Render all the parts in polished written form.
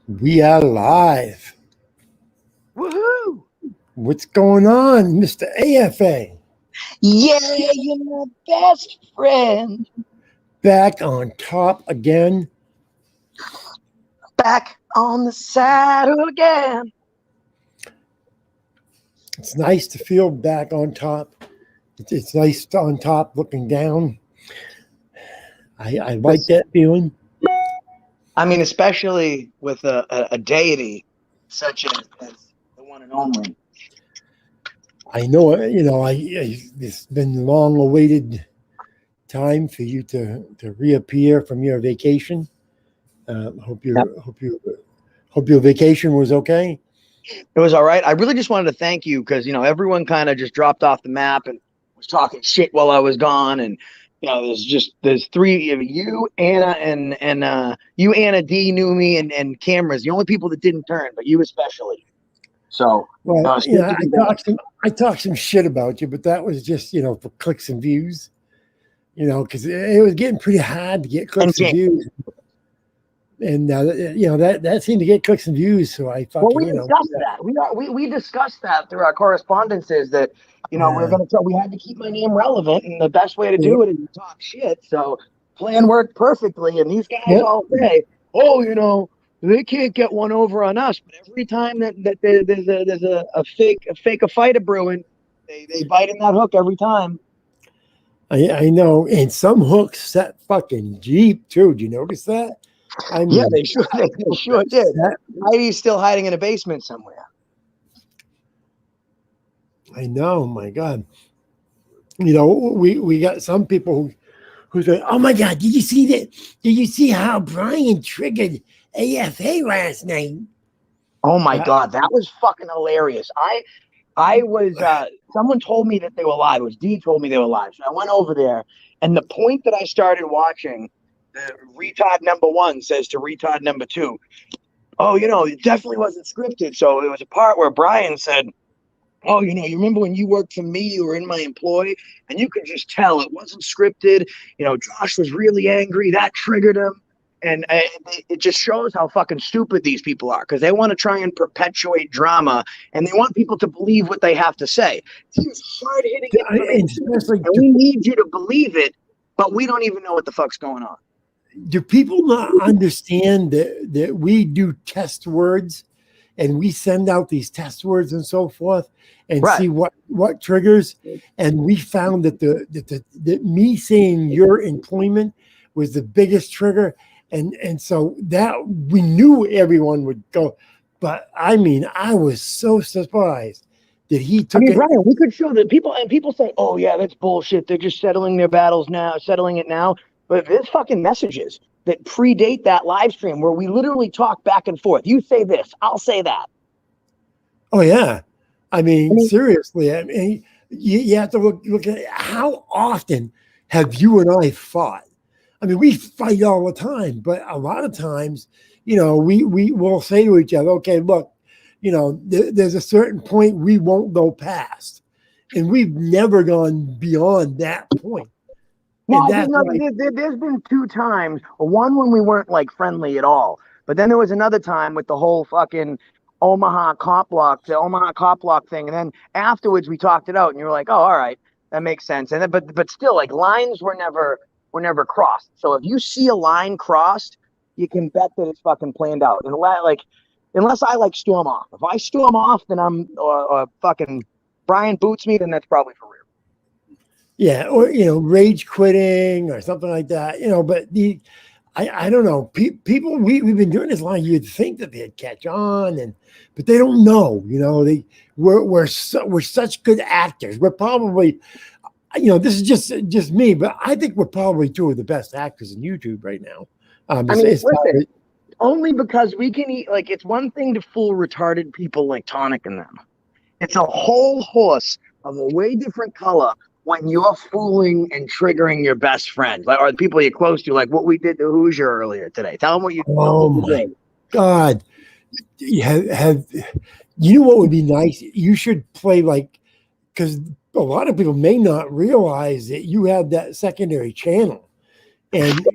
We are live. Woohoo! What's going on, Mr. AFA? Yeah, you're my best friend. Back on top again. Back on the saddle again. It's nice to feel back on top. It's nice on top looking down. I like that feeling. I mean, especially with a deity such as the one and only. I know, it's been long awaited time for you to reappear from your vacation. Hope your vacation was okay. It was all right. I really just wanted to thank you because, everyone kind of just dropped off the map and was talking shit while I was gone. And, there's three of you, Anna, and you, Anna D, knew me, and Cameron's the only people that didn't turn, but you especially. So, well, I talked some shit about you, but that was just, for clicks and views, because it was getting pretty hard to get clicks and views. And that seemed to get clicks and views. So I thought, we discussed that. We discussed that through our correspondences that we had to keep my name relevant, and the best way to do it is to talk shit. So plan worked perfectly, and these guys all say, "Oh, they can't get one over on us." But every time that there's a fight brewing, they bite in that hook every time. I know, and some hooks set fucking Jeep too. Did you notice that? I mean, they sure did. Heidi's still hiding in a basement somewhere. I know, my God. We got some people who say, "Oh my God, did you see that? Did you see how Brian triggered AFA last night?" Oh my God, that was fucking hilarious. I was someone told me that they were live. It was D told me they were live. So I went over there, and the point that I started watching, the retard number one says to retard number two, "Oh, it definitely wasn't scripted." So it was a part where Brian said, "Oh, you remember when you worked for me, you were in my employ, and you could just tell it wasn't scripted. Josh was really angry. That triggered him." And it just shows how fucking stupid these people are, because they want to try and perpetuate drama, and they want people to believe what they have to say. It's hard-hitting information, and we need you to believe it, but we don't even know what the fuck's going on. Do people not understand that we do test words and we send out these test words and so forth and see what triggers? And we found that me saying your employment was the biggest trigger. And so that we knew everyone would go. But I mean, I was so surprised that he took it. Brian, we could show that people say, "Oh yeah, that's bullshit. They're just settling it now. But there's fucking messages that predate that live stream where we literally talk back and forth. You say this, I'll say that. Oh yeah. I mean seriously, I mean, you have to look at how often have you and I fought? I mean, we fight all the time, but a lot of times, we will say to each other, "Okay, look, there's a certain point we won't go past," and we've never gone beyond that point. No, there's been two times. One when we weren't like friendly at all, but then there was another time with the whole fucking Omaha cop block thing, and then afterwards we talked it out, and you were like, "Oh, all right, that makes sense." And then, but still, like, lines were never crossed. So if you see a line crossed, you can bet that it's fucking planned out. And unless I storm off. If I storm off, then I'm or fucking Brian boots me, then that's probably for real. Yeah, or rage quitting or something like that. But I don't know. People we've been doing this long. You'd think that they'd catch on, but they don't know. We're such good actors. We're probably, this is just me, but I think we're probably two of the best actors in YouTube right now. Only because we can eat. Like, it's one thing to fool retarded people like Tonic and them. It's a whole horse of a way different color when you're fooling and triggering your best friend, or the people you're close to, like what we did to Hoosier earlier today. Tell them what you. Oh my God! You know what would be nice? You should play because a lot of people may not realize that you have that secondary channel. And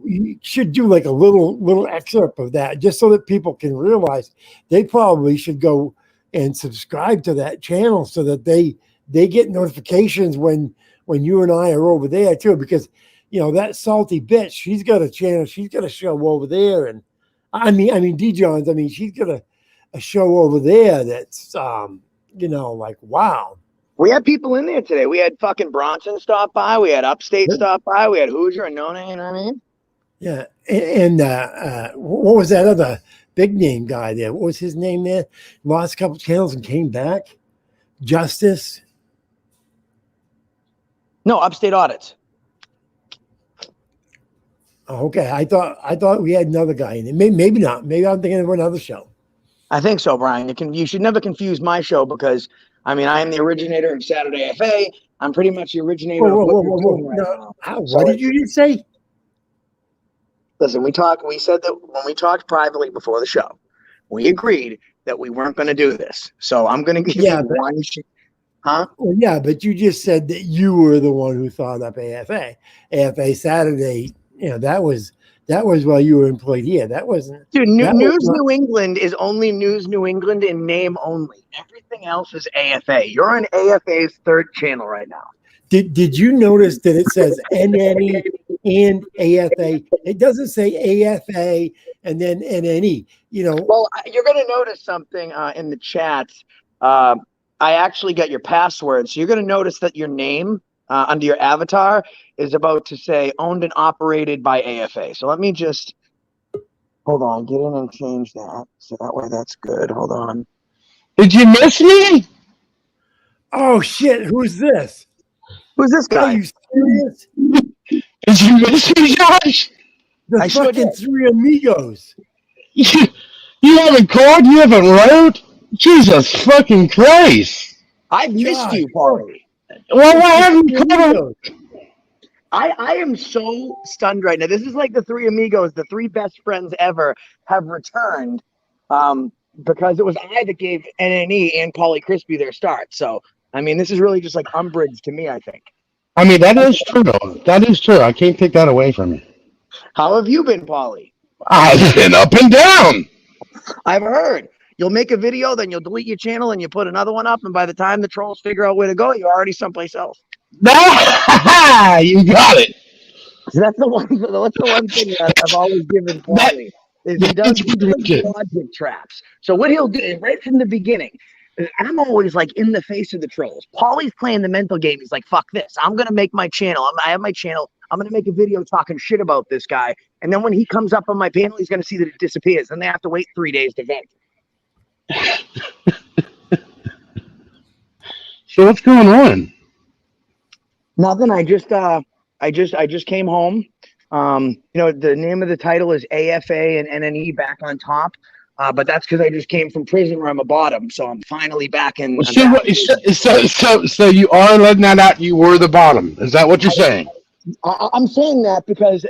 you should do like a little excerpt of that, just so that people can realize they probably should go and subscribe to that channel so that they get notifications when you and I are over there too. Because that salty bitch, she's got a channel, she's got a show over there, and I mean D Johns, she's got a show over there that's like wow. We had people in there today. We had fucking Bronson stop by. We had Upstate stop by. We had Hoosier and Nona. You know what I mean? Yeah. And what was that other big name guy there? What was his name there? Lost a couple channels and came back. Justice. No, Upstate Audits. Oh, okay. I thought we had another guy in it. Maybe not. Maybe I'm thinking of another show. I think so, Brian. You should never confuse my show because I am the originator of Saturday FA. I'm pretty much the originator of what you're doing right now. What did you just say? Listen, we said that when we talked privately before the show, we agreed that we weren't going to do this. So I'm going to give you one. Huh? Well, yeah, but you just said that you were the one who thought up AFA. AFA Saturday, that was while you were employed here. That wasn't. Dude, New England is only News New England in name only. Everything else is AFA. You're on AFA's third channel right now. Did you notice that it says NNE and AFA? It doesn't say AFA and then NNE. Well, you're going to notice something in the chat. I actually got your password, so you're going to notice that your name under your avatar is about to say owned and operated by AFA. So let me just hold on, get in and change that. So that way that's good. Hold on. Did you miss me? Oh shit, who's this? Who's this guy? Are you serious? Did you miss me, Josh? The fucking Three Amigos. You haven't called? You haven't wrote? Jesus fucking Christ. I missed you, Paulie. Well, why haven't you called? I am so stunned right now. This is like the Three Amigos, the three best friends ever have returned because it was I that gave NNE and Paulie Crispy their start. So, this is really just like umbrage to me, I think. That is true. That is true. I can't take that away from you. How have you been, Paulie? I've been up and down. I've heard. You'll make a video, then you'll delete your channel and you put another one up. And by the time the trolls figure out where to go, you're already someplace else. You got it. That's the one thing that I've always given Paulie is he does logic traps. So what he'll do is right from the beginning, I'm always like in the face of the trolls. Paulie's playing the mental game. He's like, fuck this. I'm going to make my channel. I have my channel. I'm going to make a video talking shit about this guy. And then when he comes up on my panel, he's going to see that it disappears. Then they have to wait 3 days to vent. So what's going on? Nothing. I just came home. The name of the title is AFA and NNE Back on Top. But that's because I just came from prison where I'm a bottom, so I'm finally back in. So you are letting that out. You were the bottom. Is that what you're saying? I'm saying that because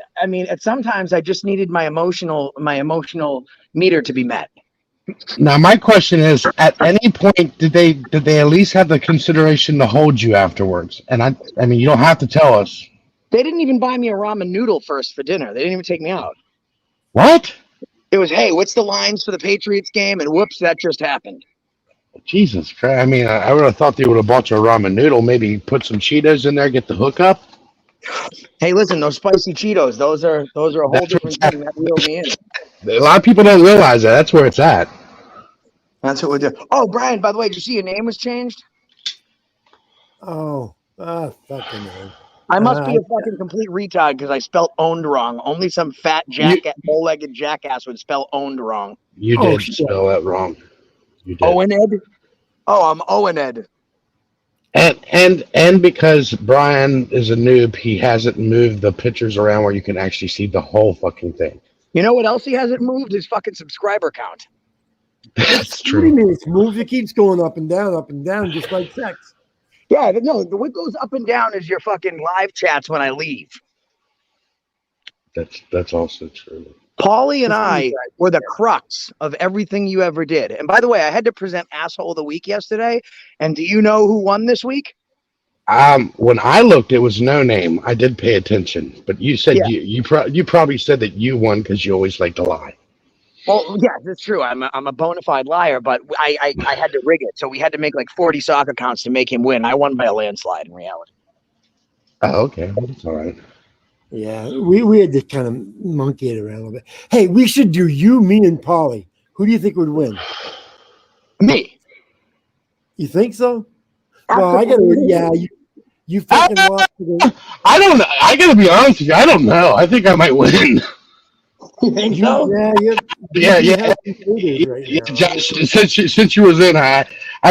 sometimes I just needed my emotional meter to be met. Now my question is: at any point did they at least have the consideration to hold you afterwards? And I mean, you don't have to tell us. They didn't even buy me a ramen noodle first for dinner. They didn't even take me out. What? It was, hey, what's the lines for the Patriots game? And whoops, that just happened. Jesus Christ. I mean, I would have thought they would have bought you a ramen noodle, maybe put some Cheetos in there, get the hookup. Hey, listen, those spicy Cheetos, those are a whole different thing. That reeled me in. A lot of people don't realize that. That's where it's at. That's what we do. Oh, Brian, by the way, did you see your name was changed? Oh, fucking hell. I must be a fucking complete retard because I spelled owned wrong. Only some fat bow-legged jackass would spell owned wrong. You did spell that wrong. You did. Owen Ed? Oh, I'm Owen Ed. And because Brian is a noob, he hasn't moved the pictures around where you can actually see the whole fucking thing. You know what else he hasn't moved? His fucking subscriber count. That's true. It's moved. It keeps going up and down, just like sex. Yeah, no, what goes up and down is your fucking live chats when I leave. That's also true. Paulie and I were the crux of everything you ever did. And by the way, I had to present Asshole of the Week yesterday. And do you know who won this week? When I looked, it was no name. I did pay attention, but you said Yeah. you probably said that you won because you always like to lie. Well, yeah, that's true. I'm a bona fide liar, but I had to rig it. So we had to make like 40 sock accounts to make him win. I won by a landslide in reality. Oh, okay, well, that's all right. Yeah, we had to kind of monkey it around a little bit. Hey, we should do you, me, and Polly. Who do you think would win? Me. You think so? Well, I gotta. Yeah, you fucking lost. I don't know. I gotta be honest with you. I don't know. I think I might win. You think so? Yeah. Josh, since you was in, I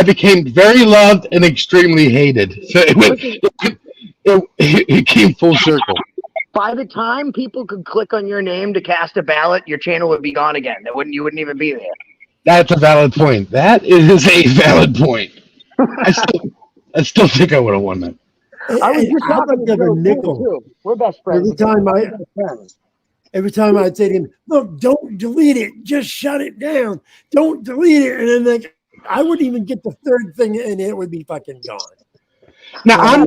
became very loved and extremely hated. So it came full circle. By the time people could click on your name to cast a ballot, your channel would be gone again. You wouldn't even be there. That's a valid point. That is a valid point. I still think I would have won that. I was just talking to Joe nickel. too. We're best friends. Every time I'd say to him, "Look, don't delete it. Just shut it down. Don't delete it." And then I wouldn't even get the third thing, and it would be fucking gone. Now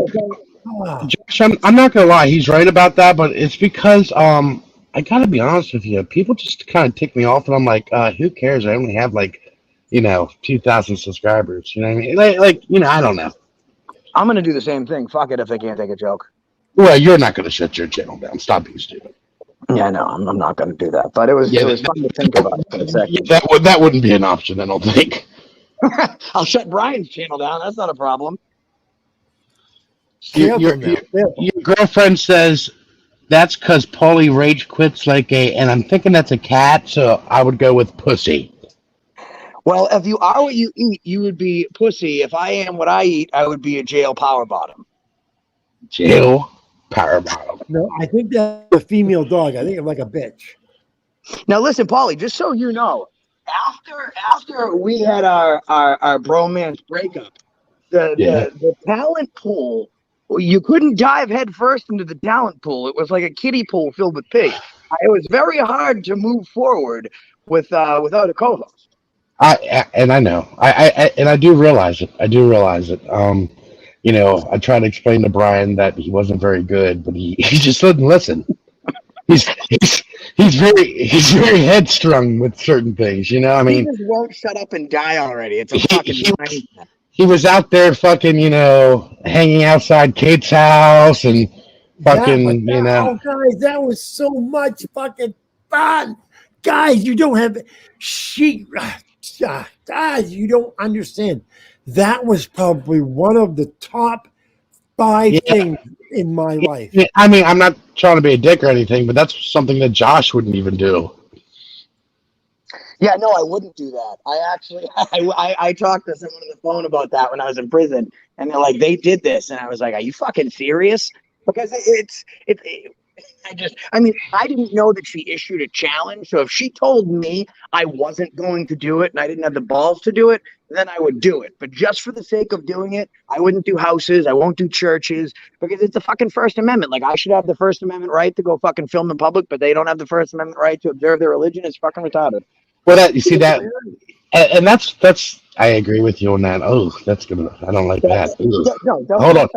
Josh, I'm not gonna lie. He's right about that, but it's because I gotta be honest with you. People just kind of tick me off, and I'm like, who cares? I only have 2,000 subscribers. You know what I mean? I don't know. I'm gonna do the same thing. Fuck it if they can't take a joke. Well, you're not gonna shut your channel down. Stop being stupid. Yeah, no, I'm not gonna do that. But it was fun to think about. That wouldn't be an option. I don't think. I'll shut Brian's channel down. That's not a problem. Your girlfriend says that's because Paulie rage quits and I'm thinking that's a cat, so I would go with pussy. Well, if you are what you eat, you would be pussy. If I am what I eat, I would be a jail power bottom. Jail power bottom. No, I think that's a female dog. I think I'm like a bitch. Now listen, Paulie, just so you know, after we had our bromance breakup, the talent pool, you couldn't dive head first into the talent pool. It was like a kiddie pool filled with pigs. It was very hard to move forward without a co-host. I know. I do realize it. I try to explain to Brian that he wasn't very good, but he just didn't listen. He's very headstrong with certain things, you know. I mean, he just won't shut up and die already. It's a fucking nightmare. He was out there fucking, hanging outside Kate's house and fucking, Oh, guys, that was so much fucking fun. Guys, you don't have guys, you don't understand. That was probably one of the top 5 things in my life. I mean, I'm not trying to be a dick or anything, but that's something that Josh wouldn't even do. Yeah, no, I wouldn't do that. I talked to someone on the phone about that when I was in prison, and they're like, they did this, and I was like, are you fucking serious? Because I didn't know that she issued a challenge. So if she told me I wasn't going to do it and I didn't have the balls to do it, then I would do it. But just for the sake of doing it, I wouldn't do houses. I won't do churches because it's the fucking First Amendment. Like, I should have the First Amendment right to go fucking film in public, but they don't have the First Amendment right to observe their religion. It's fucking retarded. Well, you see that, and that's. I agree with you on that. Oh, that's good. I don't like that. Hold on.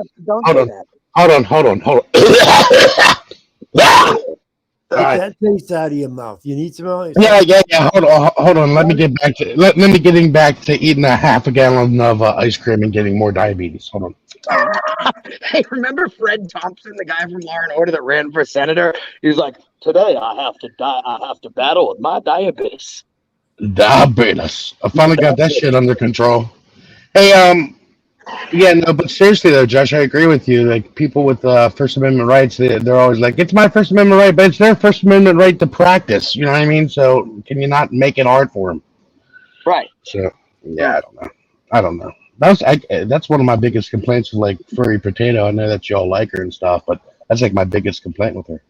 That taste out of your mouth. You need some else? Yeah. Hold on. Let me get back to eating a half a gallon of ice cream and getting more diabetes. Hold on. Hey, remember Fred Thompson, the guy from Law and Order that ran for senator? He was like, "Today I have to battle with my diabetes." Diabetes. I finally got that shit under control. Hey, yeah, no, but seriously though, Josh, I agree with you. Like, people with First Amendment rights, they're always like, it's my First Amendment right, but it's their First Amendment right to practice. You know what I mean? So can you not make it hard for them? Right. So yeah, I don't know. That's one of my biggest complaints with like Furry Potato. I know that y'all like her and stuff, but that's like my biggest complaint with her.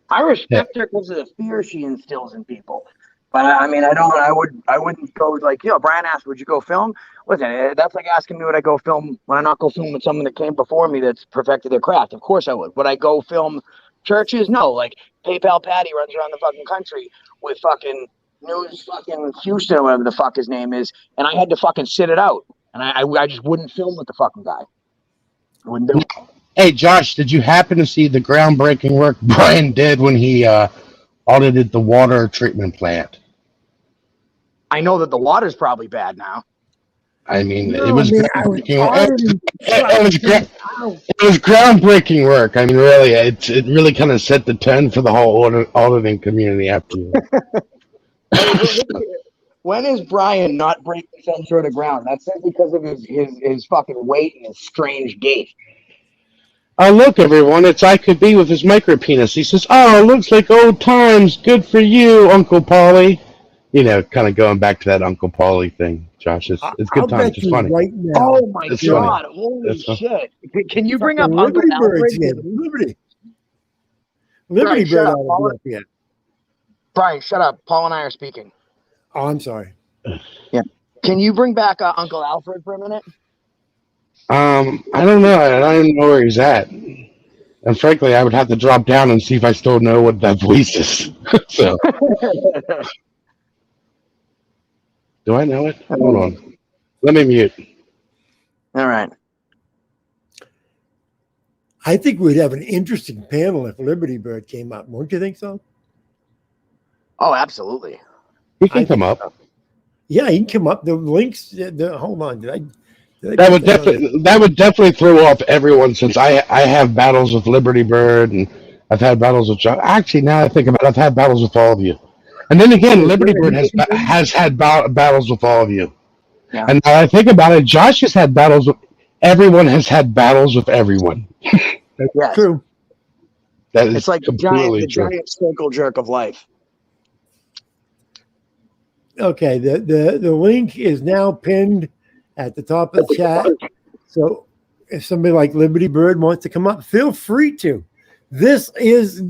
I respect her because of the fear she instills in people. But I mean, I wouldn't go like, Brian asked, would you go film? Listen, that's like asking me would I go film when I not go film with someone that came before me that's perfected their craft. Of course I would. Would I go film churches? No. Like, PayPal Patty runs around the fucking country with fucking News fucking Houston or whatever the fuck his name is, and I had to fucking sit it out. And I just wouldn't film with the fucking guy. Wouldn't do. Hey, Josh, did you happen to see the groundbreaking work Brian did when he audited the water treatment plant? I know that the water's probably bad now. I mean, No, it was man, I was auditing it was groundbreaking work. I mean, really, it really kind of set the tone for the whole auditing community after you. When is Brian not breaking some sort of ground? That's simply because of his fucking weight and his strange gait. Oh, look, everyone, it's I Could Be with his micro penis. He says, "Oh, looks like old times. Good for you, Uncle Paulie." You know, kind of going back to that Uncle Paulie thing, Josh. It's good times. It's funny. Right now. Oh my It's god! funny. Holy It's shit! Can you bring up Fucking Uncle Liberty Alfred? Birds here. Liberty. Liberty Brian, shut Bird up. ought to be up here. Brian, shut up. Paul and I are speaking. Oh, I'm sorry. Yeah. Can you bring back Uncle Alfred for a minute? I don't know. I don't even know where he's at. And frankly, I would have to drop down and see if I still know what that voice is. So, do I know it? Hold on. Let me mute. All right. I think we'd have an interesting panel if Liberty Bird came up. Won't you think so? Oh, absolutely. He can come up. Yeah, he can come up. The links. Hold on. Did I That would definitely throw off everyone since I have battles with Liberty Bird and I've had battles with John. Actually, now I think about it, I've had battles with all of you. And then again, Liberty Bird has had battles with all of you. Yeah. And now I think about it, Josh has had battles with everyone. Has had battles with everyone. That's true. That is It's like the giant circle jerk of life. Okay, the link is now pinned at the top of the chat. So if somebody like Liberty Bird wants to come up, feel free to. This is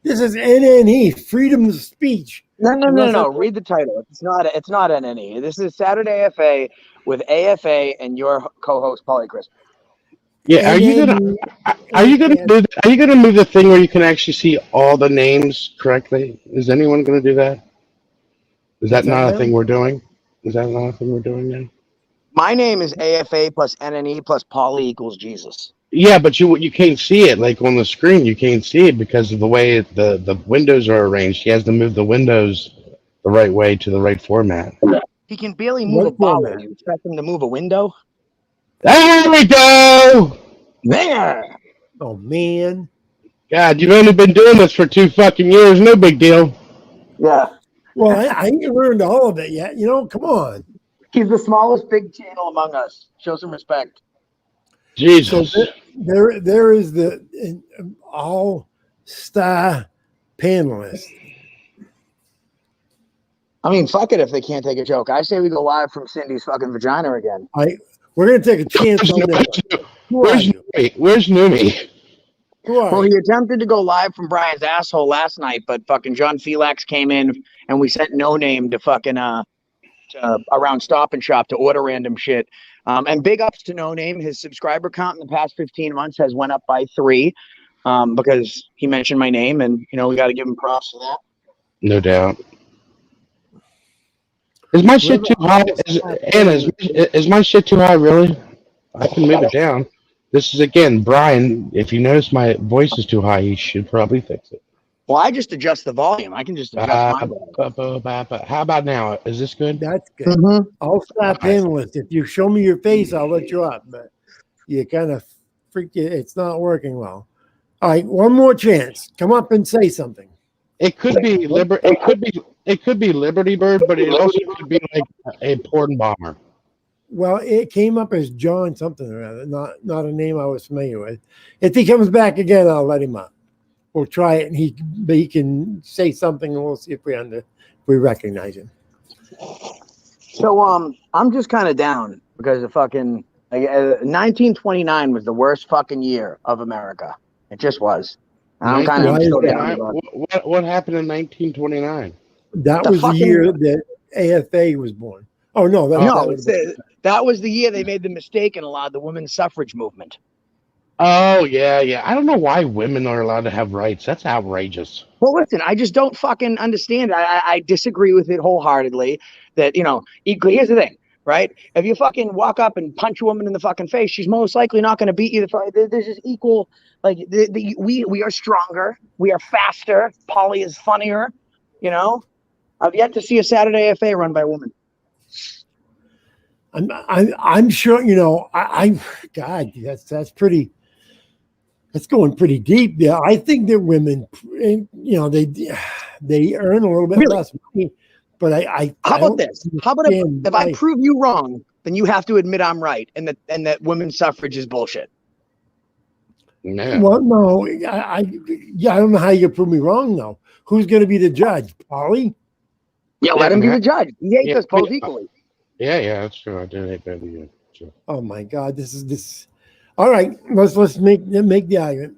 this is NNE, freedom of speech. No. Read the title. It's not NNE. This is Saturday AFA with AFA and your co-host Paulie Chris. Yeah, are you gonna move the thing where you can actually see all the names correctly? Is anyone gonna do that? Is that not a thing we're doing? Is that not a thing we're doing now? My name is AFA plus NNE plus Paulie equals Jesus. Yeah, but you can't see it like on the screen. You can't see it because of the way the windows are arranged. He has to move the windows the right way to the right format. He can barely move a bowel. You expect him to move a window? There we go. There. Oh man. God, you've only been doing this for 2 fucking years. No big deal. Yeah. Well, I ain't learned all of it yet. Come on. He's the smallest big channel among us. Show some respect. Jesus. So there is the all-star panelist. I mean, fuck it if they can't take a joke. I say we go live from Cindy's fucking vagina again. We're going to take a chance on this. Where's Numi? Well, he attempted to go live from Brian's asshole last night, but fucking John Felix came in and we sent No Name to fucking around Stop and Shop to order random shit. And big ups to No Name. His subscriber count in the past 15 months has went up by 3 because he mentioned my name, and we got to give him props for that. No doubt. Is my shit too high? Anna, is my shit too high, really? I can move it down. This is, again, Brian. If you notice my voice is too high, you should probably fix it. Well, I just adjust the volume. I can just adjust my volume. How about now? Is this good? That's good. Mm-hmm. All-star panelist. If you show me your face, I'll let you up. But you kind of it's not working well. All right, one more chance. Come up and say something. It could be It could be Liberty Bird, but it also could be like a porn bomber. Well, it came up as John something or other, not a name I was familiar with. If he comes back again, I'll let him up. We'll try it, and he can say something, and we'll see if we recognize him. So I'm just kind of down because the fucking 1929 was the worst fucking year of America. It just was. I'm kind of still down. What happened in 1929? That was the year that AFA was born. Oh no, that was the year they made the mistake and allowed the women's suffrage movement. Oh yeah. I don't know why women are allowed to have rights. That's outrageous. Well, listen, I just don't fucking understand. I disagree with it wholeheartedly. That here's the thing: right? If you fucking walk up and punch a woman in the fucking face, she's most likely not going to beat you. There's just equal, like we are stronger, we are faster. Polly is funnier, you know. I've yet to see a Saturday AFA run by a woman. I'm sure, you know, God, that's pretty. That's going pretty deep there. I think that women, you know, they earn a little bit less money, but How about this? How about if I prove you wrong, then you have to admit I'm right, and that women's suffrage is bullshit. Yeah. Well, no, I don't know how you can prove me wrong though. Who's going to be the judge, Polly? Yeah, let him be the judge. He hates us both equally. Yeah, that's true. I do hate that. Sure. Oh my God, this. All right, let's make the argument.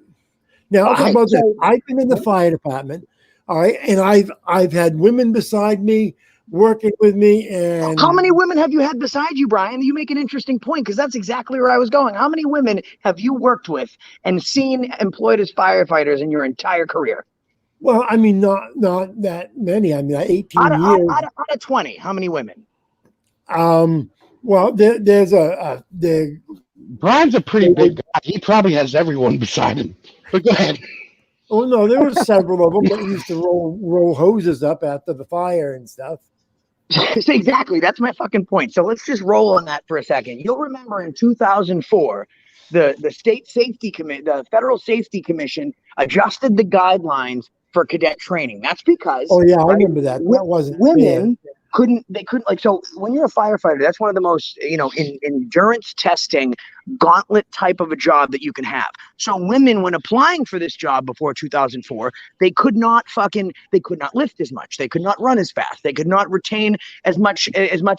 Now, how about this? I've been in the fire department, all right, and I've had women beside me working with me. And how many women have you had beside you, Brian? You make an interesting point, because that's exactly where I was going. How many women have you worked with and seen employed as firefighters in your entire career? Well, I mean, not that many. I mean, 18 years. Out of 20, how many women? Well, there's Brian's a pretty big guy. He probably has everyone beside him. But go ahead. Oh no, there were several of them that used to roll hoses up after the fire and stuff. Exactly. That's my fucking point. So let's just roll on that for a second. You'll remember in 2004, the state safety the Federal Safety Commission adjusted the guidelines for cadet training. That's because I remember that. That wasn't women couldn't like, so when you're a firefighter, that's one of the most, you know, in endurance testing gauntlet type of a job that you can have. So women, when applying for this job before 2004, they could not lift as much, they could not run as fast, they could not retain as much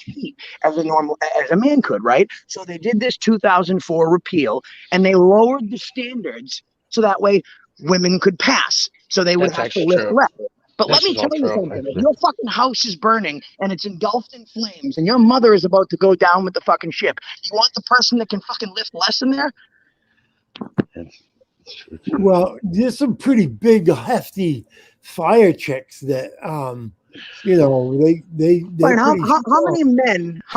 heat as a man could, right? So they did this 2004 repeal, and they lowered the standards so that way women could pass, so they would have to lift less. But let me tell you something. If your fucking house is burning and it's engulfed in flames and your mother is about to go down with the fucking ship, you want the person that can fucking lift less in there? Well, there's some pretty big, hefty fire chicks that, you know, they. Right, how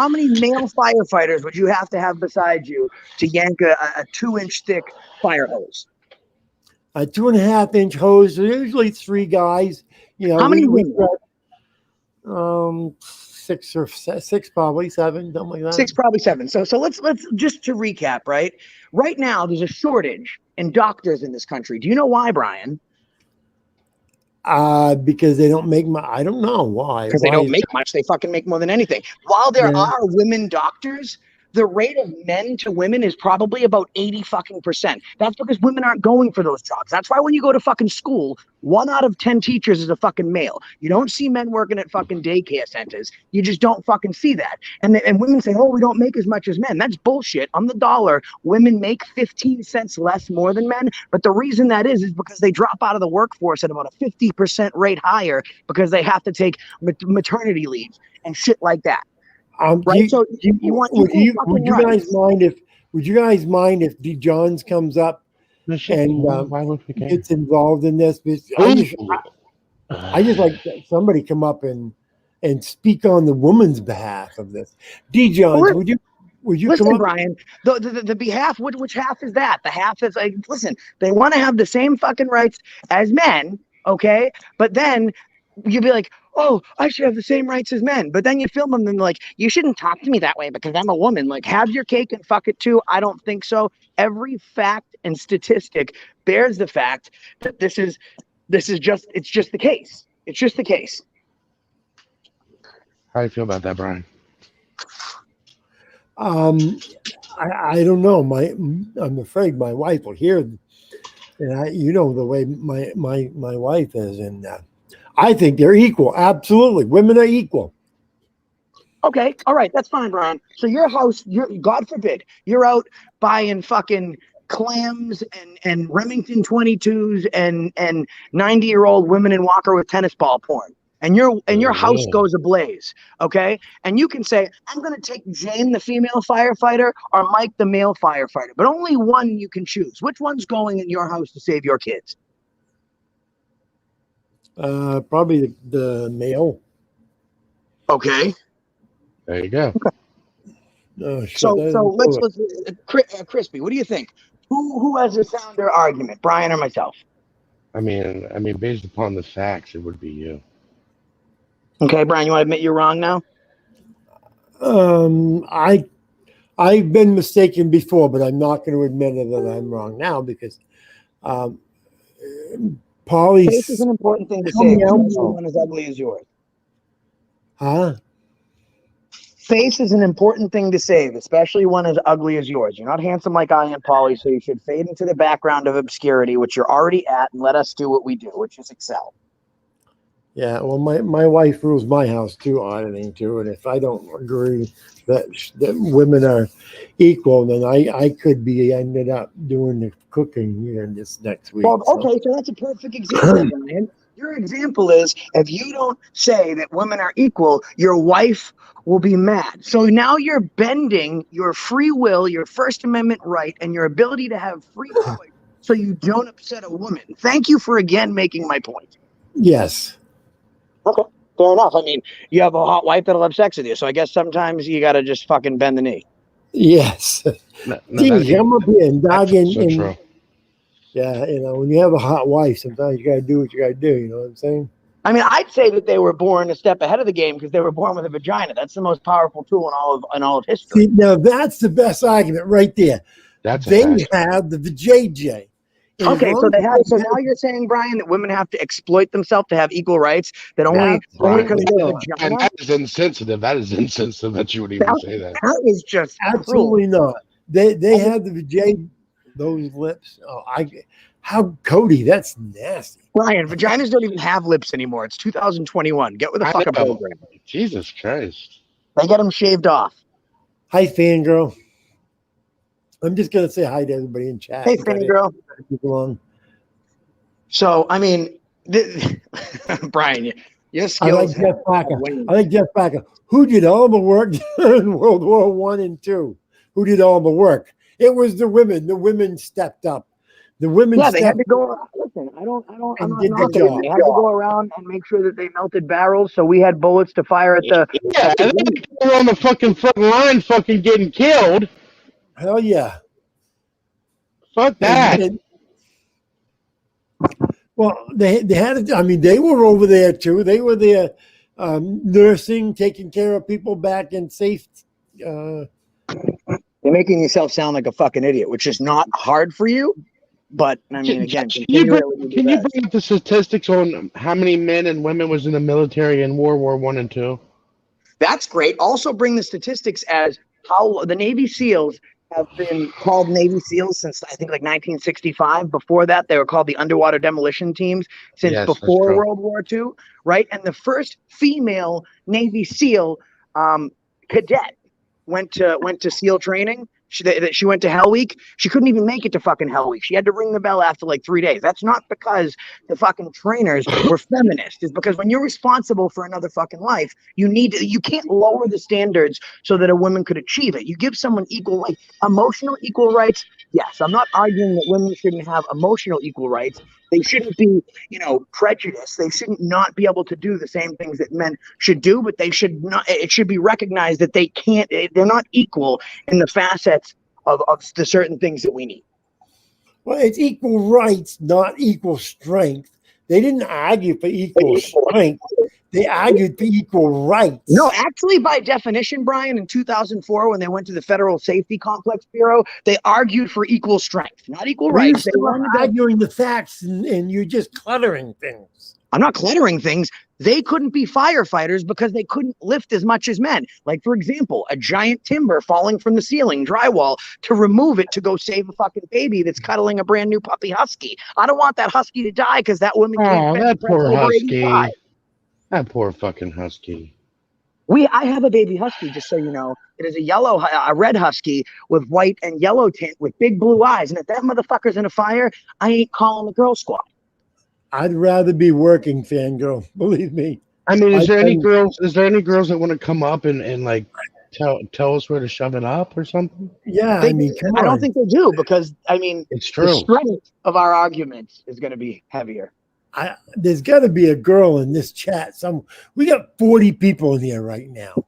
many male firefighters would you have to have beside you to yank a 2-inch thick fire hose? A 2.5-inch hose. Usually 3 guys. You know, how many women? 6 or 6, probably 7, something like that. 6, probably 7. So let's just to recap, right? Right now, there's a shortage in doctors in this country. Do you know why, Brian? Because they don't make much. I don't know why. Because they don't make much. They fucking make more than anything. While there are women doctors, the rate of men to women is probably about 80%. That's because women aren't going for those jobs. That's why when you go to fucking school, 1 out of 10 teachers is a fucking male. You don't see men working at fucking daycare centers. You just don't fucking see that. And women say, oh, we don't make as much as men. That's bullshit. On the dollar, women make 15 cents less more than men. But the reason that is because they drop out of the workforce at about a 50% rate higher because they have to take maternity leave and shit like that. Right. So would you guys mind if D. Johns comes up and gets involved in this? I just like somebody come up and speak on the woman's behalf of this. D. Johns, would you listen, come up? Brian? The behalf. Which half is that? The half is like, listen, they want to have the same fucking rights as men, okay? But then you'd be like, oh, I should have the same rights as men. But then you film them and like, you shouldn't talk to me that way because I'm a woman. Like, have your cake and fuck it too. I don't think so. Every fact and statistic bears the fact that it's just the case. It's just the case. How do you feel about that, Brian? I don't know. I'm afraid my wife will hear, and you know the way my wife is, and I think they're equal. Absolutely, women are equal. Okay, all right, that's fine, Brian. So your house, God forbid, you're out buying fucking clams and Remington 22s and 90-year-old women in Walker with tennis ball porn. And your house goes ablaze, okay? And you can say, I'm going to take Jane, the female firefighter, or Mike, the male firefighter. But only one you can choose. Which one's going in your house to save your kids? Probably the male. Okay. There you go. Okay. Oh, shit. So let's Crispy, what do you think? Who has a sounder argument, Brian or myself? I mean, based upon the facts, it would be you. Okay, Brian, you want to admit you're wrong now? I've been mistaken before, but I'm not going to admit that I'm wrong now because Paulie. Face is an important thing to say, especially one as ugly as yours. Huh? Face is an important thing to save, especially one as ugly as yours. You're not handsome like I am, Paulie, so you should fade into the background of obscurity, which you're already at, and let us do what we do, which is excel. Yeah, well, my wife rules my house too, auditing too, and if I don't agree that women are equal, then I could be ended up doing the cooking here this next week. Well, okay, so that's a perfect example, Brian. Your example is if you don't say that women are equal, your wife will be mad. So now you're bending your free will, your First Amendment right, and your ability to have free choice so you don't upset a woman. Thank you for again making my point. Yes. Okay, fair enough. I mean, you have a hot wife that'll have sex with you, so I guess sometimes you got to just fucking bend the knee. Yes. No, I'm up here and dogging. so true. Yeah, when you have a hot wife, sometimes you got to do what you got to do. You know what I'm saying? I mean, I'd say that they were born a step ahead of the game because they were born with a vagina. That's the most powerful tool in all of history. See, now that's the best argument right there. They have the JJ. Okay, so they have. So now you're saying, Brian, that women have to exploit themselves to have equal rights. That only because of their vagina. And that is insensitive. That is insensitive that you would even say that. That is just absolutely cruel. Not. They have the vagina. Those lips. Oh, how Cody? That's nasty. Brian, vaginas don't even have lips anymore. It's 2021. Get with the fucking program. Jesus Christ. They get them shaved off. Hi, fangirl. I'm just gonna say hi to everybody in chat. Hey, fangirl. So I mean, Brian, your skills. I like Jeff Packer. Who did all the work in World War I and II? Who did all the work? It was the women. The women stepped up. The women. Yeah, they had to go. Listen, I'm not knocking them. They had to go around and make sure that they melted barrels, so we had bullets to fire at the. Yeah, and they were on the fucking front line, fucking getting killed. Hell yeah. Fuck that. Well, they had it. I mean, they were over there too. They were there nursing, taking care of people back in safety. You're making yourself sound like a fucking idiot, which is not hard for you. But I mean, again, can you bring up the statistics on how many men and women was in the military in World War I and II? That's great. Also, bring the statistics as how the Navy SEALs have been called Navy SEALs since I think like 1965. Before that, they were called the Underwater Demolition Teams since before World War II, right? And the first female Navy SEAL cadet went to SEAL training. She went to Hell Week. She couldn't even make it to fucking Hell Week. She had to ring the bell after like 3 days. That's not because the fucking trainers were feminist. It's because when you're responsible for another fucking life, you can't lower the standards so that a woman could achieve it. You give someone equal rights, emotional equal rights. Yes, I'm not arguing that women shouldn't have emotional equal rights. They shouldn't be, prejudiced. They shouldn't not be able to do the same things that men should do, but they should not. It should be recognized that they can't. They're not equal in the facets of the certain things that we need. Well, it's equal rights, not equal strength. They didn't argue for equal strength. They argued for equal rights. No, actually, by definition, Brian, in 2004, when they went to the Federal Safety Complex Bureau, they argued for equal strength, not equal rights. They were arguing the facts, and you're just cluttering things. I'm not cluttering things. They couldn't be firefighters because they couldn't lift as much as men. Like, for example, a giant timber falling from the ceiling, drywall, to remove it to go save a fucking baby that's cuddling a brand new puppy husky. I don't want that husky to die because that woman can't. Oh, that poor husky. 85. That poor fucking husky. I have a baby husky, just so you know. It is a red husky with white and yellow tint with big blue eyes. And if that motherfucker's in a fire, I ain't calling the girl squad. I'd rather be working, fangirl. Believe me. I mean, is there any girls that want to come up and like tell us where to shove it up or something? Yeah, I don't think they do because it's true. The strength of our arguments is going to be heavier. There's got to be a girl in this chat. We got 40 people in here right now.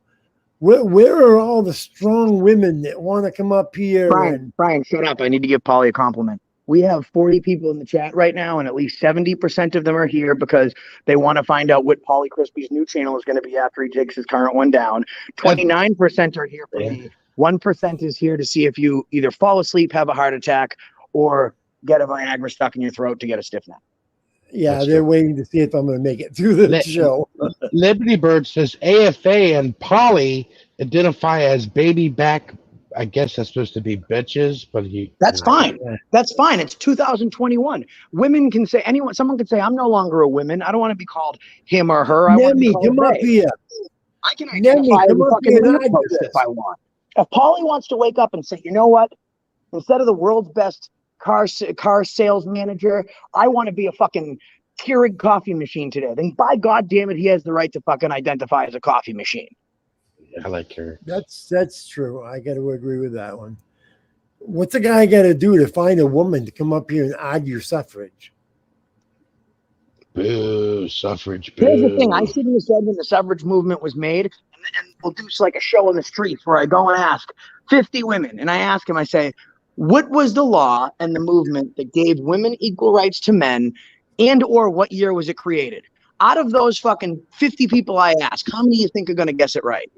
Where are all the strong women that want to come up here? Brian, shut up. I need to give Polly a compliment. We have 40 people in the chat right now, and at least 70% of them are here because they want to find out what Polly Crispy's new channel is going to be after he takes his current one down. 29% are here for me. 1% is here to see if you either fall asleep, have a heart attack, or get a Viagra stuck in your throat to get a stiff neck. Yeah, that's they're waiting to see if I'm going to make it through the show. Liberty Bird says AFA and Polly identify as baby back. I guess that's supposed to be bitches, but that's fine. That's fine. It's 2021. Women can say someone can say, I'm no longer a woman. I don't want to be called him or her. I want to be called come up here. I can identify as a fucking lamppost if I want. If Polly wants to wake up and say, you know what? Instead of the world's best car sales manager, I want to be a fucking Keurig coffee machine today, then by God damn it, he has the right to fucking identify as a coffee machine. I like Keurig. That's true. I got to agree with that one. What's a guy got to do to find a woman to come up here and argue suffrage? Boo, suffrage. Boo. Here's the thing. I see you said when the suffrage movement was made, and we'll do like a show in the streets where I go and ask 50 women, and I ask them, I say, what was the law and the movement that gave women equal rights to men, and or what year was it created? Out of those fucking 50 people I ask, how many do you think are going to guess it right?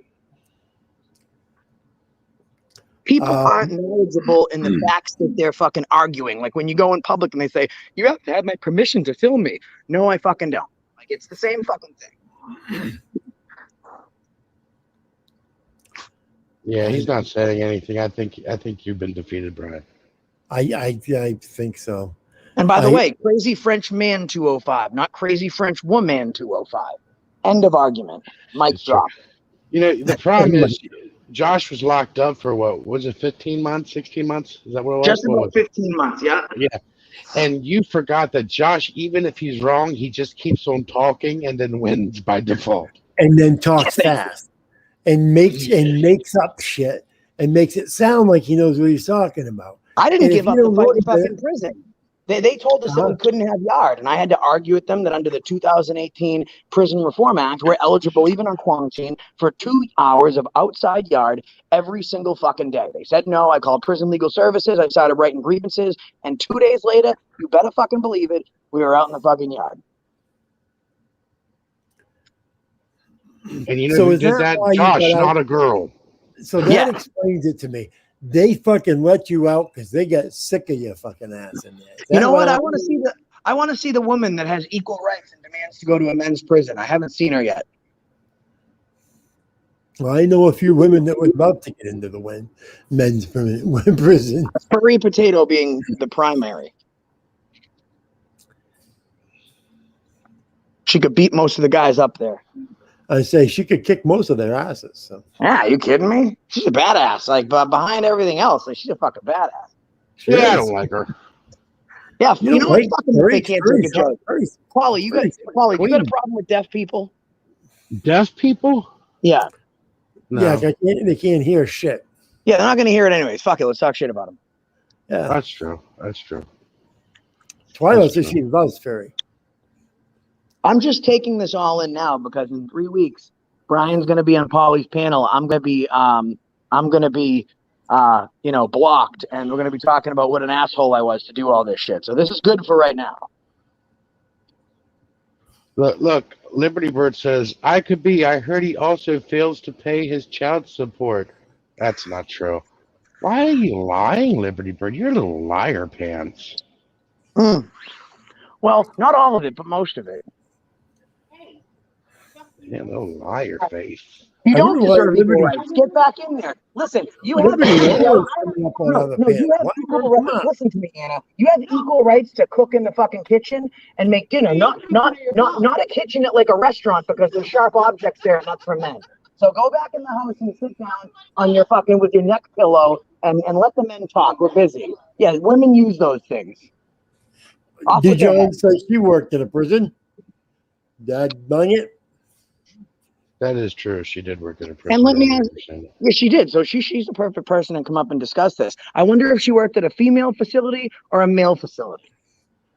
People aren't knowledgeable in the facts that they're fucking arguing. Like when you go in public and they say, you have to have my permission to film me. No, I fucking don't. Like it's the same fucking thing. Yeah, he's not saying anything. I think you've been defeated, Brian. I think so. And by the way, crazy French man 205, not crazy French woman 205. End of argument. Mic drop. You know, the problem is Josh was locked up for what was it, 15 months, 16 months? Is that what it was? Just about 15 months, yeah. Yeah. And you forgot that Josh, even if he's wrong, he just keeps on talking and then wins by default. And then talks fast. And makes up shit and makes it sound like he knows what he's talking about. I didn't give up the fight in fucking prison. They told us that we couldn't have yard, and I had to argue with them that under the 2018 Prison Reform Act, we're eligible even on quarantine for 2 hours of outside yard every single fucking day. They said no. I called Prison Legal Services. I started writing grievances, and 2 days later, you better fucking believe it, we were out in the fucking yard. And you know who did that? Josh, not a girl. So that explains it to me. They fucking let you out because they got sick of your fucking ass in there. You know what? I want to see the woman that has equal rights and demands to go to a men's prison. I haven't seen her yet. Well, I know a few women that would love to get into the men's prison. Furry potato being the primary. She could beat most of the guys up there. I say she could kick most of their asses. So. Yeah, are you kidding me? She's a badass. Like, but behind everything else, like, she's a fucking badass. Yeah, I don't like her. Yeah, you know what? Fucking they can't take a joke. Paulie, you got a problem with deaf people? Deaf people? Yeah. No. Yeah, they can't hear shit. Yeah, they're not going to hear it anyways. Fuck it, let's talk shit about them. Yeah, that's true. That's true. Twilight says she loves fairy. I'm just taking this all in now because in 3 weeks, Brian's going to be on Paulie's panel. I'm going to be, blocked, and we're going to be talking about what an asshole I was to do all this shit. So this is good for right now. Look, Liberty Bird says, I heard he also fails to pay his child support. That's not true. Why are you lying, Liberty Bird? You're a little liar pants. Well, not all of it, but most of it. Yeah, little liar face. You don't deserve equal rights. Get back in there. Listen, you have equal rights. Listen to me, Anna. You have equal rights to cook in the fucking kitchen and make dinner. Not a kitchen at like a restaurant because there's sharp objects there and that's for men. So go back in the house and sit down on your fucking with your neck pillow and let the men talk. We're busy. Yeah, women use those things. Did John say she worked in a prison? Dad bung it? That is true. She did work at a prison. And let me ask, yeah, she did. So she's the perfect person to come up and discuss this. I wonder if she worked at a female facility or a male facility.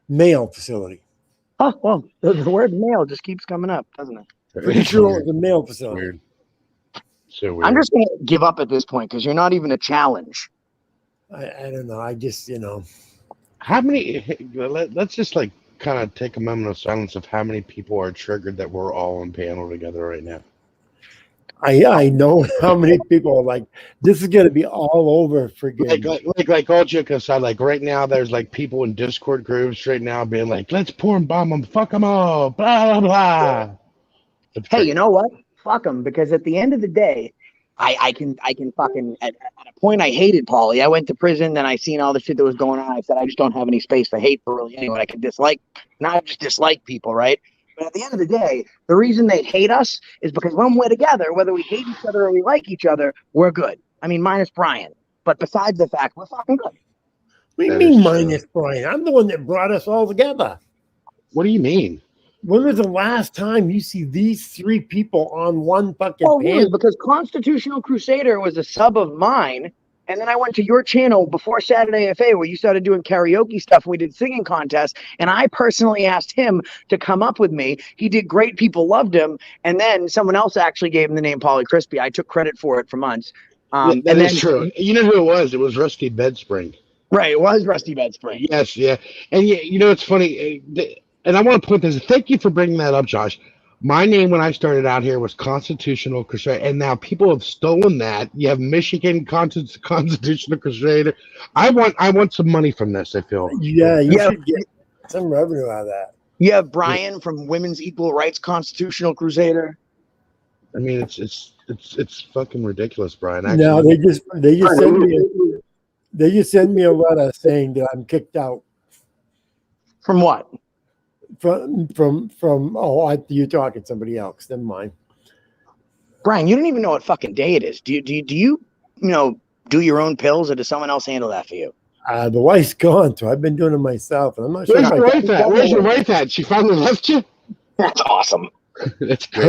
Male facility. Oh, well, the word male just keeps coming up, doesn't it? Pretty sure it was a male facility. Weird. So weird. I'm just going to give up at this point because you're not even a challenge. I don't know. I just, How many? Let's just like kind of take a moment of silence of how many people are triggered that we're all on panel together right now. I know how many people are like, this is going to be all over friggin'. Like all joke aside, like right now, there's like people in Discord groups right now being like, let's pour and bomb them, fuck them all, blah, blah, blah. Hey, you know what? Fuck them, because at the end of the day, I can fucking, at a point I hated Paulie. I went to prison, then I seen all the shit that was going on. I said, I just don't have any space for hate for really anyone. I can not just dislike people, right? But at the end of the day, the reason they hate us is because when we're together, whether we hate each other or we like each other, we're good. I mean, minus Brian. But besides the fact, we're fucking good. What do you mean minus Brian? I'm the one that brought us all together. What do you mean? When was the last time you see these three people on one fucking panel? Really, because Constitutional Crusader was a sub of mine, and then I went to your channel before Saturday AFA where you started doing karaoke stuff. We did singing contests, and I personally asked him to come up with me. He did great. People loved him. And then someone else actually gave him the name Paulie Crispy. I took credit for it for months. That is true. You know who it was? It was Rusty Bedspring. Right, it was Rusty Bedspring. Yes, yeah. And it's funny. And I want to point this. Thank you for bringing that up, Josh. My name when I started out here was Constitutional Crusader, and now people have stolen that. You have Michigan Constitutional Crusader. I want some money from this. I feel. Yeah, you should get some revenue out of that. You have Brian from Women's Equal Rights Constitutional Crusader. I mean, it's fucking ridiculous, Brian. Actually, no, they just send me a letter saying that I'm kicked out. From what? From you're talking to somebody else. Never mind. Brian, you don't even know what fucking day it is. Do you do your own pills, or does someone else handle that for you? The wife's gone, so I've been doing it myself. And I'm not sure. Where's your wife at? She finally left you? That's awesome. That's great.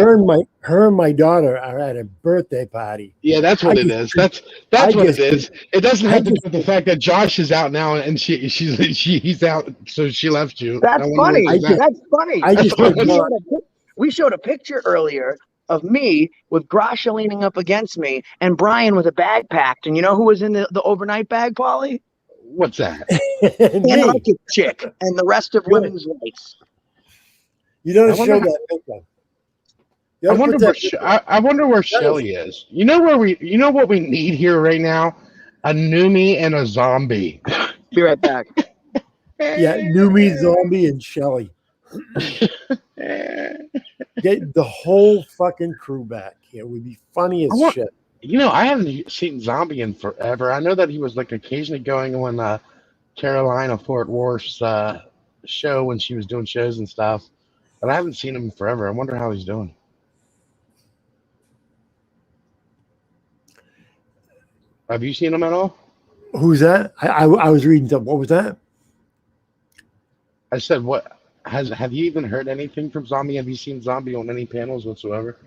Her and my daughter are at a birthday party. Yeah, that's what it is. That's what it is. It doesn't have to do with the fact that Josh is out now and he's out, so she left you. That's funny. That's funny. We showed a picture earlier of me with Grasha leaning up against me and Brian with a bag packed. And you know who was in the overnight bag, Paulie? What's that? Anarchic chick and the rest of women's rights. You don't show that picture. I wonder where Shelly is. You know what we need here right now? A Numi and a zombie. Be right back. Yeah, Numi, zombie, and Shelly. Get the whole fucking crew back here. It would be funny as shit. I haven't seen Zombie in forever. I know that he was like occasionally going on Carolina Fort Worth's show when she was doing shows and stuff. But I haven't seen him in forever. I wonder how he's doing. Have you seen him at all? Who's that? I was reading something. What was that? I said, what have you even heard anything from Zombie? Have you seen Zombie on any panels whatsoever?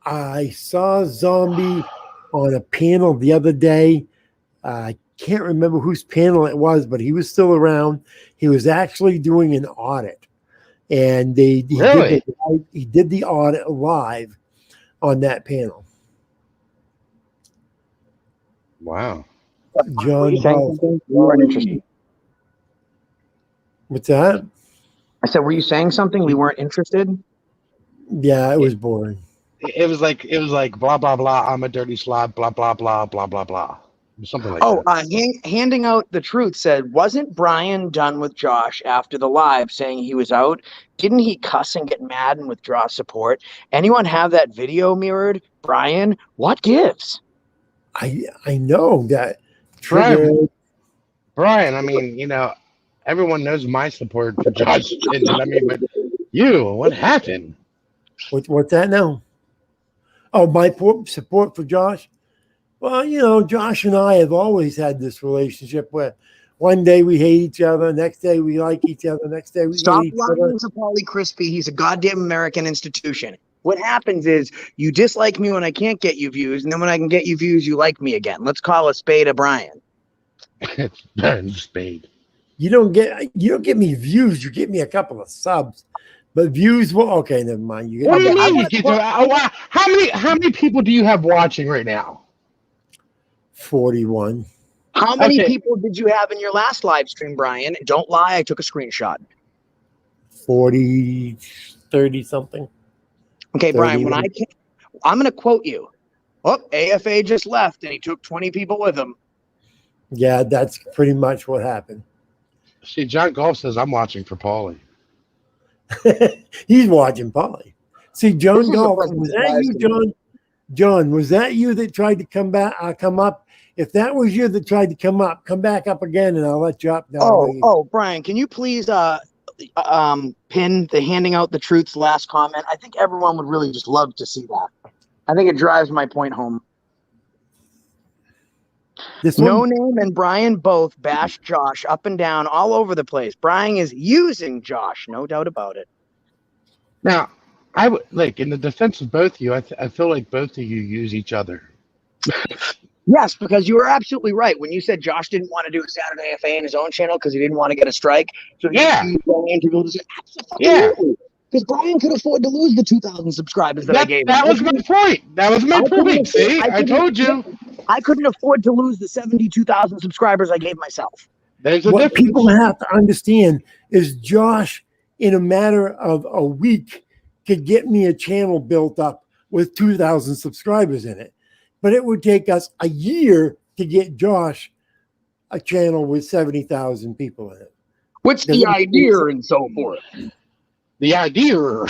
I saw Zombie on a panel the other day. I can't remember whose panel it was, but he was still around. He was actually doing an audit. And he did the audit live on that panel. Wow. John, you weren't interested. What's that? I said, were you saying something? We weren't interested. Yeah, it was boring. It was like blah blah blah. I'm a dirty slob. Blah blah blah blah blah blah. Something like that. Handing out the truth said, wasn't Brian done with Josh after the live saying he was out? Didn't he cuss and get mad and withdraw support? Anyone have that video mirrored? Brian, what gives? I know that. Brian, I mean, everyone knows my support for Josh. I mean, but what happened? What's that now? Oh, my support for Josh? Well, Josh and I have always had this relationship where one day we hate each other, next day we like each other, next day we hate each other. Stop lying to Paulie Crispy. He's a goddamn American institution. What happens is you dislike me when I can't get you views, and then when I can get you views, you like me again. Let's call a spade a Brian. It's Brian Spade. You don't get me views. You get me a couple of subs, But views were okay. Never mind. You What do you get mean? How many people do you have watching right now? 41. How many Okay. people did you have in your last live stream, Brian? Don't lie, I took a screenshot. 40, 30 something. Okay, Brian, when 31. I'm going to quote you. Oh, AFA just left and he took 20 people with him. Yeah, that's pretty much what happened. See, John Golf says I'm watching for Paulie. He's watching Polly. See, John This is a Golf, pleasant was that surprise you, to me. John? John, was that you that tried to come up? If that was you that tried to come back up again, and I'll let you up now. Brian, can you please pin the handing out the truth's last comment? I think everyone would really just love to see that. I think it drives my point home. No Name and Brian both bashed Josh up and down all over the place. Brian is using Josh, no doubt about it. Now, I would like in the defense of both of you. I feel like both of you use each other. Yes, because you were absolutely right when you said Josh didn't want to do a Saturday FA in his own channel because he didn't want to get a strike. So Yeah. Yeah. Because Brian could afford to lose the 2,000 subscribers that I gave him. That was my point. That was my point. See, I told you. I couldn't afford to lose the 72,000 subscribers I gave myself. There's a What difference. people have to understand is Josh, in a matter of a week, could get me a channel built up with 2,000 subscribers in it. But it would take us a year to get Josh a channel with 70,000 people in it. What's the idea and so forth? The idea.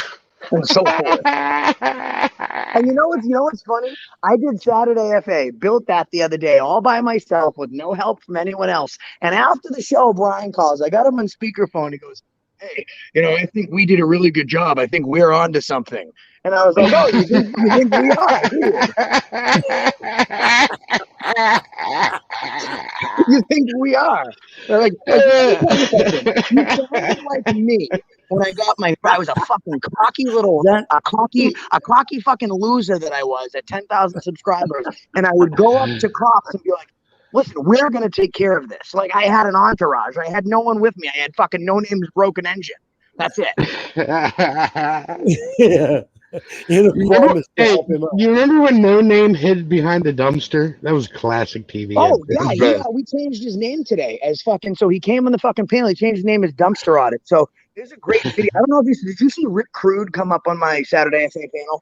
And so forth. And you know what's funny? I did Saturday FA, built that the other day all by myself with no help from anyone else. And after the show, Brian calls. I got him on speakerphone. He goes, "Hey, I think we did a really good job. I think we're on to something." And I was like, "Oh, you think we are? You think we are?" They're like, "You sounded like me when I was a fucking cocky little, a cocky fucking loser that I was at 10,000 subscribers. And I would go up to cops and be like, listen, we're going to take care of this. Like I had an entourage. I had no one with me. I had fucking No Name's broken engine. That's it." Yeah. You remember when No Name hid behind the dumpster? That was classic TV. Oh, yeah. We changed his name today as fucking. So he came on the fucking panel. He changed his name as Dumpster Audit. So there's a great video. I don't know if did you see Rick Crude come up on my Saturday FA panel?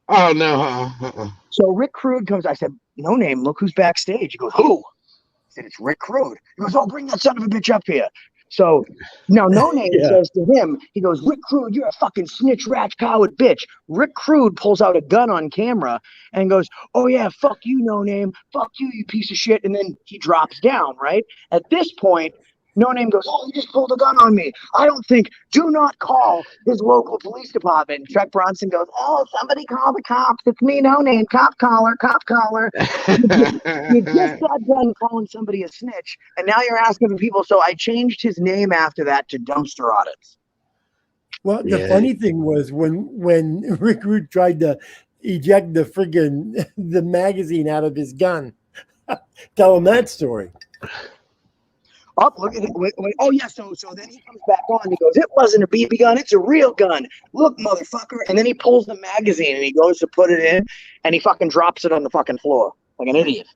Oh, no. So Rick Crude comes. I said, "No Name, look who's backstage." He goes, "Who?" I said, "It's Rick Crude." He goes, "Oh, bring that son of a bitch up here." So now No Name says to him, he goes, "Rick Crude, you're a fucking snitch, rat, coward, bitch." Rick Crude pulls out a gun on camera and goes, "Oh yeah, fuck you, No Name. Fuck you, you piece of shit." And then he drops down, right? At this point, No Name goes, "Oh, he just pulled a gun on me. Do not call his local police department." And Chuck Bronson goes, "Oh, somebody call the cops. It's me, No Name. Cop caller. You just got done calling somebody a snitch, and now you're asking for people." So I changed his name after that to Dumpster Audits. Well, the funny thing was when Rick Root tried to eject the magazine out of his gun. Tell him that story. Oh, look at it. Wait. Oh, yeah. So then he comes back on. He goes, "It wasn't a BB gun. It's a real gun. Look, motherfucker." And then he pulls the magazine and he goes to put it in and he fucking drops it on the fucking floor like an idiot.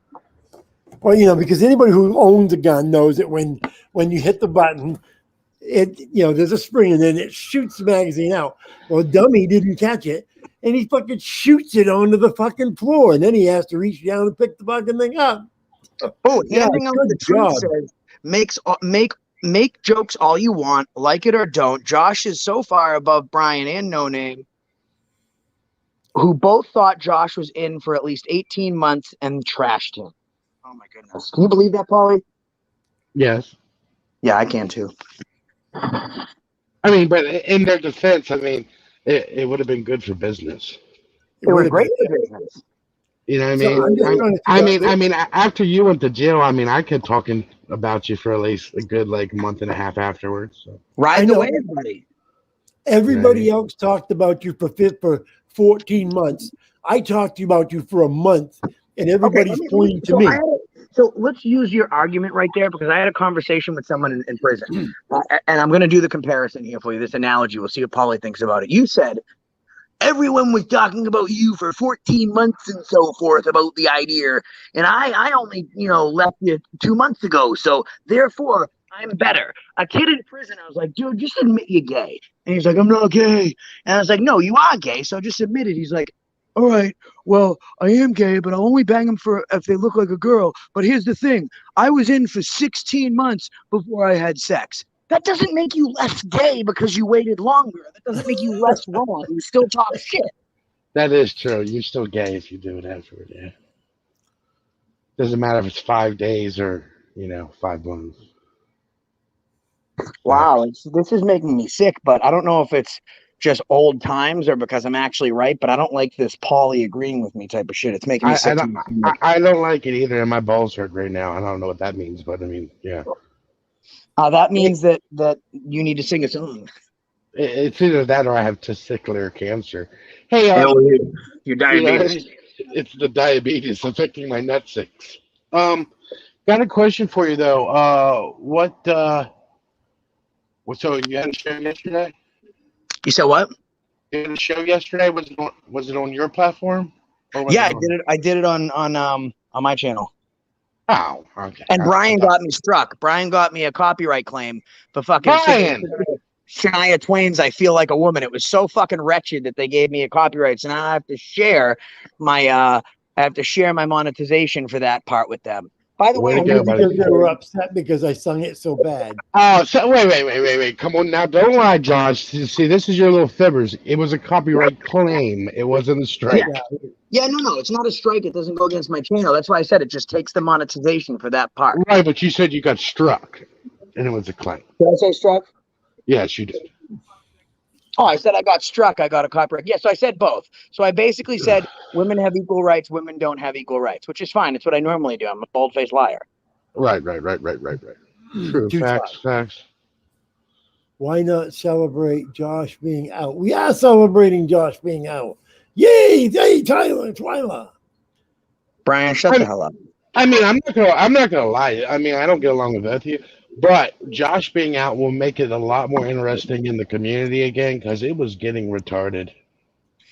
Well, because anybody who owns a gun knows that when you hit the button, there's a spring and then it shoots the magazine out. Well, dummy didn't catch it and he fucking shoots it onto the fucking floor. And then he has to reach down and pick the fucking thing up. Oh, handing out the truth says, make jokes all you want, like it or don't. Josh is so far above Brian and No Name, who both thought Josh was in for at least 18 months and trashed him. Oh my goodness. Can you believe that, Paulie? Yes. Yeah, I can too. I mean, but in their defense, it would have been good for business. It was great for business. You know what I mean? After you went to jail, I kept talking about you for at least a good month and a half afterwards. So. Ride the wave, buddy. Everybody else talked about you for 14 months. I talked about you for a month, and everybody's pointing to me. So let's use your argument right there, because I had a conversation with someone in prison, and I'm going to do the comparison here for you. This analogy. We'll see what Paulie thinks about it. You said everyone was talking about you for 14 months and so forth about the idea, and I only left you 2 months ago, so therefore I'm better. A kid in prison, I was like, dude, just admit you're gay. And he's like, I'm not gay. And I was like, no, you are gay, so just admit it. He's like, all right, well, I am gay, but I'll only bang them if they look like a girl. But here's the thing, I was in for 16 months before I had sex. That doesn't make you less gay because you waited longer. That doesn't make you less wrong. You still talk shit. That is true. You're still gay if you do it afterward, yeah. Doesn't matter if it's 5 days or, 5 months. Wow, this is making me sick, but I don't know if it's just old times or because I'm actually right, but I don't like this Paulie agreeing with me type of shit. It's making me sick. I don't like it either, and my balls hurt right now. I don't know what that means, but I mean, yeah. That means that you need to sing a song. It's either that or I have testicular cancer. Hey, your diabetes. It's the diabetes affecting my nutsack. Got a question for you though. So you had a show yesterday? You said what? You had a show yesterday? Was it on your platform? Yeah, I did it on my channel. Oh, okay. And Brian got me struck. Brian got me a copyright claim for fucking Shania Twain's "I Feel Like a Woman." It was so fucking wretched that they gave me a copyright. So now I have to share my monetization for that part with them. By the way, because they were upset because I sung it so bad. Oh, so wait. Come on now. Don't lie, Josh. See, this is your little fibbers. It was a copyright claim. It wasn't a strike. Yeah, no. It's not a strike. It doesn't go against my channel. That's why I said it just takes the monetization for that part. Right, but you said you got struck, and it was a claim. Did I say struck? Yes, you did. Oh, I said I got struck. I got a copyright. Yeah, so I said both. So I basically said women have equal rights, women don't have equal rights, which is fine. It's what I normally do. I'm a bold-faced liar. Right. True. Facts. Why not celebrate Josh being out? We are celebrating Josh being out. Yay! Hey, Tyler, Twyla. Brian, shut the hell up. I mean, I'm not gonna lie. I mean, I don't get along with both of you. But Josh being out will make it a lot more interesting in the community again because it was getting retarded.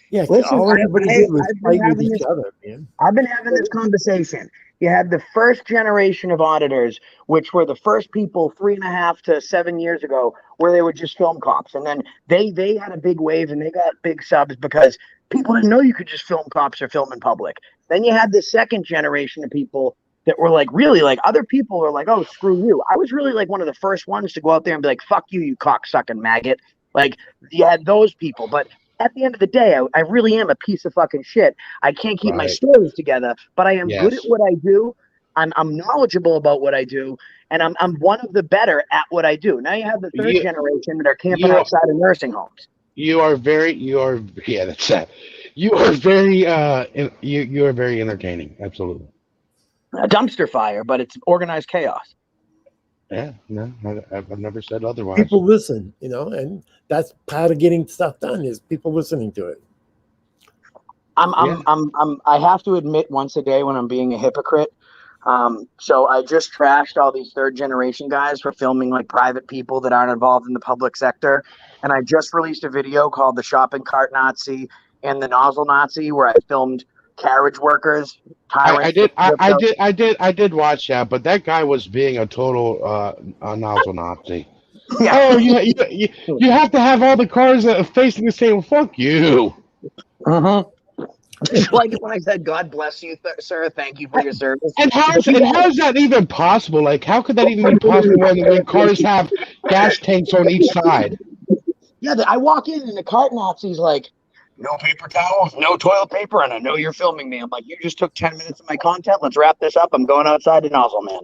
Yeah, all everybody did was fight with each other, man. I've been having this conversation. You had the first generation of auditors, which were the first people 3.5 to 7 years ago, where they were just film cops. And then they had a big wave and they got big subs because people didn't know you could just film cops or film in public. Then you had the second generation of people that were like, really, like other people were like, oh, screw you. I was really like one of the first ones to go out there and be like, fuck you, you cocksucking maggot. Like, you had those people. But at the end of the day, I really am a piece of fucking shit. I can't keep my stories together, but I am good at what I do. I'm knowledgeable about what I do, and I'm one of the better at what I do. Now you have the third generation that are camping outside of nursing homes. You are very entertaining. Absolutely. A dumpster fire, but it's organized chaos. Yeah, no, I've never said otherwise. People listen, and that's part of getting stuff done is people listening to it. I have to admit once a day when I'm being a hypocrite. So I just trashed all these third generation guys for filming like private people that aren't involved in the public sector. And I just released a video called The Shopping Cart Nazi and the Nozzle Nazi, where I filmed carriage workers. I did watch that, but that guy was being a total nozzle Nazi. Yeah. Oh, you have to have all the cars facing the same. Fuck you. Like when I said, "God bless you, sir. Thank you for your service." And how is that even possible? Like, how could that even be possible when cars have gas tanks on each side? Yeah, I walk in and the cart Nazi's like, no paper towel, no toilet paper, and I know you're filming me. I'm like, you just took 10 minutes of my content. Let's wrap this up. I'm going outside to Nozzle Man.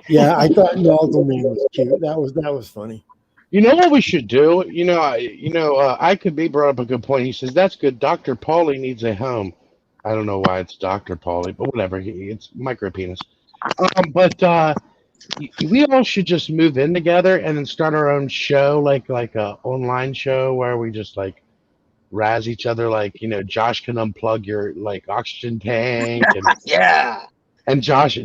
Yeah, I thought Nozzle Man was cute. That was funny. You know what we should do? I could be brought up a good point. He says, that's good. Dr. Paulie needs a home. I don't know why it's Dr. Paulie, but whatever. It's micro penis. We all should just move in together and then start our own show, like a online show where we just like razz each other, like, you know, Josh can unplug your like oxygen tank, and Josh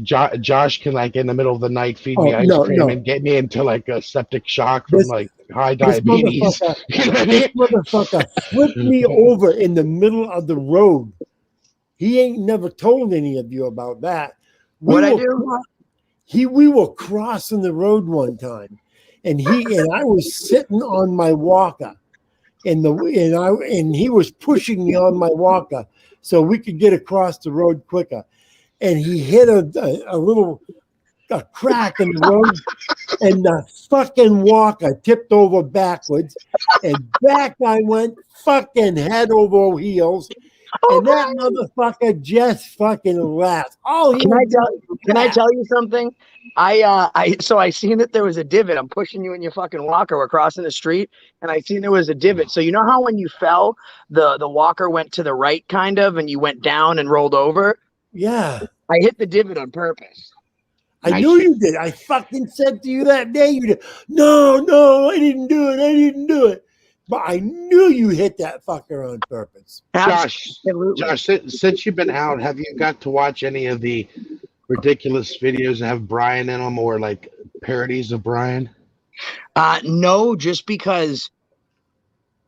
can, like, in the middle of the night feed me Oh ice no, cream no. and get me into like a septic shock from This like high this diabetes. motherfucker, You know what I this mean? motherfucker flipped me over in the middle of the road. He ain't never told any of you about that. What I do? We were crossing the road one time, and I was sitting on my walker, and he was pushing me on my walker so we could get across the road quicker. And he hit a little crack in the road, and the fucking walker tipped over backwards, and back I went, fucking head over heels. And that motherfucker just fucking laughed. Oh, Can I tell you something? So I seen that there was a divot. I'm pushing you in your fucking walker. We're crossing the street, and I seen there was a divot. So you know how when you fell, the walker went to the right, kind of, and you went down and rolled over. Yeah, I hit the divot on purpose. I knew you did. I fucking said to you that day, you did. No, I didn't do it. But I knew you hit that fucker on purpose. Josh, since you've been out, have you got to watch any of the ridiculous videos that have Brian in them, or like parodies of Brian? No, just because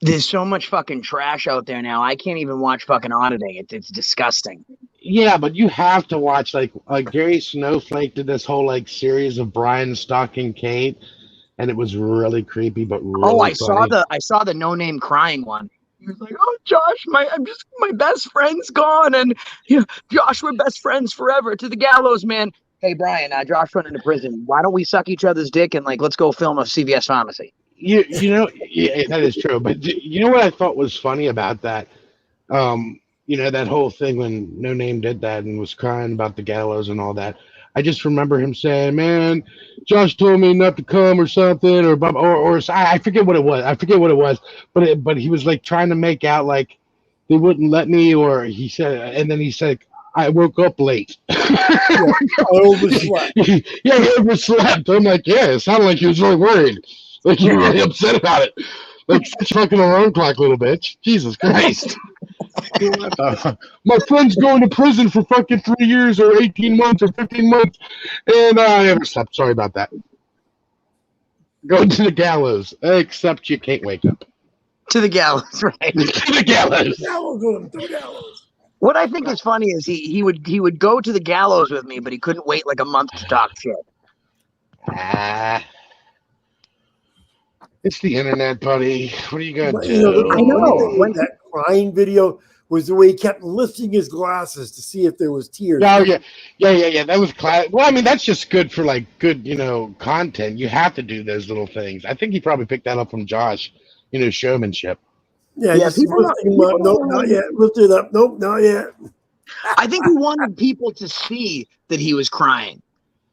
there's so much fucking trash out there now. I can't even watch fucking Auditing. It's disgusting. Yeah, but you have to watch like Gary Snowflake did this whole like series of Brian stalking Kate, and it was really creepy, but really funny. I saw the No Name crying one. He was like, "Oh, Josh, my best friend's gone, and Josh, we're best friends forever to the gallows, man." Hey, Brian, Josh went into prison. Why don't we suck each other's dick and like let's go film a CVS pharmacy? You know, yeah, that is true. But you know what I thought was funny about that? You know, that whole thing when No Name did that and was crying about the gallows and all that. I just remember him saying, "Man, Josh told me not to come," or something, or I forget what it was. But he was like trying to make out like they wouldn't let me, or he said, and then he said, "I woke up late." I overslept. Yeah, he overslept. I'm like, yeah, it sounded like he was really worried. Like, you were really upset about it. Like, such a fucking alarm clock, little bitch. Jesus Christ. My friend's going to prison for fucking 3 years or 18 months or 15 months, and I never slept. Sorry about that. Going to the gallows, except you can't wake up. To the gallows, right? To the gallows. To the gallows. What I think is funny is he would go to the gallows with me, but he couldn't wait like a month to talk shit. It's the internet, buddy. What are you gonna do? You know, I know. When that crying video was the way he kept lifting his glasses to see if there was tears. Oh yeah. That was class. Well, I mean, that's just good for like good, you know, content. You have to do those little things. I think he probably picked that up from Josh, you know, showmanship. Yeah, just lifting him up. Nope, not yet. Lift it up. Nope, not yet. I think he wanted people to see that he was crying.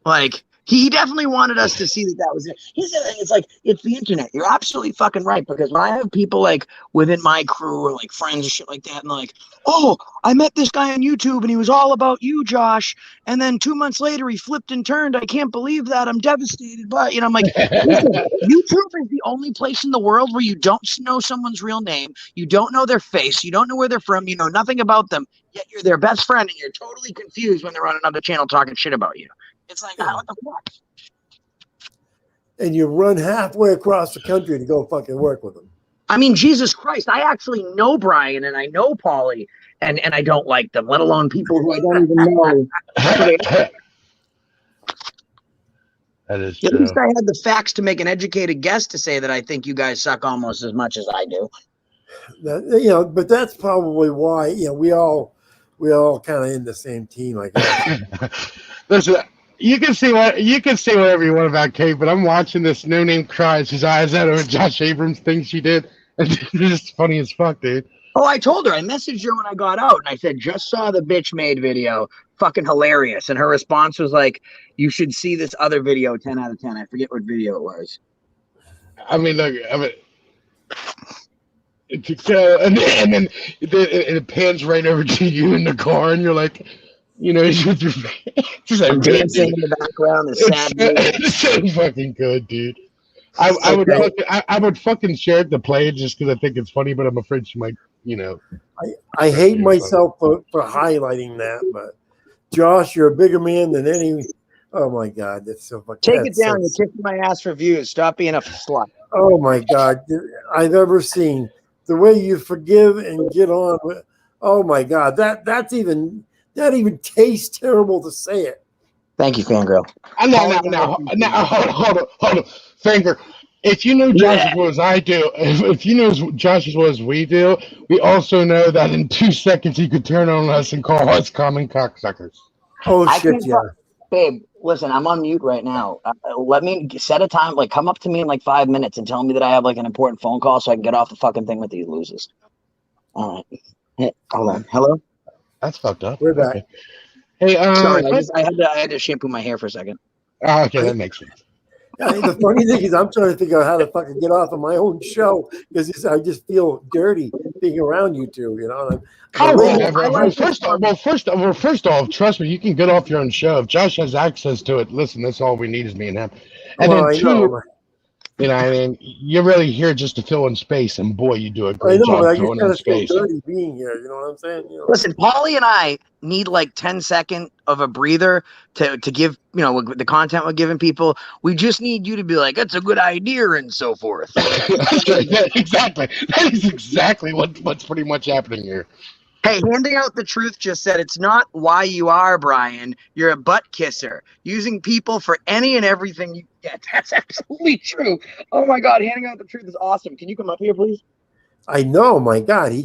Like, he definitely wanted us to see that was it. Here's the thing, it's like, it's the internet. You're absolutely fucking right, because when I have people like within my crew or like friends or shit like that, and like, "Oh, I met this guy on YouTube and he was all about you, Josh, and then 2 months later he flipped and turned. I can't believe that. I'm devastated." But, you know, I'm like, listen, YouTube is the only place in the world where you don't know someone's real name, you don't know their face, you don't know where they're from, you know nothing about them, yet you're their best friend and you're totally confused when they're on another channel talking shit about you. It's like, what the fuck? And you run halfway across the country to go fucking work with them. I mean, Jesus Christ, I actually know Brian and I know Paulie, and I don't like them, let alone people who I don't even know. That is At true. least I had the facts to make an educated guess to say that I think you guys suck almost as much as I do. You know, but that's probably why, you know, we all kind of in the same team, I guess. Listen, you can say whatever you want about Kate, but I'm watching this No Name cries his eyes out over Josh Abrams thing she did, and it's just funny as fuck, dude. Oh, I told her. I messaged her when I got out, and I said, "Just saw the bitch made video. Fucking hilarious." And her response was like, "You should see this other video, 10 out of 10. I forget what video it was. I mean, look, and then it pans right over to you in the car, and you're like, you know, with your just like dancing in the background. It's so fucking good, dude. I would fucking share it to play it just because I think it's funny, but I'm afraid she might you know. I hate myself for highlighting that, but Josh, you're a bigger man than any. Oh my God, that's so fucking. Take it down. You're kicking my ass for views. Stop being a slut. Oh my God, I've ever seen the way you forgive and get on with. Oh my God, that even tastes terrible to say it. Thank you, fangirl. Now, hold on, finger. If you know Josh as well as I do, if you know Josh as well as we do, we also know that in 2 seconds he could turn on us and call us common cocksuckers. Oh shit, yeah. Babe, listen, I'm on mute right now. Let me set a time. Like, come up to me in like 5 minutes and tell me that I have like an important phone call so I can get off the fucking thing with these losers. All right. Hey, hold on. Hello? That's fucked up. We're back. Okay. Hey, sorry, I had to shampoo my hair for a second. Oh, okay, that makes sense. The funny thing is, I'm trying to figure out how to fucking get off of my own show because I just feel dirty being around you two. You know. First off, trust me, you can get off your own show if Josh has access to it. Listen, that's all we need is me and him. And then two, you know, I mean, you're really here just to fill in space, and boy, you do a great job filling in space. Dirty being here, you know what I'm saying? You know? Listen, Paulie and I need like 10 seconds of a breather to give, you know, the content we're giving people. We just need you to be like, that's a good idea and so forth. Exactly. That is exactly what's pretty much happening here. Hey, Handing Out the Truth just said it's not why you are, Brian. You're a butt kisser, using people for any and everything you get. That's absolutely true. Oh my God, Handing Out the Truth is awesome. Can you come up here, please? I know, my God, he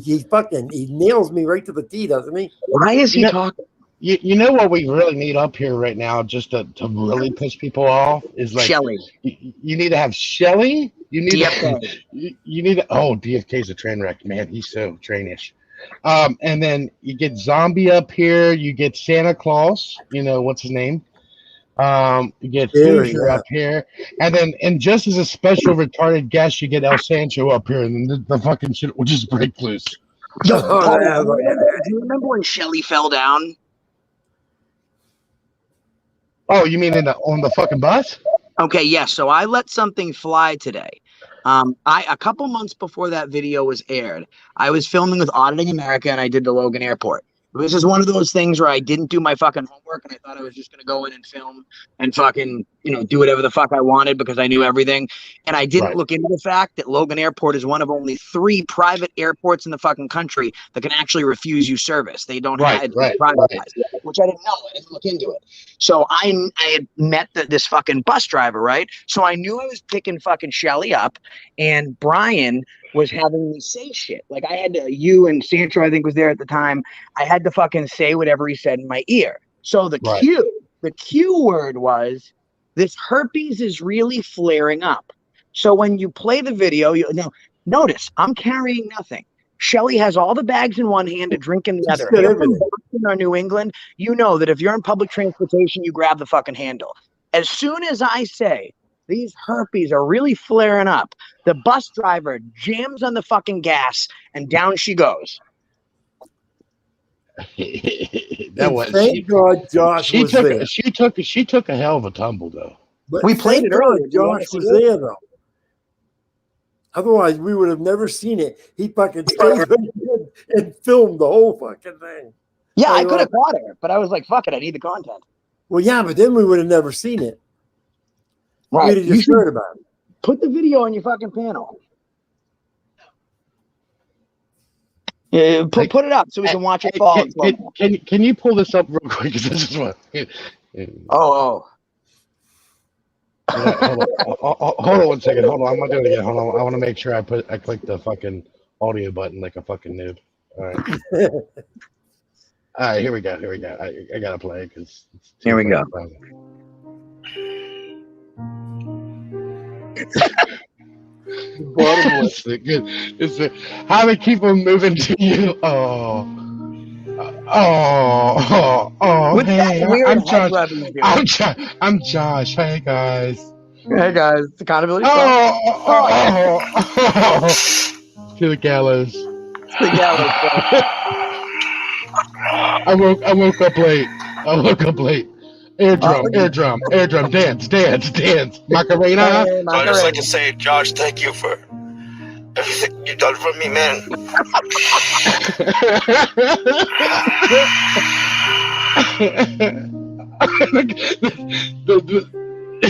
nails me right to the T, doesn't he? Why is he talking? You know what we really need up here right now, just to really piss people off, is like Shelly. You need to have Shelly. You need DFK. You need to. Oh, DFK's a train wreck, man. He's so trainish. And then you get Zombie up here. You get Santa Claus. You know what's his name? You get Hoosier up here, and just as a special retarded guest, you get El Sancho up here, and the fucking shit will just break loose. Yo, Paul, do you remember when Shelly fell down? Oh, you mean on the fucking bus? Okay, yes. Yeah, so I let something fly today. A couple months before that video was aired, I was filming with Auditing America, and I did the Logan Airport. It was just one of those things where I didn't do my fucking homework, and I thought I was just going to go in and film and fucking, you know, do whatever the fuck I wanted because I knew everything. And I didn't look into the fact that Logan Airport is one of only 3 private airports in the fucking country that can actually refuse you service. They don't have privatized, which I didn't know. I didn't look into it. So I had met this fucking bus driver, right? So I knew I was picking fucking Shelly up, and Brian was having me say shit. Like I had to, you and Sancho, I think was there at the time. I had to fucking say whatever he said in my ear. So the Q word was, this herpes is really flaring up. So when you play the video, now notice I'm carrying nothing. Shelly has all the bags in one hand, a drink in the other. Here from Boston or New England, you know that if you're in public transportation, you grab the fucking handle. As soon as I say, these herpes are really flaring up, the bus driver jams on the fucking gas and down she goes. Thank God Josh was there. She took a hell of a tumble though. But we played it earlier. Josh was there though. Otherwise, we would have never seen it. He fucking stayed and filmed the whole fucking thing. Yeah, I could have caught her, but I was like, fuck it, I need the content. Well, yeah, but then we would have never seen it. Right. We'd have just heard about it. Put the video on your fucking panel. Yeah, put it up so we can watch it fall. Can you pull this up real quick? This is what. Oh. Hold on 1 second. Hold on, I'm not doing it again. Hold on. I want to make sure I click the fucking audio button like a fucking noob. All right. All right, here we go. I gotta play because. Here we go. How they keep on moving to you. Hey, I'm Josh. Hey guys. Hey guys, it's accountability. To the gallows. The gallows. I woke up late. Air drum, dance. Macarena. So I just like to say, Josh, thank you for Everything you done for me, man.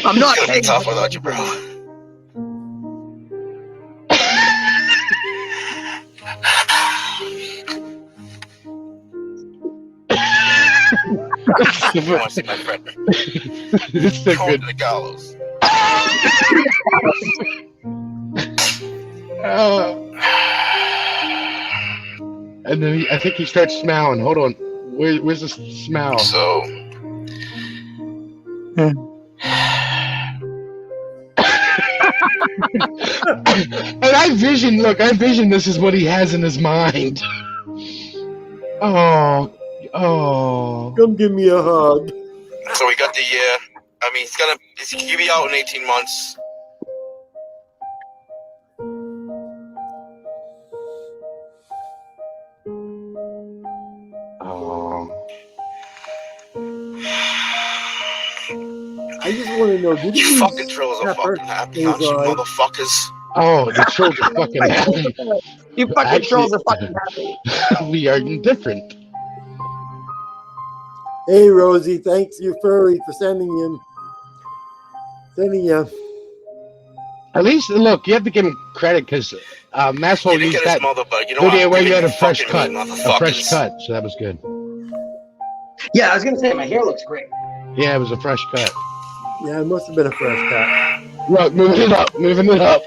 I'm not It's gonna be kidding. tough without you, bro. You want to see my friend? It's so Going good. to the gallows. And then I think he starts smiling. Hold on. Where's the smile? So. And I vision this is what he has in his mind. Oh. Come give me a hug. So we got the year. I mean, he'll be out in 18 months. Oh. I just want to know, did You fucking trolls are Pepper fucking happy, is aren't you, like- motherfuckers? Oh, the trolls are fucking happy. You fucking Actually- trolls are fucking happy. We are indifferent. Hey, Rosie, thanks you, Furry, for sending you. At least, look, you have to give him credit because Masshole He didn't used get his that mother, but you know video what? where you had a Fucking fresh me, cut. A motherfuckers. fresh cut, so that was good. Yeah, I was gonna say my hair looks great. Yeah, it was a fresh cut. Yeah, it must have been a fresh cut. Look, moving it up.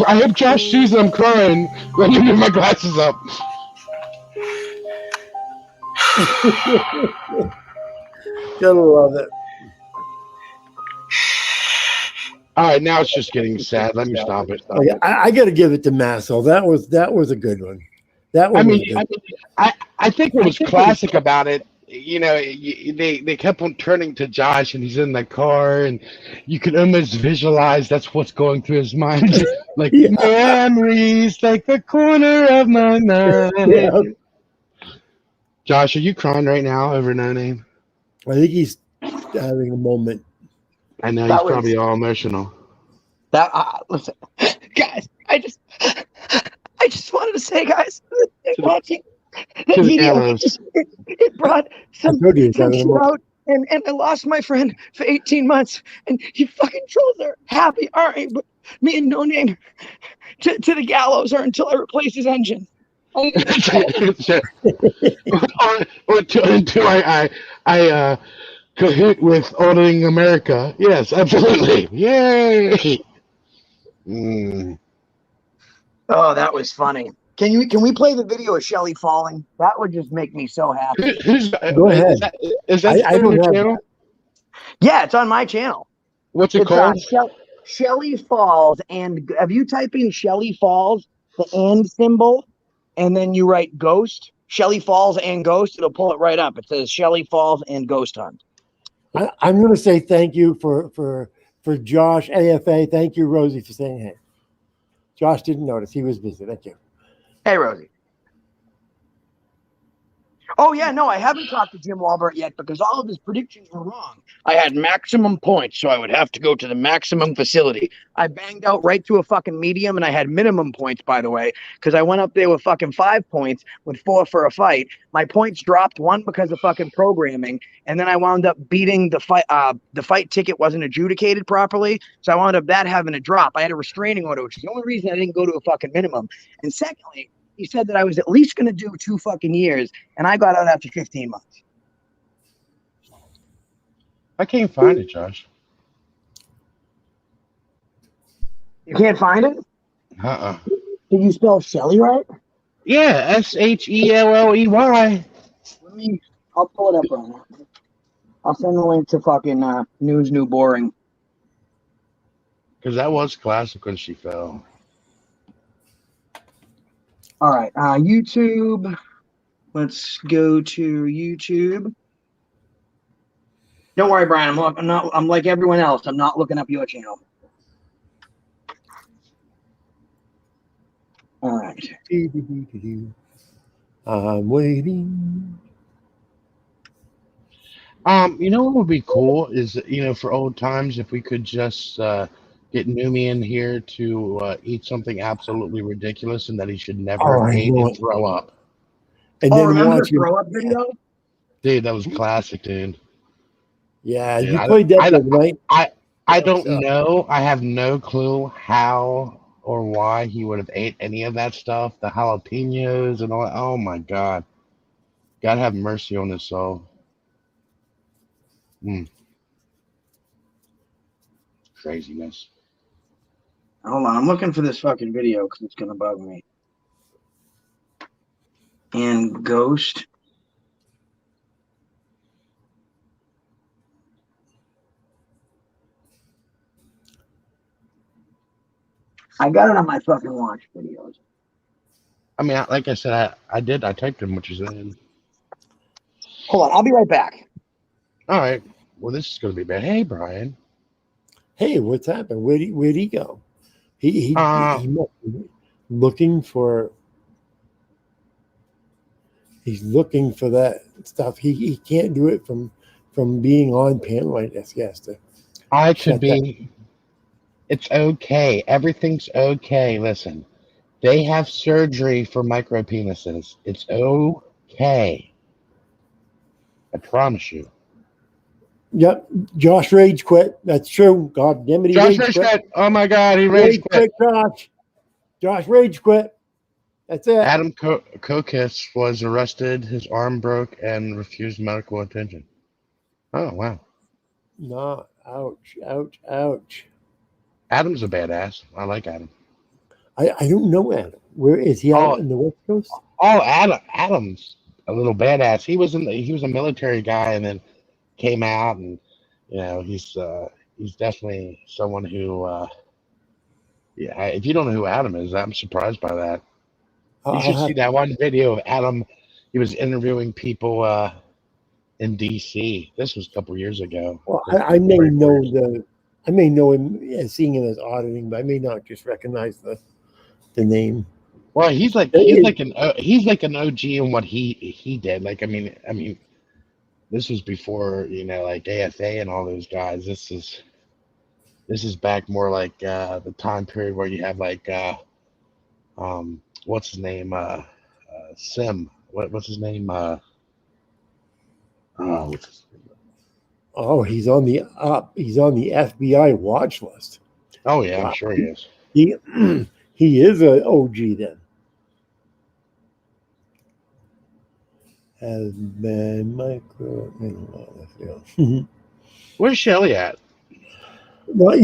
I hope Josh sees that I'm crying. Let me move my glasses up. Gotta love it. All right, now it's just getting sad. Let me stop it. Okay, I got to give it to Massel. That was a good one. That one. I think what was classic about it, you know, they kept on turning to Josh, and he's in the car, and you can almost visualize that's what's going through his mind, like Yeah. memories, like the corner of my mind. Yeah. Josh, are you crying right now over No Name? I think he's having a moment. I know That he's was- probably all emotional. That listen, guys. I just wanted to say, guys, watching that To the video, gallows. it brought some I told you he's having a shit moment. out, and I lost my friend for 18 months, and you fucking trolls are happy, all right? But me and No Name to the gallows, or until I replace his engine. Or until I cahoot with ordering America. Yes, absolutely. Yay! Mm. Oh, that was funny. Can we play the video of Shelly falling? That would just make me so happy. Go ahead. Is that I don't your have channel? Yeah, it's on my channel. What's it It's called? Shelly Falls, and if you type in Shelly Falls, the and symbol, and then you write ghost, Shelly Falls and ghost, it'll pull it right up. It says Shelly Falls and ghost hunt. I'm going to say thank you for Josh AFA. Thank you, Rosie, for saying hey. Josh didn't notice. He was busy. Thank you. Hey, Rosie. Oh, yeah, no, I haven't talked to Jim Walbert yet because all of his predictions were wrong. I had maximum points, so I would have to go to the maximum facility. I banged out right to a fucking medium, and I had minimum points, by the way, because I went up there with fucking 5 points with 4 for a fight. My points dropped, 1 because of fucking programming, and then I wound up beating the fight. The fight ticket wasn't adjudicated properly, so I wound up that having a drop. I had a restraining order, which is the only reason I didn't go to a fucking minimum. And secondly, he said that I was at least going to do 2 fucking years, and I got out after 15 months. I can't find it, Josh. You can't find it? Uh-uh. Did you spell Shelly right? Yeah, SHELLEY. I'll pull it up right now. I'll send the link to fucking News New Boring. Because that was classic when she fell. All right, YouTube. Let's go to YouTube. Don't worry, Brian. I'm like everyone else. I'm not looking up your channel. All right. I'm waiting. You know what would be cool is, you know, for old times, if we could just get Numi in here to eat something absolutely ridiculous and that he should never Oh, have I ate know and it. throw up. And Oh, then remember the watch him. throw up video? Dude, that was classic, dude. Yeah, Dude, you played that the other night. I That was don't know. I have no clue how or why he would have ate any of that stuff. The jalapenos and all. Oh my God. God have mercy on his soul. Mm, craziness. Hold on, I'm looking for this fucking video because it's gonna bug me. And Ghost. I got it on my fucking watch videos. I mean, like I said, I did. I typed in what you said. Hold on, I'll be right back. All right. Well, this is going to be bad. Hey, Brian. Hey, what's happened? Where'd he go? He must be looking for. He's looking for that stuff. He can't do it from being on panel. I guess he has to I could shut that. be. It's okay. Everything's okay. Listen, they have surgery for micro penises. It's okay. I promise you. Yep, Josh rage quit. That's true. God damn it, he Josh rage rage quit. quit. Oh my God, he rage Rage quit. quit, Josh. Josh rage quit. That's it. Adam Kokis was arrested. His arm broke and refused medical attention. Oh wow. No, ouch, ouch, ouch. Adam's a badass. I like Adam. I don't know Adam. Where is he out Oh, in the West Coast? Adam's a little badass. He was a military guy and then came out and he's definitely someone who yeah, if you don't know who Adam is, I'm surprised by that. You I'll should see have. that one video of Adam. He was interviewing people in DC. This was a couple years ago. Well, With I the may Marine know Corps. I may know him seeing him as auditing, but I may not just recognize the name. Well, he's like an OG in what he did. Like I mean, this was before like AFA and all those guys. This is back more like the time period where you have like what's his name Sim. What's his name what's his name? Oh, he's on the FBI watch list. Oh yeah, I'm Wow. sure he is. He he is an OG then. Has been micro. Where's Shelly at? Well,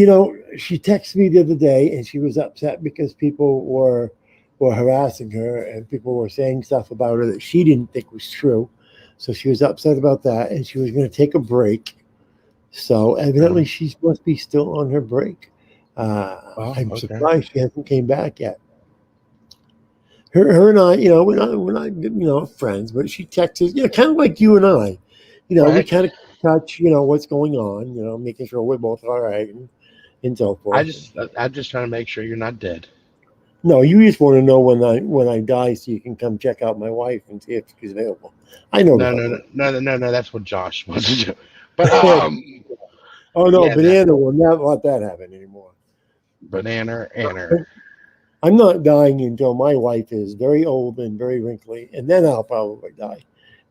she texted me the other day, and she was upset because people were harassing her, and people were saying stuff about her that she didn't think was true. So she was upset about that, and she was going to take a break. So evidently, she must be still on her break. I'm surprised she hasn't came back yet. Her and I, we're not friends, but she texts us, kind of like you and I. We Right. kind of touch, what's going on, making sure we're both all right and so forth. I'm just trying to make sure you're not dead. No, you just want to know when I die, so you can come check out my wife and see if she's available. I know. No. That's what Josh wants to do. But oh no, yeah, Banana will not let that happen anymore. Banana. I'm not dying until my wife is very old and very wrinkly, and then I'll probably die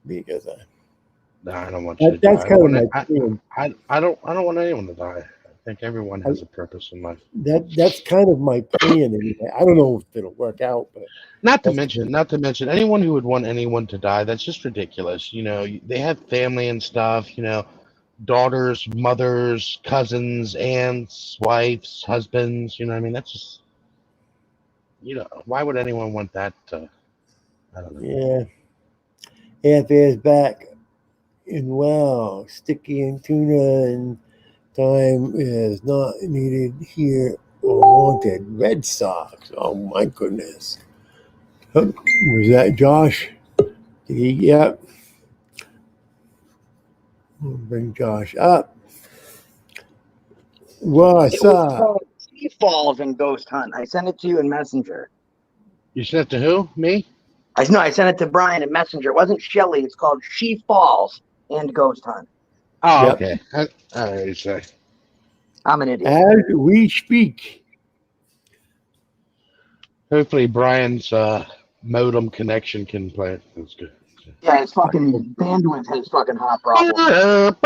because no, I don't want you to that's die. kind of my plan. I don't want anyone to die. I think everyone has a purpose in life. That's kind of my plan anyway. I don't know if it'll work out, but Not to mention anyone who would want anyone to die, that's just ridiculous. They have family and stuff, daughters, mothers, cousins, aunts, wives, husbands, I mean, that's just why would anyone want that I don't know. Yeah. AFA is back and well, sticky and tuna and time is not needed here or wanted. Red Sox. Oh my goodness. Was that Josh? Yep. We'll bring Josh up. What's up? She Falls and Ghost Hunt. I sent it to you in Messenger. You sent it to who? Me? I sent it to Brian in Messenger. It wasn't Shelly. It's called She Falls and Ghost Hunt. Oh, Yep. okay. I already say. I'm an idiot. As we speak. Hopefully Brian's modem connection can play it. That's good. Yeah, his fucking bandwidth has fucking hot problems.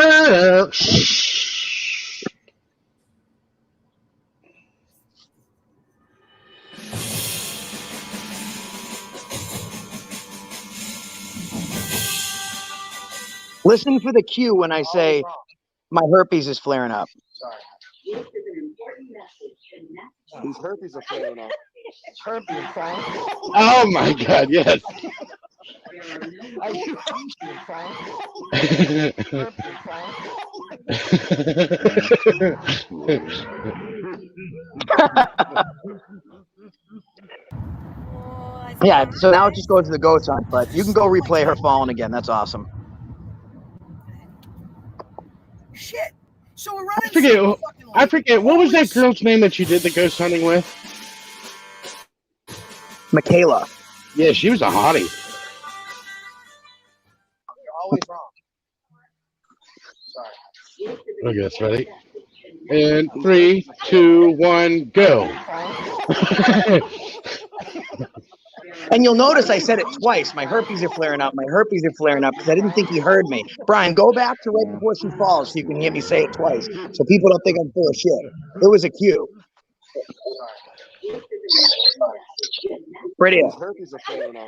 Listen for the cue when I say my herpes is flaring up. Sorry. These herpes are flaring up. Herpes, Frank. Oh my God! Yes. Are you herpes, Frank? Herpes, Frank. Yeah, so now it just goes to the ghost hunt, but you can go replay her falling again. That's awesome. Shit. So we're I running. forget. What was that girl's name that you did the ghost hunting with? Michaela. Yeah, she was a hottie. You're always wrong. Sorry. Look at this, ready? And 3, 2, 1, go. And you'll notice I said it twice. My herpes are flaring up. My herpes are flaring up because I didn't think he heard me. Brian, go back to right before she falls so you can hear me say it twice, so people don't think I'm full of shit. It was a cue. Right here. Herpes are flaring up.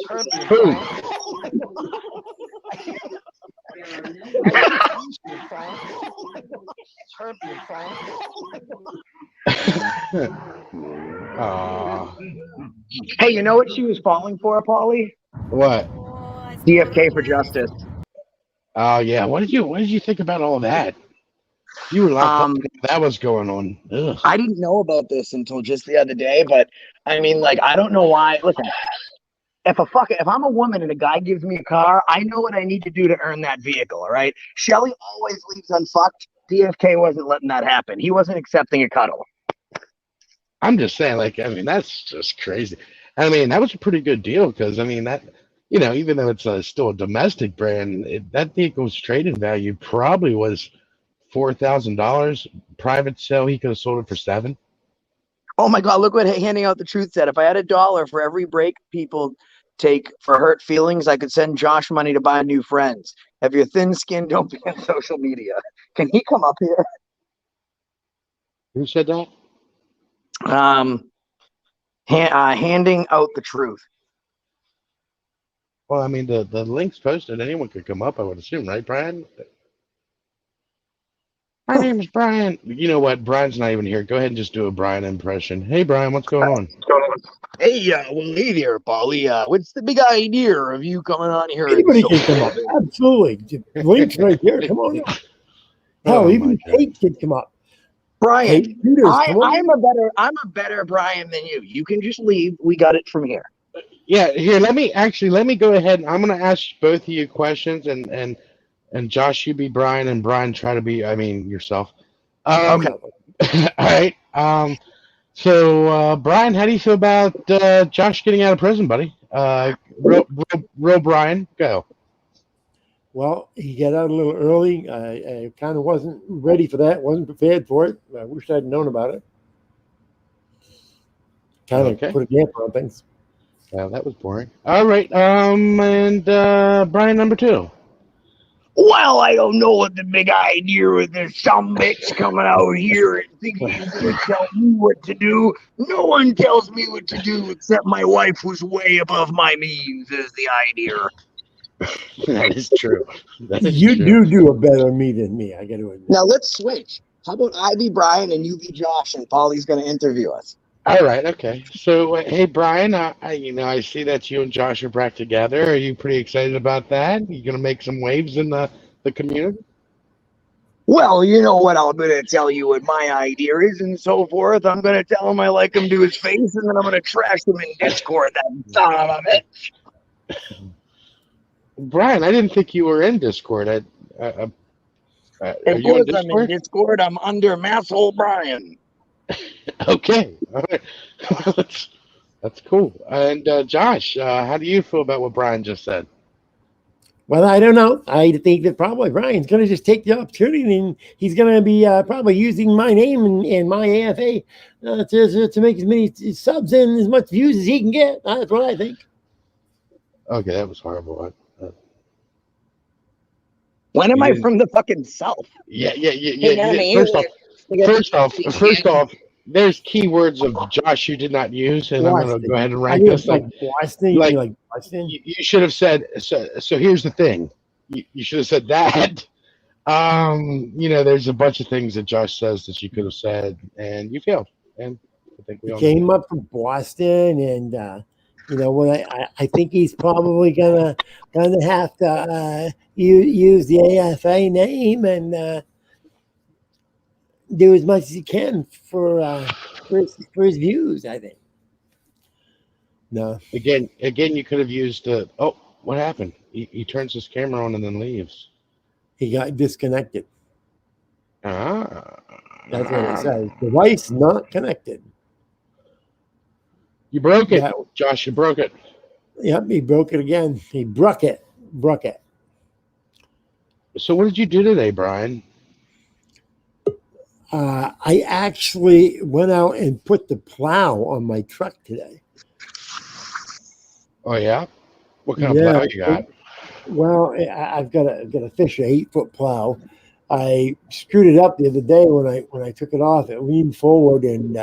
Herpes. Boom. Hey, you know what she was falling for, Paulie? What? DFK for justice. Oh yeah. What did you think about all that? You were like, that was going on. Ugh. I didn't know about this until just the other day, but I mean, like, I don't know why. Listen, if I'm a woman and a guy gives me a car, I know what I need to do to earn that vehicle. All right. Shelly always leaves unfucked. DFK wasn't letting that happen. He wasn't accepting a cuddle. I'm just saying, like, I mean, that's just crazy. I mean, that was a pretty good deal because, I mean, that, you know, even though it's still a domestic brand, that vehicle's trading value probably was $4,000. Private sale, he could have sold it for $7,000. Oh my God! Look what handing out the truth said. If I had $1 for every break people take for hurt feelings, I could send Josh money to buy new friends. If you're thin skinned, don't be on social media. Can he come up here? Who said that? Handing out the truth. Well, I mean, the link's posted. Anyone could come up, I would assume, right, Brian? My name is Brian. You know what? Brian's not even here. Go ahead and just do a Brian impression. Hey, Brian, what's going on? Hey, well, hey there, Paulie. What's the big idea of you coming on here? Anybody can come up. Absolutely. Link's right here. Come on up. Hell, even Kate can come up. Brian, I'm a better Brian than you. You can just leave. We got it from here. Yeah, here, let me go ahead. I'm going to ask both of you questions, and Josh, you be Brian, and Brian try to be, yourself. Okay. All right. So, Brian, how do you feel about Josh getting out of prison, buddy? Real Brian, go. Well, he got out a little early. I kind of wasn't ready for that. Wasn't prepared for it. I wish I'd known about it. Kind of put a damper on things. Well, that was boring. All right. And Brian, number 2. Well, I don't know what the big idea with this some bitch coming out here and thinking he's going to tell me what to do. No one tells me what to do except my wife, who's way above my means, is the idea. That is true. You do a better me than me, I got to admit. Now, let's switch. How about I be Brian and you be Josh, and Paulie's going to interview us? All right, okay. So, hey, Brian, I see that you and Josh are back together. Are you pretty excited about that? You going to make some waves in the community? Well, you know what I'm going to tell you what my idea is and so forth. I'm going to tell him I like him to his face, and then I'm going to trash him in Discord, that son of a bitch. Brian, I didn't think you were in Discord. Of course I'm in Discord. I'm under Masshole Brian. Okay. All right. That's cool. And Josh, how do you feel about what Brian just said? Well, I don't know. I think that probably Brian's going to just take the opportunity, and he's going to be probably using my name and my AFA to make as many subs and as much views as he can get. That's what I think. Okay, that was horrible. When am I from the fucking South? Yeah. You know what I mean? First off, there's keywords of Josh you did not use, and I'm going to go ahead and rank this. Like Boston, like Boston. You should have said. So here's the thing. You should have said that. There's a bunch of things that Josh says that you could have said, and you failed. And I think we all came up from Boston, and I think he's probably gonna have to use the AFA name and do as much as he can for his views. I think. No. Again, you could have used. What happened? He turns his camera on and then leaves. He got disconnected. That's what it says. Device not connected. You broke it, Josh. You broke it. Yep, he broke it again. He broke it. So what did you do today, Brian? I actually went out and put the plow on my truck today. Oh yeah? What kind of plow you got? Well, I've got a Fisher 8-foot plow. I screwed it up the other day when I took it off. It leaned forward and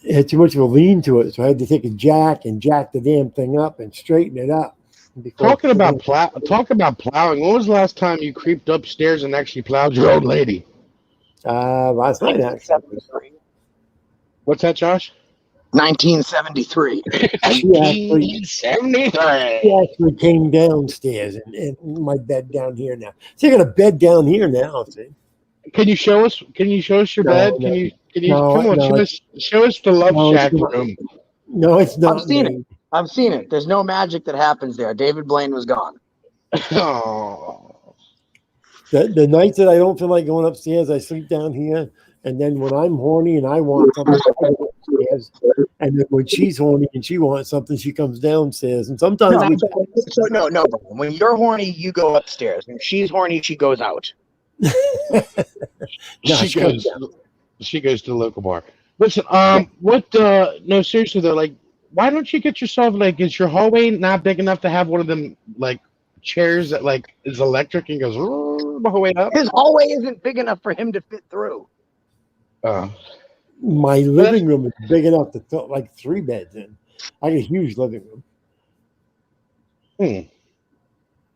it had too much of a lean to it, so I had to take a jack and jack the damn thing up and straighten it up. Talking about plowing, when was the last time you creeped upstairs and actually plowed your old lady? Last night, actually. What's that, Josh? 1973. 1973. She actually came downstairs and my bed down here now. So you got a bed down here now. See? Can you show us? Your bed? Can you? Come on, show us the Love Shack room. No, it's not. I've seen it. There's no magic that happens there. David Blaine was gone. Oh. The nights that I don't feel like going upstairs, I sleep down here. And then when I'm horny and I want something, I go upstairs. And then when she's horny and she wants something, she comes downstairs. And sometimes no. When you're horny, you go upstairs. When she's horny, she goes out. She goes to the local bar. Listen, no, seriously though, like, why don't you get yourself, like, is your hallway not big enough to have one of them, like, chairs that, like, is electric and goes the whole way up? His hallway isn't big enough for him to fit through. My living room is big enough to fit like 3 beds in. I got a huge living room.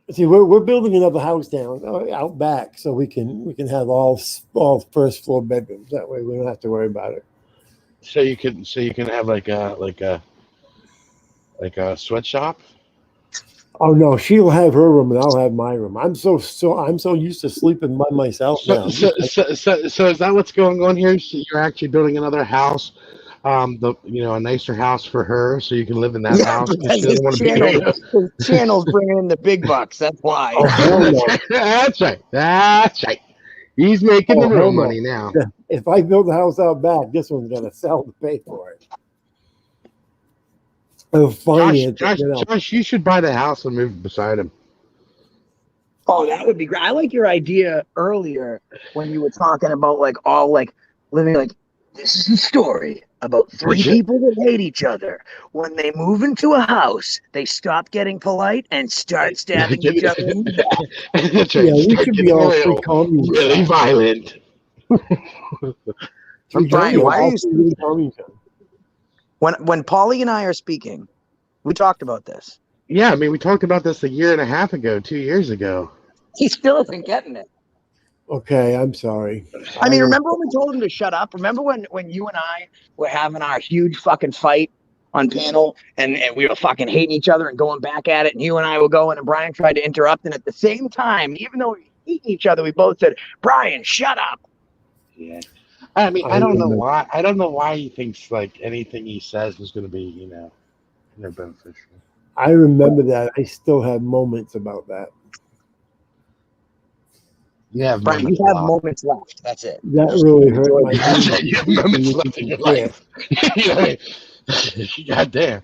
See, we're building another house down out back, so we can have all first floor bedrooms. That way, we don't have to worry about it. So you can have like a sweatshop. Oh no, she'll have her room and I'll have my room. I'm so used to sleeping by myself now. So is that what's going on here? So you're actually building another house, a nicer house for her, so you can live in that house. His channel's bringing in the big bucks. That's why. That's right. He's making the real money now. If I build a house out back, this one's gonna sell to pay for it. Josh, you should buy the house and move beside him. Oh, that would be great. I like your idea earlier when you were talking about living like this is a story about 3 people that hate each other. When they move into a house, they stop getting polite and start stabbing each other in the back. That's right. We should be all really violent. Brian, why are you When Paulie and I are speaking, we talked about this. Yeah, I mean, we talked about this 1.5 years ago, 2 years ago. He still isn't getting it. Okay, I'm sorry. I mean, remember when we told him to shut up? Remember when you and I were having our huge fucking fight on panel and we were fucking hating each other and going back at it, and you and I were going and Brian tried to interrupt, and at the same time, even though we were hating each other, we both said, Brian, shut up. Yeah. I mean, I don't know why. I don't know why he thinks like anything he says is going to be, beneficial. I remember that. I still have moments about that. Yeah, Brian, you have moments left. That's it. That really hurt my You have moments left in your life. God damn.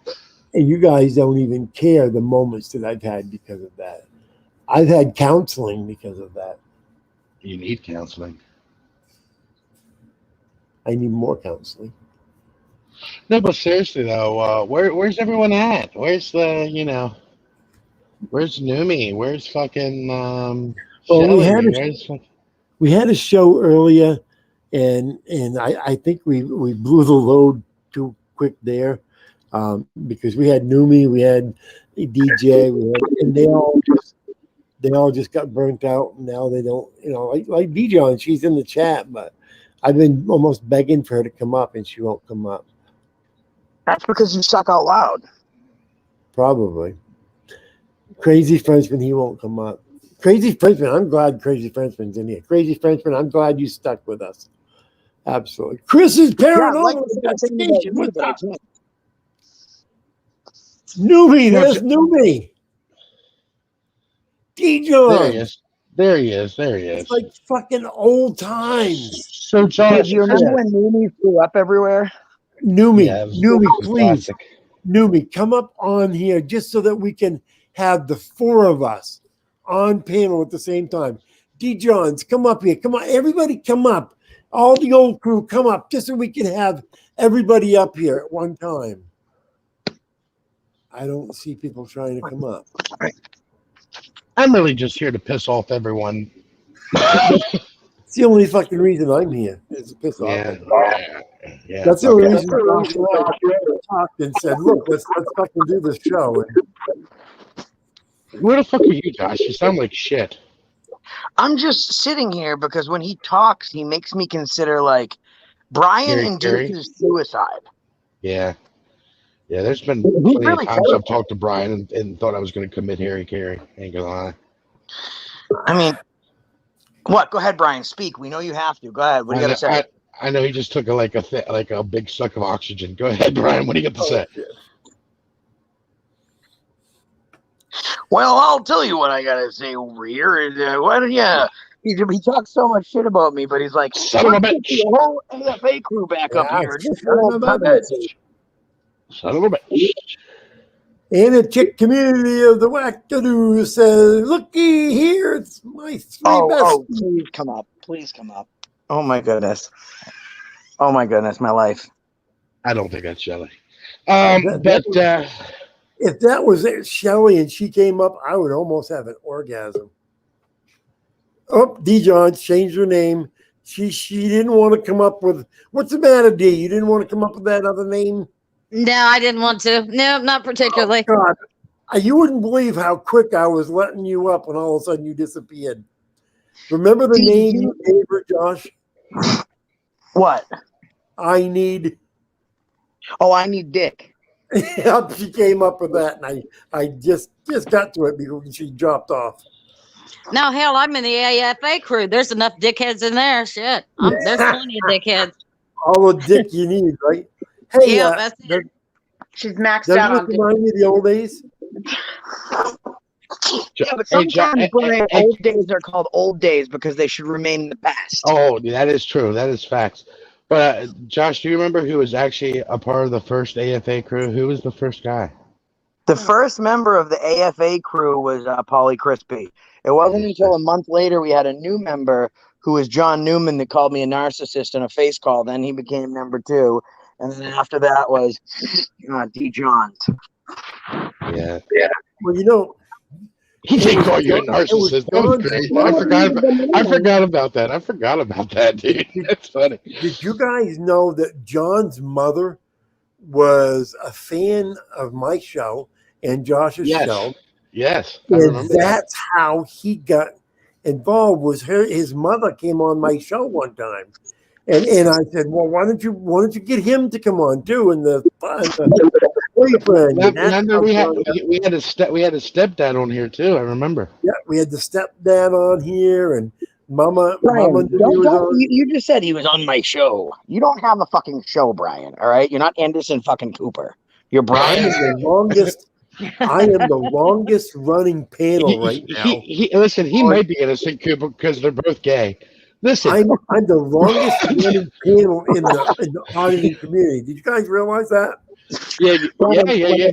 And you guys don't even care the moments that I've had because of that. I've had counseling because of that. You need counseling. I need more counseling. No, but seriously though, where's everyone at? Where's where's Numi? Where's fucking Well, Shelly? Where's we had a show earlier, and I think we blew the load too quick there, because we had Numi, we had DJ, and they all just got burnt out. And now they don't, like DJ, she's in the chat, but I've been almost begging for her to come up, and she won't come up. That's because you suck out loud. Probably. Crazy Frenchman, he won't come up. Crazy Frenchman, I'm glad Crazy Frenchman's in here. Crazy Frenchman, I'm glad you stuck with us. Absolutely. Chris's paranormal investigation. What's up? Newbie, there's Newbie. DJ. There he is. It's like fucking old times. So, Josh, do you remember when Numi flew up everywhere? Newbie, please. Newbie, come up on here just so that we can have the four of us on panel at the same time. D. Johns, come up here. Come on, everybody come up. All the old crew, come up just so we can have everybody up here at one time. I don't see people trying to come up. I'm really just here to piss off everyone. It's the only fucking reason I'm here is to piss off everyone. Yeah. That's the only reason I talked and said, look, let's fucking do this show. Where the fuck are you, Josh? You sound like shit. I'm just sitting here because when he talks, he makes me consider like Brian induces suicide. Yeah. Yeah, there's been plenty of times I've talked to Brian and thought I was going to commit Harry Carey. Ain't gonna lie. I mean, what? Go ahead, Brian. Speak. We know you have to. Go ahead. What do you got to say? I know he just took like a big suck of oxygen. Go ahead, Brian. What do you got to say? Well, I'll tell you what I got to say over here. Why don't you? He talks so much shit about me, but he's like, son of a bitch. The whole AFA crew back up here. Son of a bitch. And the chick community of the Wackadoo says, looky here, it's my three best. Oh, please come up. Please come up. Oh, my goodness. Oh, my goodness, my life. I don't think that's Shelly. If that was Shelly and she came up, I would almost have an orgasm. Oh, D. Johns changed her name. She didn't want to come up with, what's the matter, D? You didn't want to come up with that other name? No, I didn't want to. No, not particularly. Oh, God. You wouldn't believe how quick I was letting you up when all of a sudden you disappeared. Remember the name you gave her, Josh? What? I need Dick. Yep, she came up with that, and I just got to it because she dropped off. No, hell, I'm in the AFA crew. There's enough dickheads in there. Shit. There's plenty of dickheads. All the dick you need, right? Hey, yeah, that's it. She's maxed out on dick. Remind me of the old days? Yeah, but sometimes old days are called old days because they should remain in the past. Oh, that is true. That is facts. But Josh, do you remember who was actually a part of the first AFA crew? Who was the first guy? The first member of the AFA crew was Paulie Crispy. It wasn't until a month later we had a new member who was John Newman that called me a narcissist in a face call. Then he became number 2. And then after that was D. Johns. Yeah. Well, he didn't call you a narcissist. That was great. I forgot about that. I forgot about that, dude. That's funny. Did you guys know that John's mother was a fan of my show and Josh's show? Yes. And that's how he got involved. Was his mother came on my show one time. And I said, well, why don't you get him to come on too? And the boyfriend. We had a stepdad on here too. I remember. Yeah, we had the stepdad on here, and Mama. Brian, you just said he was on my show. You don't have a fucking show, Brian. All right, you're not Anderson fucking Cooper. You're Brian. The longest. I am the longest running panel right now. He might be Anderson Cooper because they're both gay. Listen, I'm the longest running panel in the auditing community. Did you guys realize that? Yeah,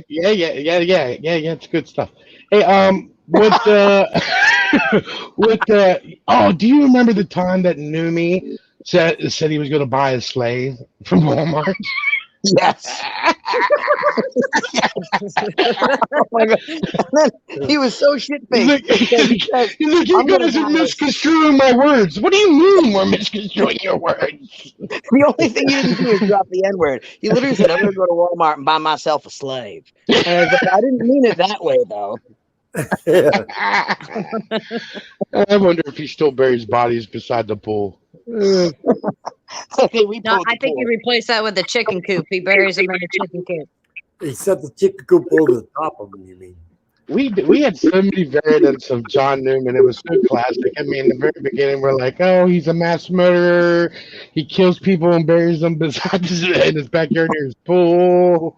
yeah. It's good stuff. Hey, with with do you remember the time that Numi said he was going to buy a slave from Walmart? Yes. Oh my God. And then he was so shit He's faced. like, you guys are misconstruing my words. What do you mean we're misconstruing your words? The only thing he didn't do was drop the N word. He literally said, "I'm going to go to Walmart and buy myself a slave." And I was like, I didn't mean it that way, though. Yeah. I wonder if he still buries bodies beside the pool. Okay, No, I think you replace that with the chicken coop. He buries him in the chicken coop. He set the chicken coop over the top of him, you mean? We had so many variants of John Newman. It was so classic. I mean, in the very beginning, we're like, oh, he's a mass murderer. He kills people and buries them beside in his backyard near his pool.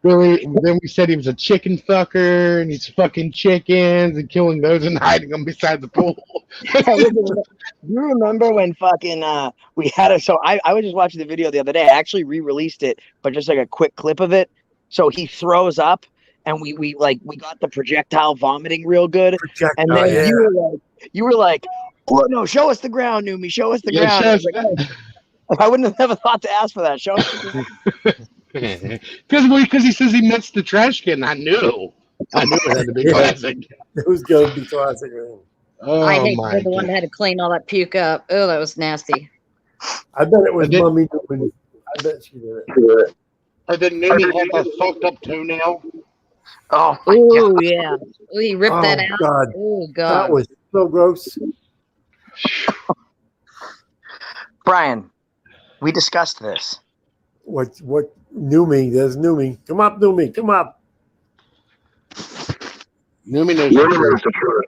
Really, then we said he was a chicken fucker and he's fucking chickens and killing those and hiding them beside the pool. Do you remember when fucking we had a I was just watching the video the other day. I actually re-released it, but just like a quick clip of it. So he throws up and we got the projectile vomiting real good. And then you were like, oh no, show us the ground, Numi, show us the ground. I was like, oh, I wouldn't have never thought to ask for that. Show us the ground. Because he says he missed the trash can. I knew it had to be classic. It was going to be classic. Oh, I hate the one that had to clean all that puke up. Oh, that was nasty. I bet it was Mummy Newman. I bet she did it. And then Newman had that fucked up toenail. Oh, oh yeah. Ooh, he ripped that out. God. Oh God. That was so gross. Brian, we discussed this. What Newman? There's Newman. Come up, Newman. Come up. Newman knows the truth.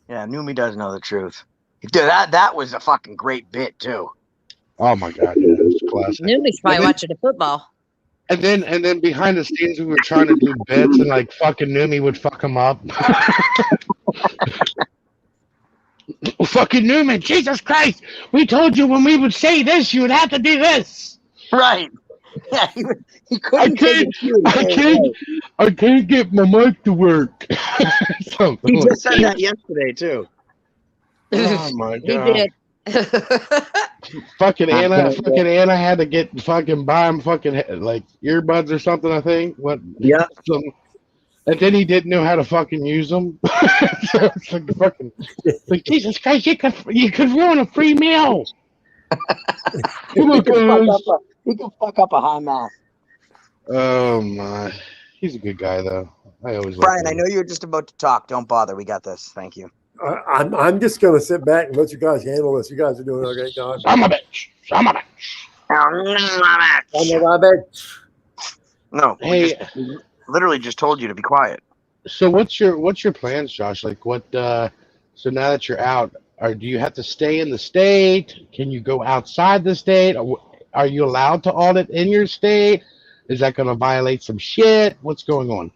Yeah, Numi does know the truth. Dude, that was a fucking great bit too. Oh my God, yeah, it was classic. Numi's probably watching the football. And then behind the scenes we were trying to do bits and like fucking Numi would fuck him up. Fucking Newman, Jesus Christ! We told you when we would say this, you would have to do this. Right. Yeah, he couldn't. I can't get my mic to work. He just said that yesterday too. Oh my He God. did. Fucking Anna had to get buy him like earbuds or something, I think. What? Yeah. And then he didn't know how to fucking use them. So it's like Jesus Christ, you could ruin a free meal. He can fuck up a high math. Oh my, he's a good guy though. I always. Brian, I know you were just about to talk. Don't bother. We got this. Thank you. I'm just gonna sit back and let you guys handle this. You guys are doing a great job. I'm a bitch. No, hey, we literally just told you to be quiet. So what's your plans, Josh? Like what? So now that you're out, do you have to stay in the state? Can you go outside the state? Are you allowed to audit in your state? Is that going to violate some shit? What's going on?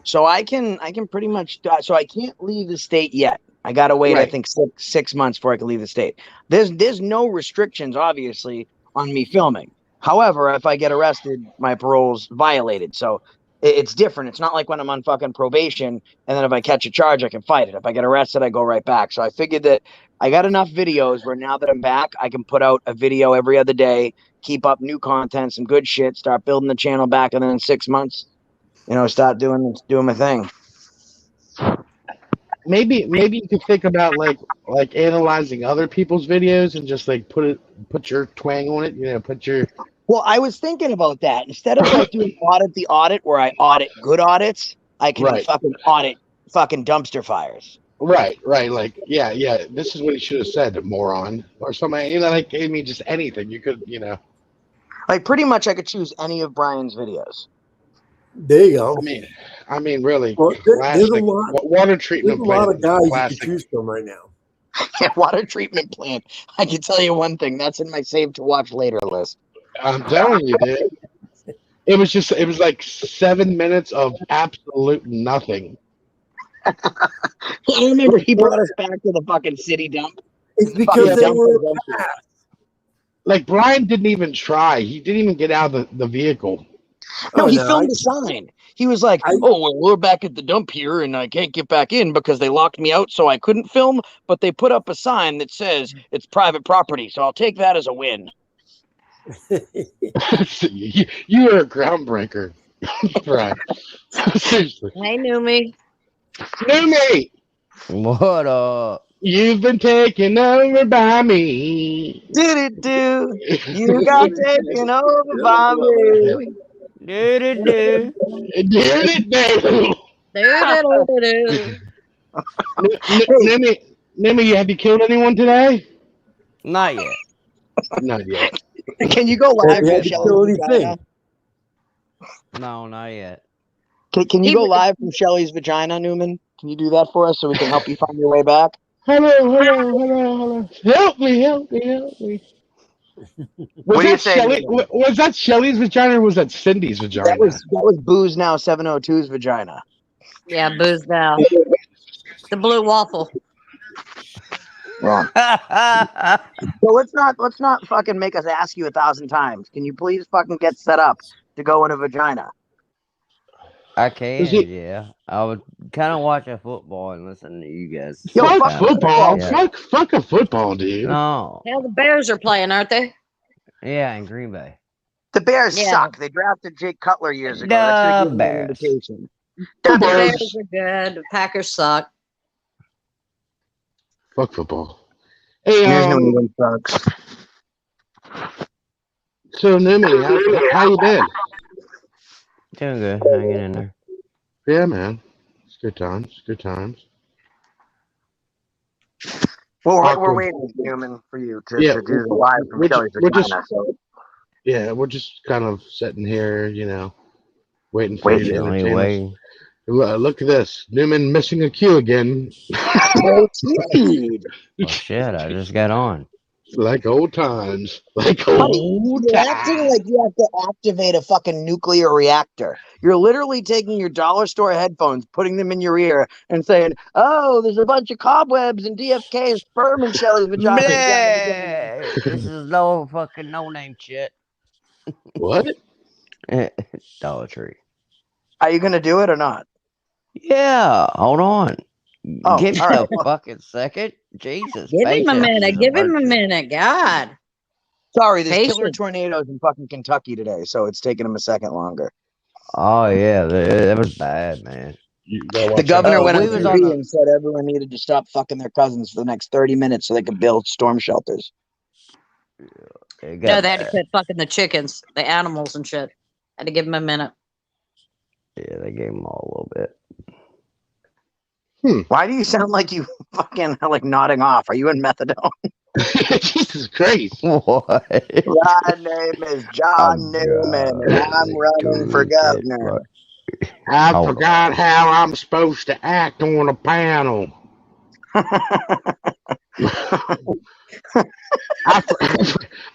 So I can pretty much. So I can't leave the state yet. I gotta wait. Right. I think 6 months before I can leave the state. There's no restrictions, obviously, on me filming. However, if I get arrested, my parole's violated. So it's different. It's not like when I'm on fucking probation, and then if I catch a charge, I can fight it. If I get arrested, I go right back. So I figured that I got enough videos where now that I'm back, I can put out a video every other day, keep up new content, some good shit, start building the channel back, and then in 6 months, start doing my thing. Maybe you could think about like analyzing other people's videos and just like put your twang on it. Well, I was thinking about that. Instead of like doing the audit where I audit good audits, I can fucking audit fucking dumpster fires. Right. Like, yeah. This is what he should have said, moron, or something. Just anything. You could, Like pretty much, I could choose any of Brian's videos. There you go. I mean, really. Well, there's a lot. Water treatment. There's a lot of guys you can choose from right now. Yeah, water treatment plant. I can tell you one thing. That's in my save to watch later list. I'm telling you, dude. It was like 7 minutes of absolute nothing. I remember he brought us back to the fucking city dump. It's because they were like Brian didn't even try. He didn't even get out of the vehicle. No, Oh, he no, filmed a sign. He was like, "Oh, well, we're back at the dump here, and I can't get back in because they locked me out, so I couldn't film. But they put up a sign that says it's private property, so I'll take that as a win." You are a groundbreaker. Right. Seriously. Hey, Numi. Numi, What up? you've been taken over by me. Did it do? You got taken over by me. Do. Did it do? Do-do-do-do-do. Nimi, have you killed anyone today? Not yet. Not yet. Can you go live Have you from had to kill Shelly's anything? vagina? No, not yet. Can you go live from Shelly's vagina, Newman? Can you do that for us so we can help you find your way back? Hello. Help me. What do you say, Newman? Was that Shelly's vagina or was that Cindy's vagina? That was Booze Now 702's vagina. Yeah, booze now. The blue waffle. Wrong. So let's not fucking make us ask you 1,000 times. Can you please fucking get set up to go in a vagina? I can, yeah. I would kind of watch a football and listen to you guys. Yo, Fuck fuck football. Yeah. Fuck a football, dude. No. Hell, the Bears are playing, aren't they? Yeah, in Green Bay. The Bears Yeah. suck. They drafted Jake Cutler years ago. That's gonna give them an Bears. invitation. The Bears. Bears are good. The Packers suck. Fuck football. Hey, Here's New England sucks. so Nimi, how you been? Doing good. Hanging in there. Yeah, man. It's good times. Well, we're Awkward. waiting, Newman, for you to Yeah, do the live from we're Shelly's just- vagina. So Yeah, we're just kind of sitting here, waiting for you to Only entertain us. way. Look at this. Newman missing a cue again. Indeed. Well, shit, I just got on. Like old times. Like You're old acting times. like you have to activate a fucking nuclear reactor. You're literally taking your dollar store headphones, putting them in your ear, and saying, "Oh, there's a bunch of cobwebs and DFK's sperm in Shelly's vagina." Bleh. This is no fucking no-name shit. What? Dollar Tree. Are you gonna do it or not? Yeah, hold on. Oh, Give me all right. a fucking second. Jesus. Give him a patience minute. is Give him a virtue. minute. God. Sorry, there's killer Patience. tornadoes in fucking Kentucky today, so it's taking them a second longer. Oh, yeah, that was bad, man. You gotta watch The governor Oh, went on we was TV on the- and said everyone needed to stop fucking their cousins for the next 30 minutes so they could build storm shelters. It No, got they had to bad. quit fucking the chickens, the animals and shit. Had to give them a minute. Yeah, they gave them all a little bit. Why do you sound like you fucking are like nodding off? Are you in methadone? Jesus Christ. What? My name is John Oh, Newman, and God. I'm running for governor. I Hold forgot how I'm supposed to act on a panel.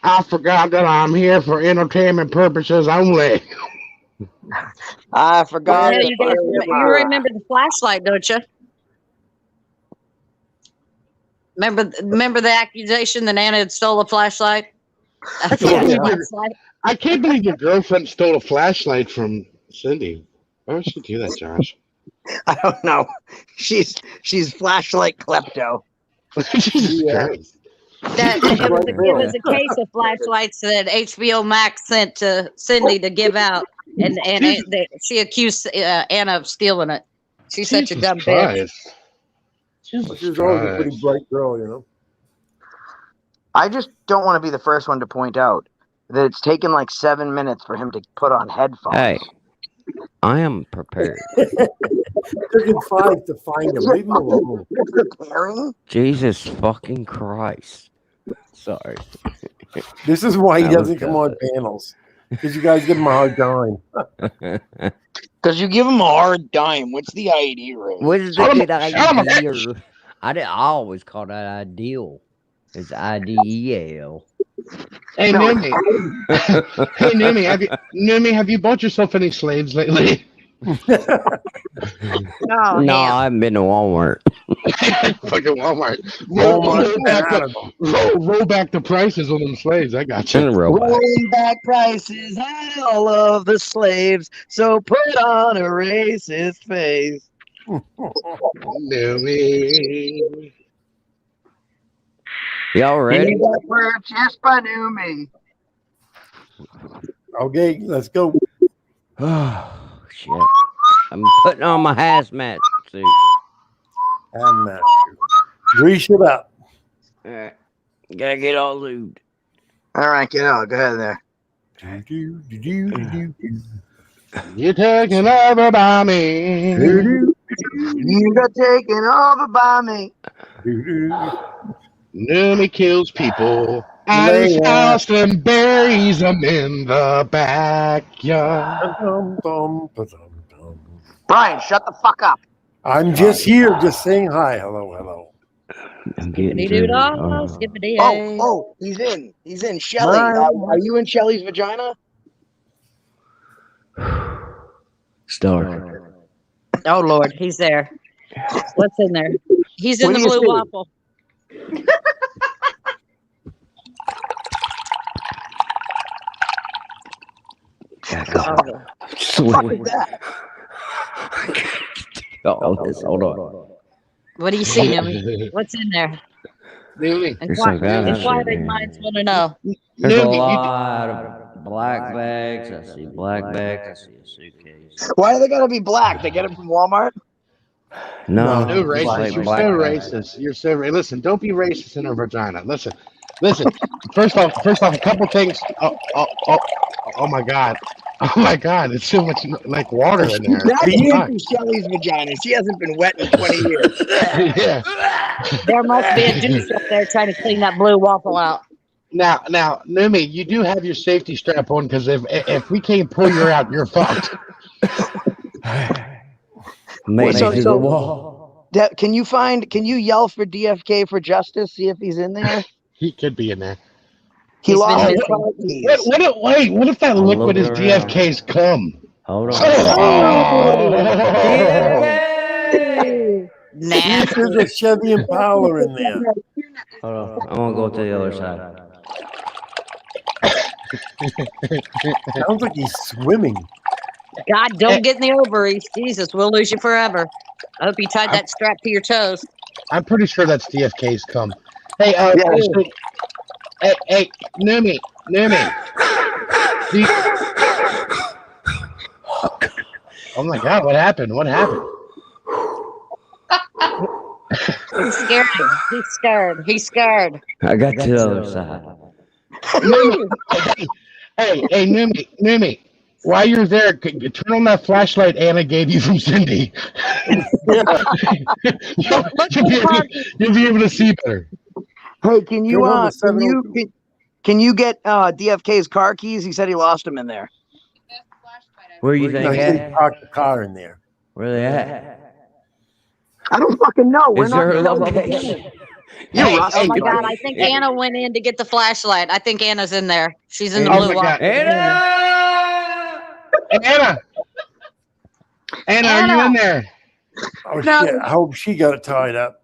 I forgot that I'm here for entertainment purposes only. I forgot. Yeah, you guys you remember the flashlight, don't you? Remember the accusation that Anna had stole a flashlight? I can't believe your- Flashlight? I can't believe your girlfriend stole a flashlight from Cindy. Why would she do that, Josh? I don't know. She's flashlight klepto. Jesus Christ. It was a case of flashlights that HBO Max sent to Cindy to give out, and she accused Anna of stealing it. She's such a Jesus dumb bitch. Christ. Jesus She was always a Christ. pretty bright girl. I just don't want to be the first one to point out that it's taken like 7 minutes for him to put on headphones. Hey, I am prepared. It took him 5 to find him. Leave him alone. You're preparing? Jesus fucking Christ. Sorry. This is why he That was doesn't come good. on panels. Because you guys give him a hard time. Because you give him a hard time. What's the idea, Ray? What is the Shut him good up, shut him up. idea? I always call that ideal. It's IDEAL. Hey, Nimi. Hey, Nimi, have you bought yourself any slaves lately? Oh, No, hell. I haven't been to Walmart. Fucking Walmart. Roll back the prices on them slaves. I got you. Rolling back prices on all of the slaves, so put on a racist face. Numi. Y'all ready? You got purchased by New Me. Okay, let's go. Oh, shit. I'm putting on my hazmat suit. And that. Grease it up. All right. Gotta get all lubed. All right, get out. Go ahead there. You're taking over by me. You got taken over by me. Numi kills people at his house and buries them in the backyard. Brian, shut the fuck up. I'm just here, just saying hi. Hello, hello. I'm getting Oh, he's in. He's in. Shelly, are you in Shelly's vagina? Star. Oh, Lord. He's there. What's in there? He's in What the do you blue see? waffle. Hold on. What do you see, Numi? What's in there? There's some guys in Inquiring there. minds want to know. There's a lot of black bags. I see black bags. I see a suitcase. Why do they gotta be black? They get them from Walmart? No, No, just racist. like You're black so bags. racist. You're so listen. Don't be racist in her vagina. Listen. First off, a couple things. Oh my God. Oh my God. It's so much like water in there. That's It's empty Shelly's vagina. She hasn't been wet in 20 years. yeah. There must be a douche up there trying to clean that blue waffle out. Now, Numi, you do have your safety strap on because if we can't pull you out, you're fucked. Maybe So- to so- the wall. Can you yell for DFK for justice? See if he's in there. He could be in there. He He's lost been his missing. car keys. What if that I'll liquid is look around. DFK's cum? Hold on. Nasty. There's a Chevy Impala in there. Hold on. I'm gonna go to the other side. Sounds like he's swimming. God, don't get in the ovaries. Jesus, we'll lose you forever. I hope you tied that strap to your toes. I'm pretty sure that's DFK's cum. Hey, hey, Numi. Oh my God, what happened? He's scared. He's scared. I got to the other side. Hey, Numi. While you're there, turn on that flashlight Anna gave you from Cindy. you'll be able to see better. Hey, can you Turn on the 702. can you get DFK's car keys? He said he lost them in there. Where you No, think he said at? he parked the car in there. Where they at? I don't fucking know. We're Is not there a gonna know. location? You're rusty. Oh my God! buddy. I think Anna went in to get the flashlight. I think Anna's in there. She's in the Oh blue my God. waffle. Anna, are you in there? Oh shit! I hope she got it tied up.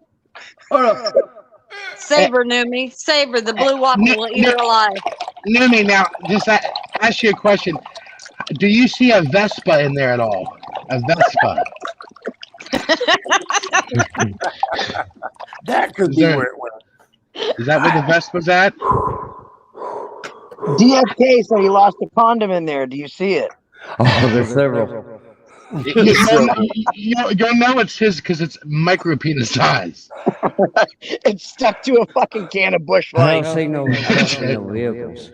Save her, Numi. Save her. The blue waffle will eat her alive. Numi, now just ask you a question. Do you see a Vespa in there at all? A Vespa. That could Is be there- where it went. Is that where the Vespa's at? DFK said he lost a condom in there. Do you see it? Oh, there's several. You'll know it's his because it's micro penis size. It's stuck to a fucking can of Bush I Light. don't see no vehicles.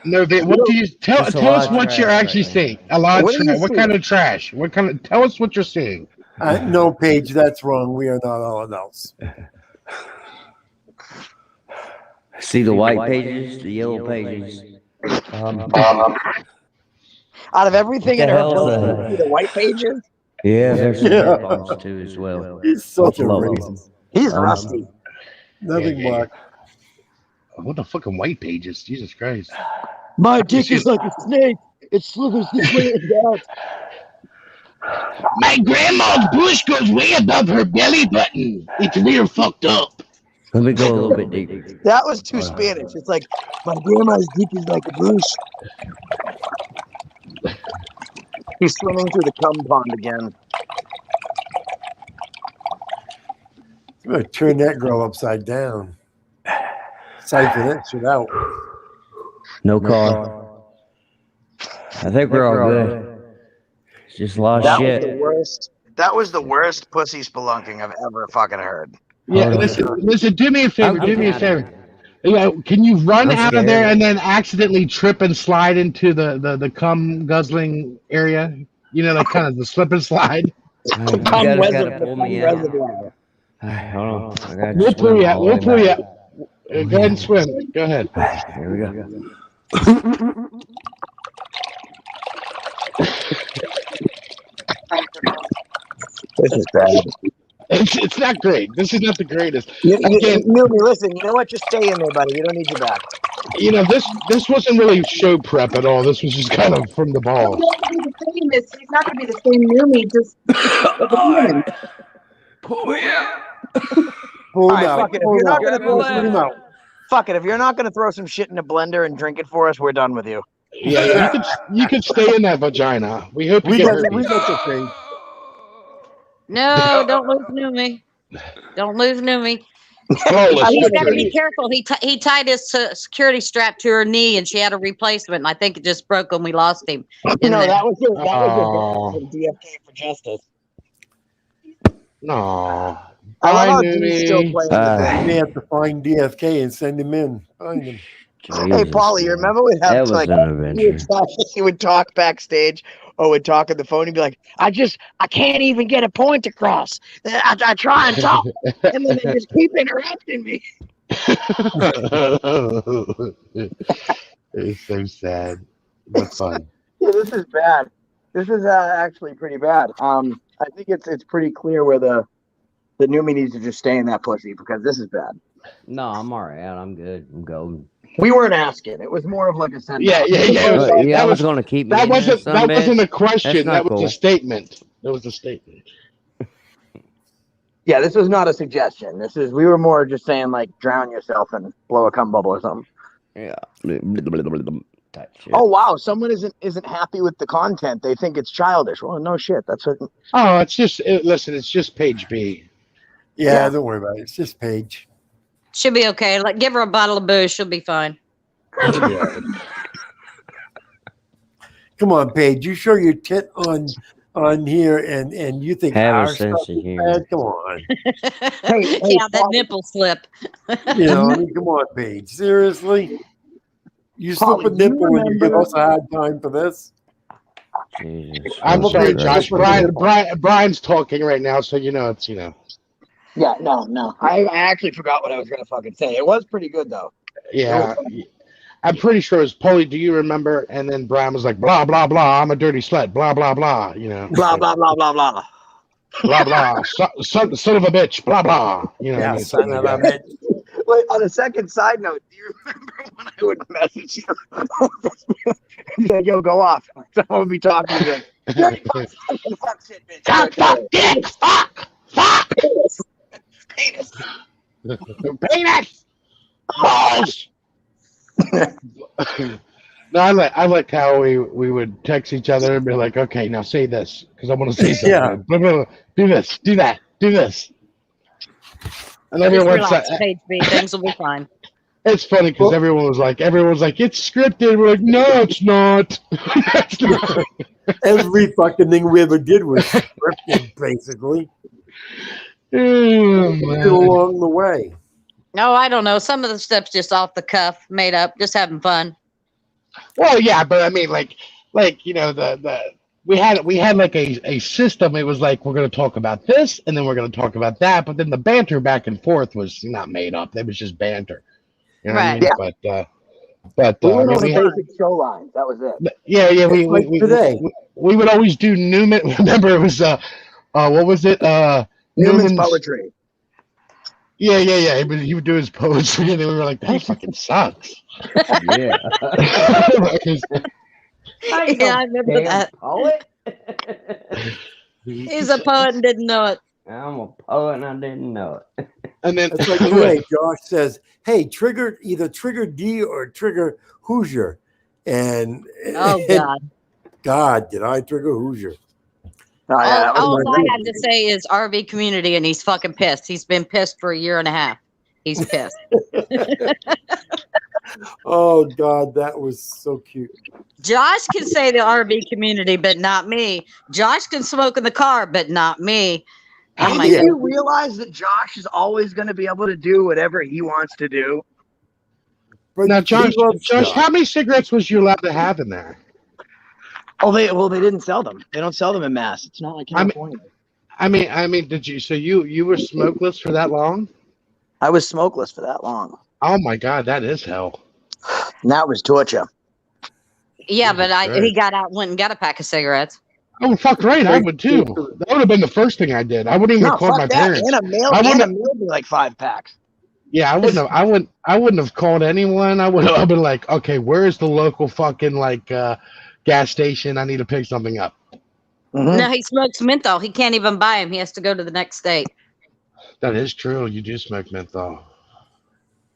No, what do you tell Just a us lot of what trash you're right actually now. seeing? A lot of What do you trash. What see? kind of trash? Tell us what you're seeing. No, Paige, that's wrong. We are not all adults. See the white pages, the yellow pages. Out of everything What in the her hell's book, that? you see the white pages. Yeah, there's some Yeah. bombs too as well. He's such a Buffalo. racist. He's rusty. Nothing Yeah. black. What the fucking white pages? Jesus Christ. My dick is like a snake. It slithers this way and that. My grandma's bush goes way above her belly button. It's real fucked up. Let me go a little bit deeper. That was too Spanish. It's like my grandma's dick is like a bush. He's swimming through the cum pond again. I'm gonna turn that girl upside down. Siphon that shit out. No call. I think we're all good. It's just a lot of That shit. was the worst. That was the worst pussy spelunking I've ever fucking heard. Yeah, listen. Do me a favor. Do me a favor. Yeah, can you run out of there and then accidentally trip and slide into the cum guzzling area? You know, like kind of the slip and slide. You guys gotta pull me out. Hold on. We'll pull you out. We'll pull you out. Go ahead and swim. Go ahead. Here we go. This is bad. It's not great. This is not the greatest. Listen, you know what? Just stay in there, buddy. We don't need you back. You know, this wasn't really show prep at all. This was just kind of from the ball. He's not going to be the same Numi. Just Pull me out. Pull All right, out. fuck it. If you're not gonna Pull him out. Fuck it. If you're not going to throw some shit in a blender and drink it for us, we're done with you. Yeah, you could stay in that vagina. We hope you We get got herpes. the thing. No, don't lose Numi. Don't lose Numi. Flawless He's got to victory. be careful. He tied his security strap to her knee, and she had a replacement. And I think it just broke when we lost him. No, that was Oh. from DFK for Justice. No. I love how Bye, Dean's still Numi. playing the We thing. may have to find DFK and send him in. Find him. Hey, Paulie, you remember we'd have That was like an adventure. he would talk backstage or would talk on the phone. He'd be like, I can't even get a point across. I try and talk, and then they just keep interrupting me. It's so sad. But fun. Yeah, this is bad. This is actually pretty bad. I think it's pretty clear where the Numi needs to just stay in that pussy because this is bad. No, I'm all right. I'm good. I'm golden. We weren't asking. It was more of like a sentence. Yeah. I was going to keep me That in there, wasn't a question. That's not That was cool. a statement. That was a statement. Yeah, this was not a suggestion. We were more just saying like drown yourself and blow a cum bubble or something. Yeah. Type shit. Oh wow, someone isn't happy with the content. They think it's childish. Well, no shit. That's what. Oh, it's just listen. It's just page B. Yeah, don't worry about it. It's just Paige. She'll be okay. Like, give her a bottle of booze. She'll be fine. Come on, Paige. You show your tit on here, and you think Have a our sense stuff of is humor. bad? Come on. Yeah, that nipple slip. You know, I mean, come on, Paige. Seriously? You slip Polly, a do you nipple and you give remember- us a hard time for this? Jesus. I'm Christ. sorry, Josh. Brian's talking right now, so it's Yeah, no. I actually forgot what I was gonna fucking say. It was pretty good though. Yeah. I'm pretty sure it was Polly. Do you remember? And then Brian was like, blah blah blah. I'm a dirty slut. Blah blah blah. Blah blah blah blah blah. blah blah. Son of a bitch. Blah blah. Yeah, son of a bitch. Wait, on a second side note, do you remember when I would message you? He's like, yo, go off. Someone would be talking to you. Dirty fuck, shit, bitch. Fuck, dick, fuck. Penis. Penis. Balls. No, I like how we would text each other and be like, okay, now say this because I want to say something. Yeah. Blah, blah, blah. Do this. Do that. Do this. And Just everyone relax, said, Page B. Things will be fine. it's funny because everyone was like, it's scripted. We're like, no, it's not. It's not. Every fucking thing we ever did was scripted, basically. Oh, man. Along the way. No, I don't know. Some of the stuff's just off the cuff, made up, just having fun. Well, yeah, but I mean, like we had like a system. It was like we're going to talk about this, and then we're going to talk about that. But then the banter back and forth was not made up. It was just banter. You know what I Right. mean? Yeah. But We went over we, basic show lines. That was it. yeah, we today. we would always do Newman. Remember, it was what was it? Newman's poetry. Yeah. He would do his poetry, and then we were like, that fucking sucks. Yeah. Yeah, I remember that. Poet? He's a poet and didn't know it. I'm a poet and I didn't know it. And then It's like today, Josh says, "Hey, either trigger D or trigger Hoosier," and Oh God! God, did I trigger Hoosier? Oh, yeah, that was All my I had to say is RV community, and he's fucking pissed. He's been pissed for a year and a half. He's pissed. Oh God, that was so cute. Josh can say the RV community, but not me. Josh can smoke in the car, but not me. Oh my Do God. you realize that Josh is always going to be able to do whatever he wants to do? But now, Josh, he loves Scott. how many cigarettes was you allowed to have in there? Oh, they didn't sell them. They don't sell them in mass. It's not like California. I mean, did you? So you were smokeless for that long? I was smokeless for that long. Oh my God, that is hell. And that was torture. Yeah, but he got out and went and got a pack of cigarettes. Oh, fuck right, I would too. That would have been the first thing I did. I wouldn't even have called my parents. And a mailed me like 5 packs. Yeah, I wouldn't have called anyone. I would have been like, okay, where's the local fucking gas station? I need to pick something up. Mm-hmm. No, he smokes menthol. He can't even buy him. He has to go to the next state. That is true. You do smoke menthol.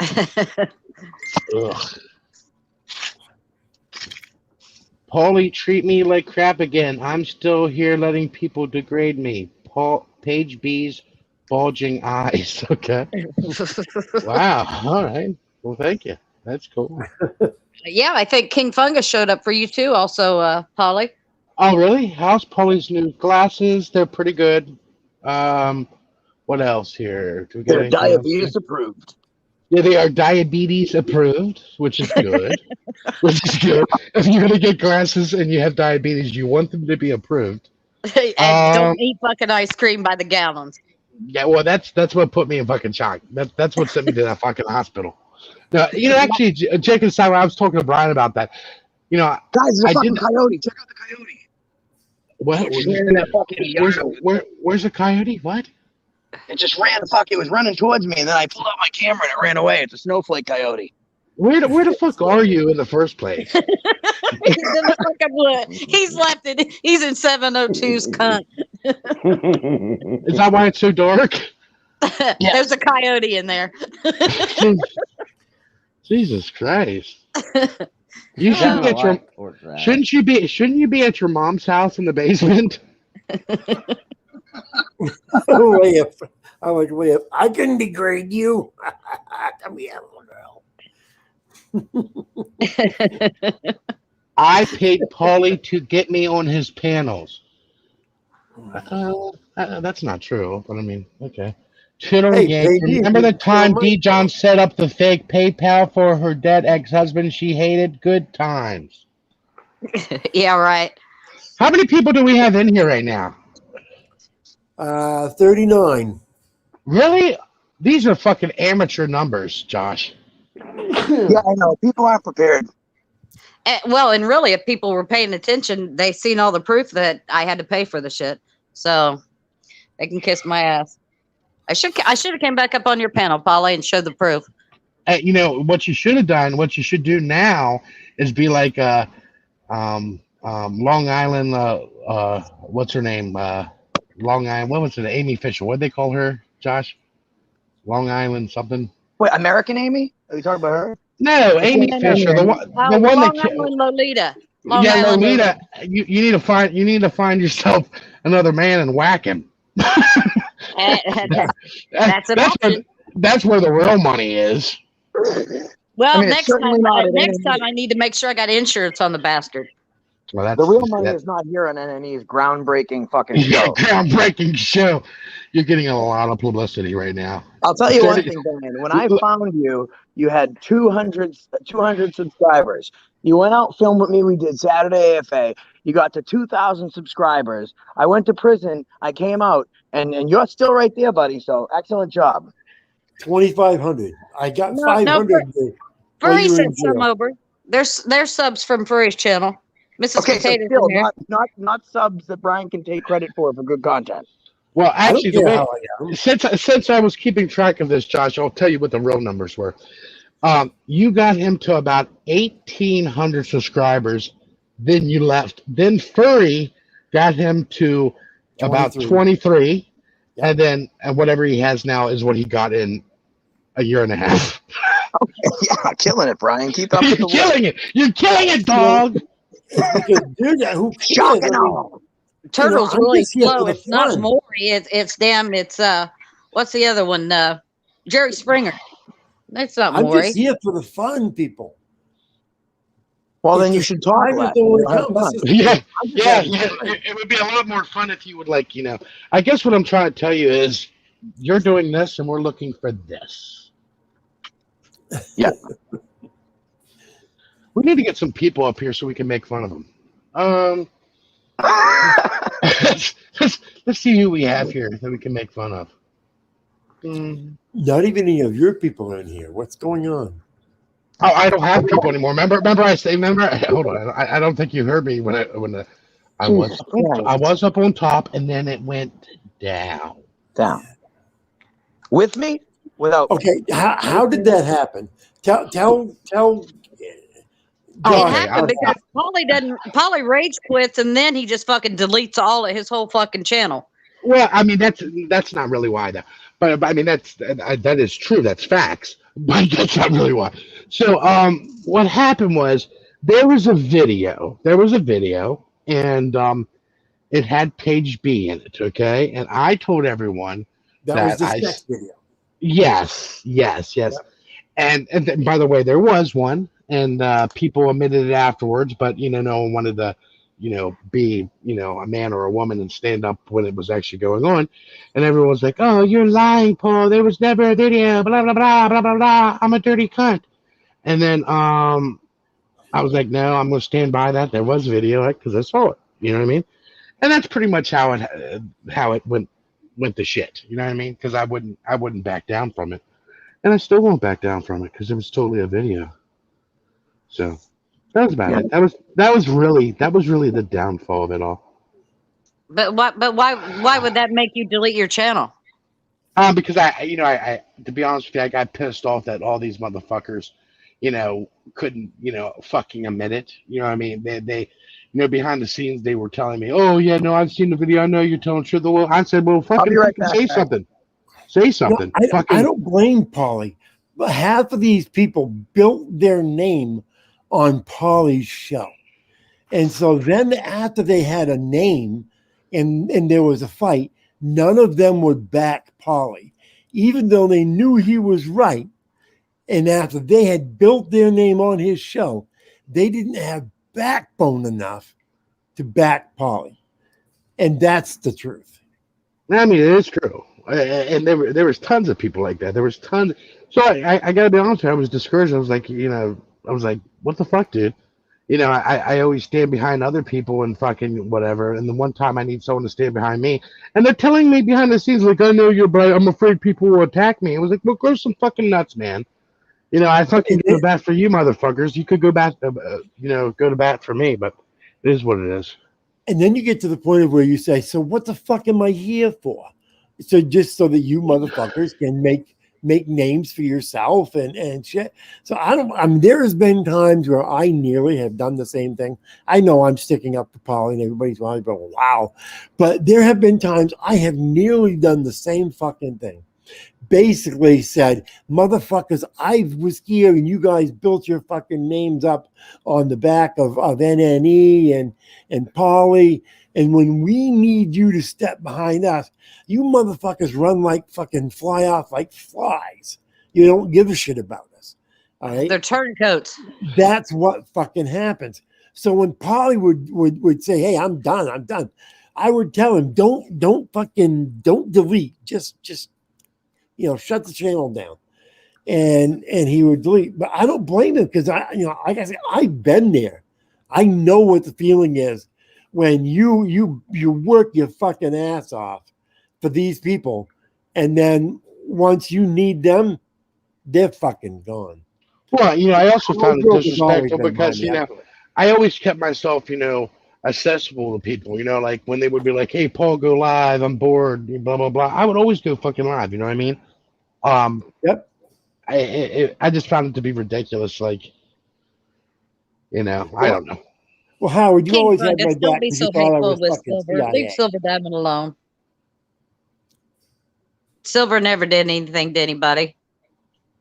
Ugh. Paulie, treat me like crap again. I'm still here letting people degrade me. Page B's bulging eyes. Okay. Wow. All right. Well, thank you. That's cool. Yeah, I think King Fungus showed up for you too, also, Polly. Oh, really? How's Paulie's new glasses? They're pretty good. What else here? Do we get They're anything else diabetes here? approved. Yeah, they are diabetes approved, which is good. Which is good. If you're gonna get glasses and you have diabetes, you want them to be approved. And don't eat fucking ice cream by the gallons. Yeah, well, that's what put me in fucking shock. That's what sent me to that fucking hospital. Now, actually, Jake and Simon, I was talking to Brian about that. Guys, there's a fucking coyote. Check out the coyote. What? Where's a coyote? What? It just ran. It was running towards me, and then I pulled out my camera and it ran away. It's a snowflake coyote. Where the fuck are you in the first place? He's in the fucking wood. He's left it. He's in 702's cunt. Is that why it's so dark? There's a coyote in there. Jesus Christ! You should get Shouldn't you be at your mom's house in the basement? I like Leah. I can degrade you. Come here, little girl. I paid Paulie to get me on his panels. That's not true, but I mean, okay. Remember the time D. John set up the fake PayPal for her dead ex-husband she hated? Good times. Yeah, right. How many people do we have in here right now? 39. Really? These are fucking amateur numbers, Josh. Yeah, I know. People aren't prepared. Well, and really, if people were paying attention, they seen all the proof that I had to pay for the shit. So they can kiss my ass. I should have came back up on your panel, Polly, and showed the proof. What you should have done, what you should do now is be like Long Island. What's her name? Long Island. What was it? Amy Fisher. What did they call her, Josh? Long Island something. Wait, American Amy? Are you talking about her? No, Amy Fisher. The one Long that Island Lolita. Lolita. You need to find yourself another man and whack him. That's an option. That's where the real money is. Well, next time I need to make sure I got insurance on the bastard. Well, the real money is not here on NNE's groundbreaking fucking show. Yeah, groundbreaking show. You're getting a lot of publicity right now. I'll tell you one thing, Dan. When I found you, you had 200 subscribers. You went out, filmed with me. We did Saturday AFA. You got to 2,000 subscribers. I went to prison. I came out, and you're still right there, buddy. So excellent job. 2,500. I got 500. Furry sent some over. There's subs from Furry's channel. Mrs. Okay, Potato so still, not subs that Brian can take credit for good content. Well, actually, since I was keeping track of this, Josh, I'll tell you what the real numbers were. You got him to about 1,800 subscribers. Then you left. Then Furry got him to about 23, and then whatever he has now is what he got in a year and a half. Yeah, killing it, Brian. Keep up with You're the killing it. You're killing it, dog. Because dude, who cares? Shocking I mean, all. Turtle's I'm really just here for slow. the It's not fun. Maury. It's what's the other one? Jerry Springer. That's not I'm Maury. just here for the fun, people. Well, then It's you a should talk private less. thing when it You'll have comes. fun. This is- Yeah, I'm just yeah, having yeah. fun. It would be a lot more fun if you would I guess what I'm trying to tell you is you're doing this and we're looking for this. Yeah. We need to get some people up here so we can make fun of them. Let's see who we have here that we can make fun of. Not even any of your people are in here. What's going on? Oh, I don't have people anymore. Remember, hold on. I don't think you heard me when I was up on top and then it went down. Down. With me? Without me? Okay, how did that happen? Tell. It Josh, happened because Polly rage quits and then he just fucking deletes his whole fucking channel. Well, I mean that's not really why though. But I mean that is true. That's facts. But that's not really why. So what happened was there was a video, and it had page B in it. Okay, and I told everyone that was the sex video. Yes. Yep. And by the way, there was one, and people admitted it afterwards. But no one wanted to, be a man or a woman and stand up when it was actually going on. And everyone was like, "Oh, you're lying, Paul. There was never a video. Blah blah blah blah blah blah. I'm a dirty cunt." And then I was like, "No, I'm gonna stand by that. There was video because I saw it. You know what I mean?" And that's pretty much how it went to shit. You know what I mean? Because I wouldn't back down from it. And I still won't back down from it because it was totally a video. So that was about it. That was really the downfall of it all. But why would that make you delete your channel? Because I to be honest with you, I got pissed off that all these motherfuckers, couldn't, fucking admit it. You know what I mean? They behind the scenes they were telling me, "Oh yeah, no, I've seen the video. I know you're telling the truth." Well, I said, "Well, fucking say something." Say something. I don't blame Polly, but half of these people built their name on Polly's show. And so then after they had a name and there was a fight, none of them would back Polly, even though they knew he was right. And after they had built their name on his show, they didn't have backbone enough to back Polly. And that's the truth. I mean, it is true. And there was tons of people like that. There was tons. So I got to be honest with you, I was discouraged. I was like, what the fuck, dude? I always stand behind other people and fucking whatever. And the one time I need someone to stand behind me, and they're telling me behind the scenes, like, I know you're bright. I'm afraid people will attack me. I was like, well, grow some fucking nuts, man. I fucking go to bat for you motherfuckers. You could go back, go to bat for me, but it is what it is. And then you get to the point of where you say, so what the fuck am I here for? So just so that you motherfuckers can make names for yourself and shit. So there has been times where I nearly have done the same thing. I know I'm sticking up to Polly and everybody's going, wow. But there have been times I have nearly done the same fucking thing. Basically said, motherfuckers, I was here and you guys built your fucking names up on the back of NNE and Polly. And when we need you to step behind us, you motherfuckers run like fucking fly off like flies. You don't give a shit about us. All right. They're turncoats. That's what fucking happens. So when Polly would say, hey, I'm done. I would tell him, don't delete. Just shut the channel down. And he would delete. But I don't blame him because like I said, I've been there. I know what the feeling is when you work your fucking ass off for these people, and then once you need them, they're fucking gone. Well, I also found it disrespectful because I always kept myself, accessible to people. Like when they would be like, "Hey, Paul, go live. I'm bored." Blah blah blah. I would always go fucking live. You know what I mean? Yep. I just found it to be ridiculous. Like, I don't know. Well, Howard, you King always had my Fungus, don't back be because you so thought I hateful was with fucking Silver. Leave CIA. Silver Diamond alone. Silver never did anything to anybody.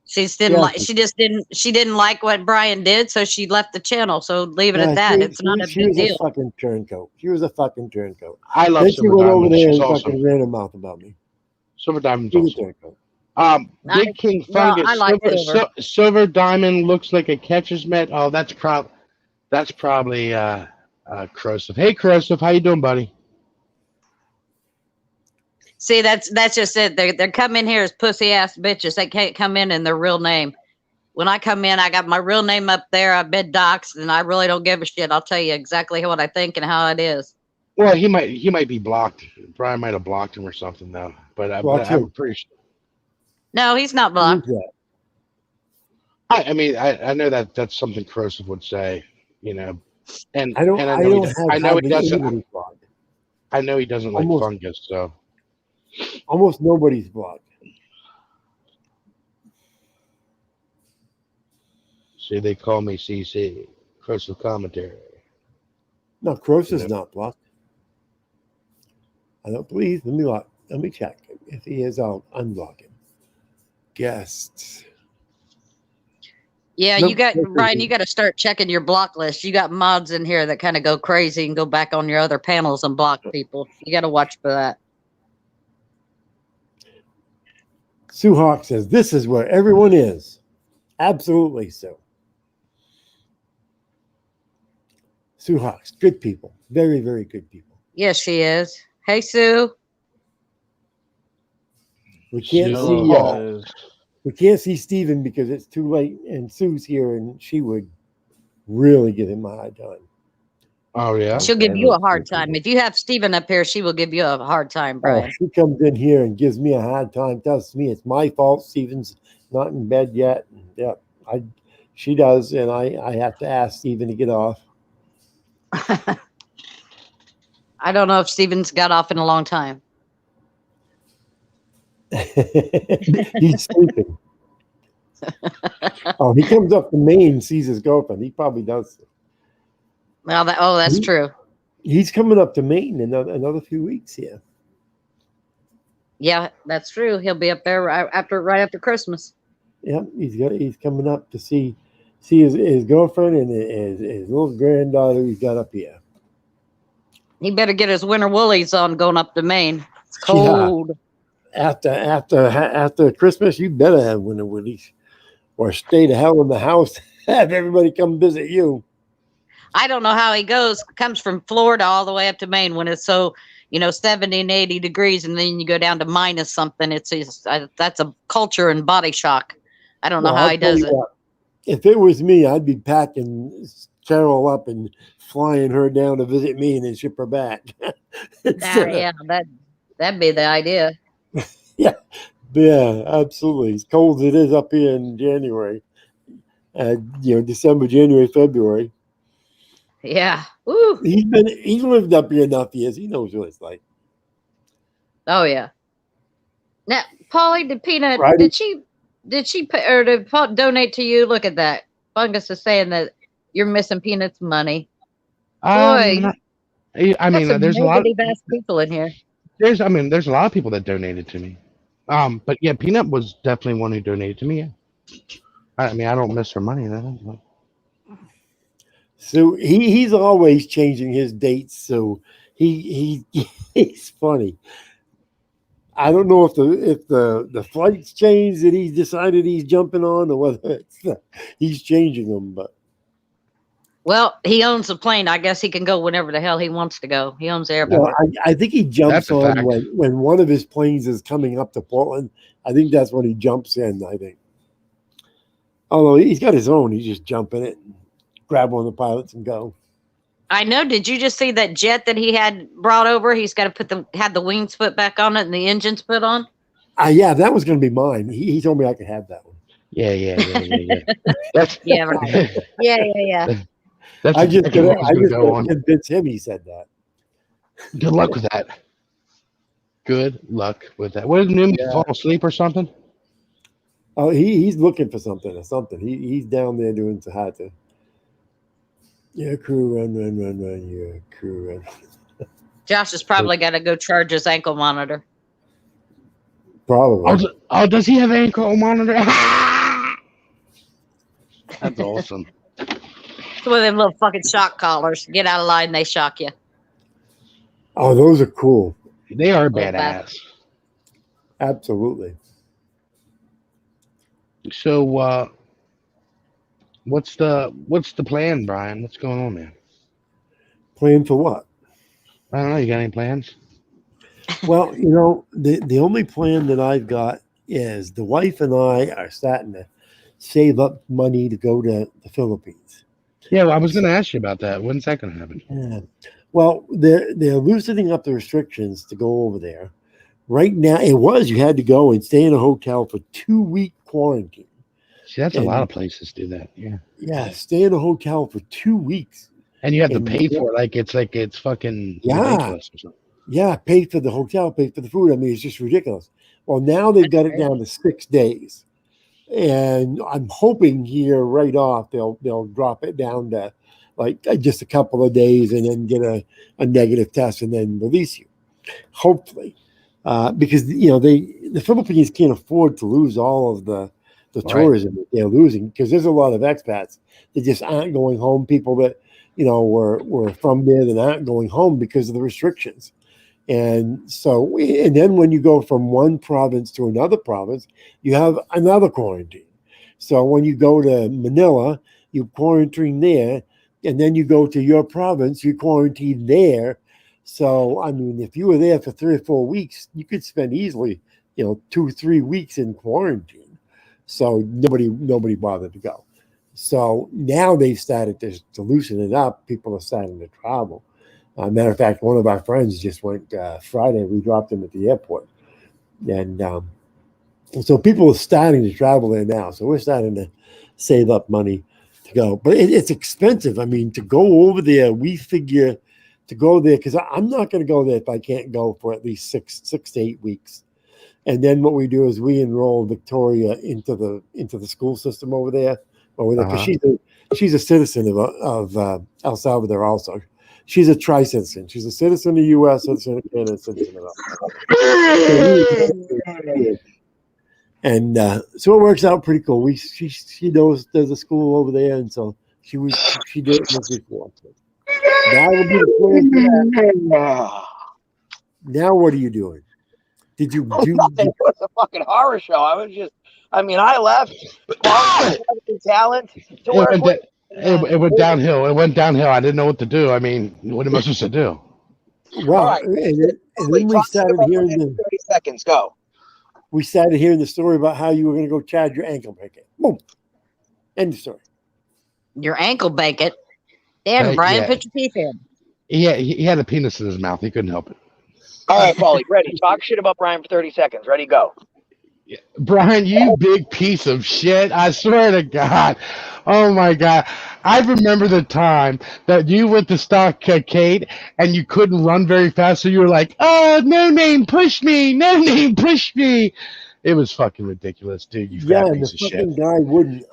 She didn't like what Brian did, so she left the channel. So leave it at that. It's not a She big was a deal. fucking turncoat. She was a fucking turncoat. I love Then she Silver went over Diamond. there She's and awesome. fucking ran her mouth about me. Silver Diamond's She was a awesome. turncoat. Big King Fungus. I like Silver. Silver Diamond looks like a catcher's mitt. Oh, that's probably Corrosive. Hey, Corrosive, how you doing, buddy? See, that's just it. They're coming here as pussy ass bitches. They can't come in their real name. When I come in, I got my real name up there. I've been doxxed, and I really don't give a shit. I'll tell you exactly what I think and how it is. Well, he might be blocked. Brian might have blocked him or something though. But I'm pretty sure. No, he's not blocked. I mean, I know that's something Corrosive would say, you know, and I know he doesn't. I know he doesn't like Fungus, so almost nobody's blocked. See, they call me CC, Corrosive Commentary. No, Crosive's not blocked. I don't believe. Let me check. If he is, I'll unblock him. Guests. Yeah, Nope, you got Brian. You got to start checking your block list. You got mods in here that kind of go crazy and go back on your other panels and block people. You got to watch for that. Sue Hawk says this is where everyone is. Absolutely so. Sue Hawks, good people, very, very good people. Yes, she is. Hey, Sue. We can't see Steven because it's too late, and Sue's here, and she would really give him a hard time. Oh yeah, she'll give you a hard time. If you have Steven up here, she will give you a hard time, Brian. She comes in here and gives me a hard time. Tells me it's my fault. Steven's not in bed yet. Yeah, she does, and I have to ask Steven to get off. I don't know if Steven's got off in a long time. He's sleeping. Oh, he comes up to Maine and sees his girlfriend. He probably does. Well, that's true. He's coming up to Maine in another few weeks here. Yeah, that's true. He'll be up there right after Christmas. Yeah, he's coming up to see his girlfriend and his little granddaughter he's got up here. He better get his winter woolies on going up to Maine. It's cold. Yeah. After Christmas, you better have winter woolies, or stay the hell in the house. Have everybody come visit you. I don't know how he comes from Florida all the way up to Maine when it's so 70 and 80 degrees, and then you go down to minus something. That's a culture and body shock. I don't know how he does it. If it was me, I'd be packing Carol up and flying her down to visit me and then ship her back. Yeah, that'd be the idea. Yeah, absolutely. As cold as it is up here in January, December, January, February. Yeah. Woo. He's lived up here enough years. He knows what it's like. Oh yeah. Now, Polly, did Peanut did she pay, or did Paul donate to you? Look at that. Fungus is saying that you're missing Peanut's money. Boy, I mean, there's a lot of people in here. There's a lot of people that donated to me. But yeah, Peanut was definitely one who donated to me. Yeah. I mean, I don't miss her money. So he's always changing his dates. So he's funny. I don't know if the flights changed that he's decided he's jumping on, or whether he's changing them. But well, he owns the plane. I guess he can go whenever the hell he wants to go. He owns the airport. Well, I think he jumps on when one of his planes is coming up to Portland. I think that's when he jumps in. I think. Although he's got his own, he's just jumping it, and grab one of the pilots, and go. I know. Did you just see that jet that he had brought over? He's got to had the wings put back on it and the engines put on. Yeah, that was going to be mine. He told me I could have that one. Yeah. That's, yeah, right. Yeah. I just convinced him. He said that. Good luck with that. Good luck with that. What did Newman fall asleep or something? Oh, he's looking for something. He's down there doing Sahata. Yeah, crew run, run. Yeah, crew run. Josh has probably got to go charge his ankle monitor. Probably. Oh, does he have ankle monitor? That's awesome. It's one of them little fucking shock collars. Get out of line, they shock you. Oh, those are cool. They are Little badass. Absolutely. So, what's the plan, Brian? What's going on, man? Plan for what? I don't know. You got any plans? Well, the only plan that I've got is the wife and I are starting to save up money to go to the Philippines. Yeah, well, I was going to ask you about that. When's that going to happen? Yeah. Well, they're loosening up the restrictions to go over there. Right now, you had to go and stay in a hotel for 2-week quarantine. See, that's a lot of places do that. Yeah. Yeah, stay in a hotel for 2 weeks. And you have to pay for it. Like it's fucking ridiculous or something. Yeah, pay for the hotel, pay for the food. I mean, it's just ridiculous. Well, now they've got it down to 6 days. And I'm hoping here right off they'll drop it down to like just a couple of days and then get a negative test and then release you. Hopefully. Because the Philippines can't afford to lose all of the tourism that they're losing, because there's a lot of expats that just aren't going home. People that were from there that aren't going home because of the restrictions. And so, and then when you go from one province to another province, you have another quarantine. So when you go to Manila, you quarantine there, and then you go to your province, you quarantine there. So, I mean, if you were there for 3 or 4 weeks, you could spend easily, 2-3 weeks in quarantine. So nobody bothered to go. So now they've started to loosen it up. People are starting to travel. Matter of fact, one of our friends just went Friday. We dropped him at the airport. And so people are starting to travel there now. So we're starting to save up money to go. But it's expensive. I mean, to go over there, we figure to go there, because I'm not going to go there if I can't go for at least six to 8 weeks. And then what we do is we enroll Victoria into the school system over there, because she's a citizen of El Salvador also. She's a tri-citizen. She's a citizen of the U.S., citizen of Canada, citizen of And so it works out pretty cool. She does a school over there, and so she did it before. That would be the plan. Now what are you doing? Did you do? It was a fucking horror show. I left. Talent to work with. It went downhill. It went downhill. I didn't know what to do. I mean, what am I supposed to do? Well, right. and then we started hearing 30 seconds. Go. We started hearing the story about how you were going to go charge your ankle bracket. Boom. End of story. Your ankle bacon. Damn, Brian, put your teeth in. He had a penis in his mouth. He couldn't help it. All right, Paulie, ready. Talk shit about Brian for 30 seconds. Ready, go. Yeah. Brian, you big piece of shit. I swear to God. Oh, my God. I remember the time that you went to stalk Kate and you couldn't run very fast. So you were like, oh, no name, push me. No name, push me. It was fucking ridiculous, dude. You fat piece of shit. Yeah, the fucking guy wouldn't.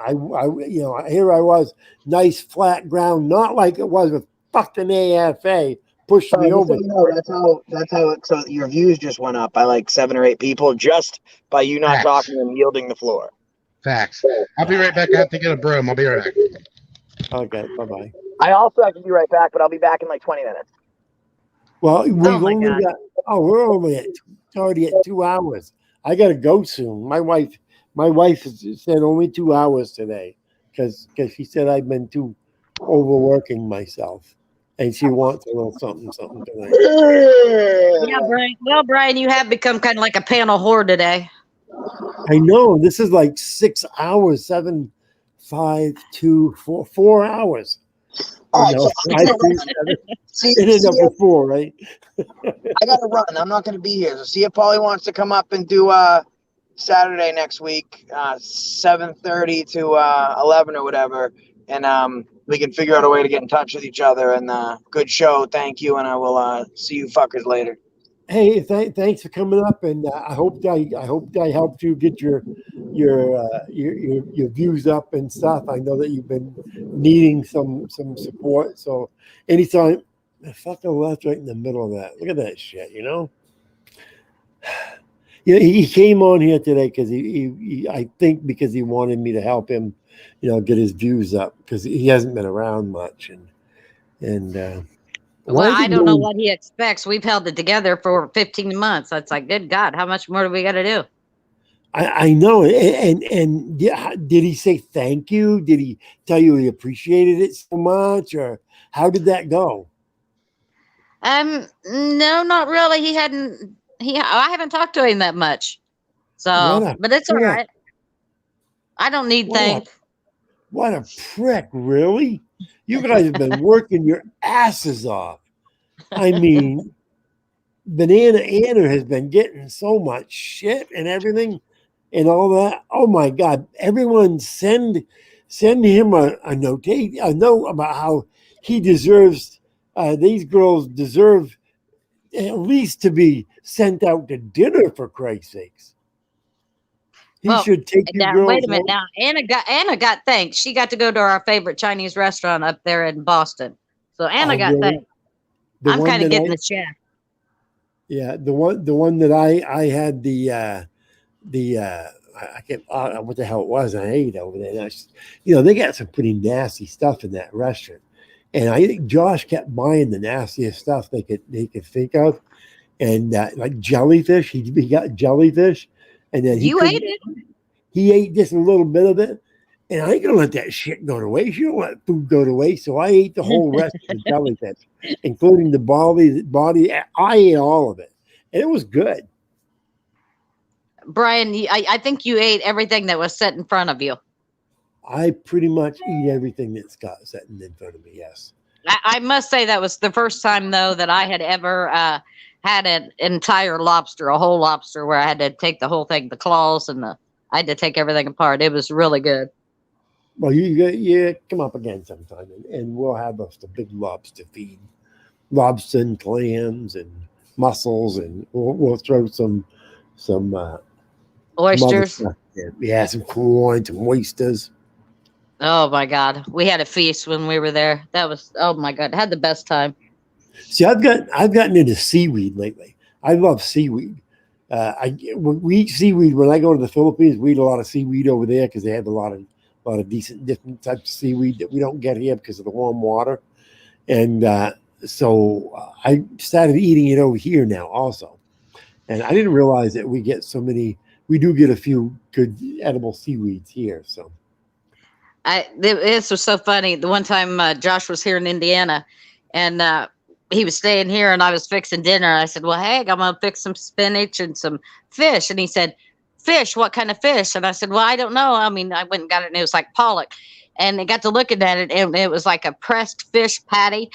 Here I was, nice flat ground, not like it was with fucking AFA. Pushed me over. That's how. So your views just went up by like 7 or 8 people just by you not talking and yielding the floor. Facts. I'll be right back. I have to get a broom. I'll be right back. Okay. Bye bye. I also have to be right back, but I'll be back in like 20 minutes. Well, we're only already at 2 hours. I gotta go soon. My wife said only 2 hours today because she said I've been too overworking myself. And she wants a little something tonight. Yeah, Brian. Well, Brian, you have become kind of like a panel whore today. I know. This is like 6 hours, 7, 5, 2, 4, 4 hours. All right, 5, 3, 7. It ended up with 4, right? I got to run. I'm not going to be here. So see if Paulie wants to come up and do Saturday next week, 7:30 to 11 or whatever. And we can figure out a way to get in touch with each other. And good show. Thank you. And I will see you fuckers later. Hey, thanks for coming up. And I hope I helped you get your views up and stuff. I know that you've been needing some support. So anytime, the fucker left right in the middle of that. Look at that shit, you know. Yeah, he came on here today because he I think because he wanted me to help him, you know, get his views up because he hasn't been around much and why Well, is I it don't know going? what he expects. We've held it together for 15 months. That's like, good God, how much more do we got to do? I know, and yeah, did he say thank you? Did he tell you he appreciated it so much, or how did that go? No, not really. He hadn't. I haven't talked to him that much. What So, a but it's all prick! right. I don't need What a thanks. what a prick! Really, you guys have been working your asses off. I mean, Banana Anna has been getting so much shit and everything and all that. Oh my God! Everyone send him a note about how he deserves. These girls deserve at least to be sent out to dinner, for Christ's sakes. He Well, should take you now wait girls a minute. out. Now Anna got thanks. She got to go to our favorite Chinese restaurant up there in Boston. So Anna Oh, got really? thanks. The I'm one kind of that getting the check. the one that I had I can't what the hell it was. I ate over there. And you know, they got some pretty nasty stuff in that restaurant, and I think Josh kept buying the nastiest stuff they could think of, and like jellyfish. He got jellyfish, and then You ate it. he ate just a little bit of it. And I ain't gonna let that shit go to waste. You don't let food go to waste. So I ate the whole rest of the jellyfish, including the body. I ate all of it, and it was good. Brian, I think you ate everything that was set in front of you. I pretty much eat everything that's got sitting in front of me. Yes. I must say that was the first time, though, that I had ever had an entire lobster, a whole lobster, where I had to take the whole thing, the claws and I had to take everything apart. It was really good. Well, you come up again sometime, and we'll have us a big lobster feed, lobster and clams and mussels, and we'll throw some other Oysters. stuff in. Yeah, some corn, some oysters. Oh my God, we had a feast when we were there. That was, oh my God, had the best time. See, I've gotten into seaweed lately. I love seaweed. We eat seaweed when I go to the Philippines. We eat a lot of seaweed over there because they have a lot of decent different types of seaweed that we don't get here because of the warm water. And so I started eating it over here now also. And I didn't realize that we get so many. We do get a few good edible seaweeds here. So This was so funny. The one time Josh was here in Indiana, and he was staying here, and I was fixing dinner. I said, "Well, hey, I'm gonna fix some spinach and some fish." And he said, "Fish? What kind of fish?" And I said, "Well, I don't know. I mean, I went and got it, and it was like pollock." And I got to looking at it, and it was like a pressed fish patty.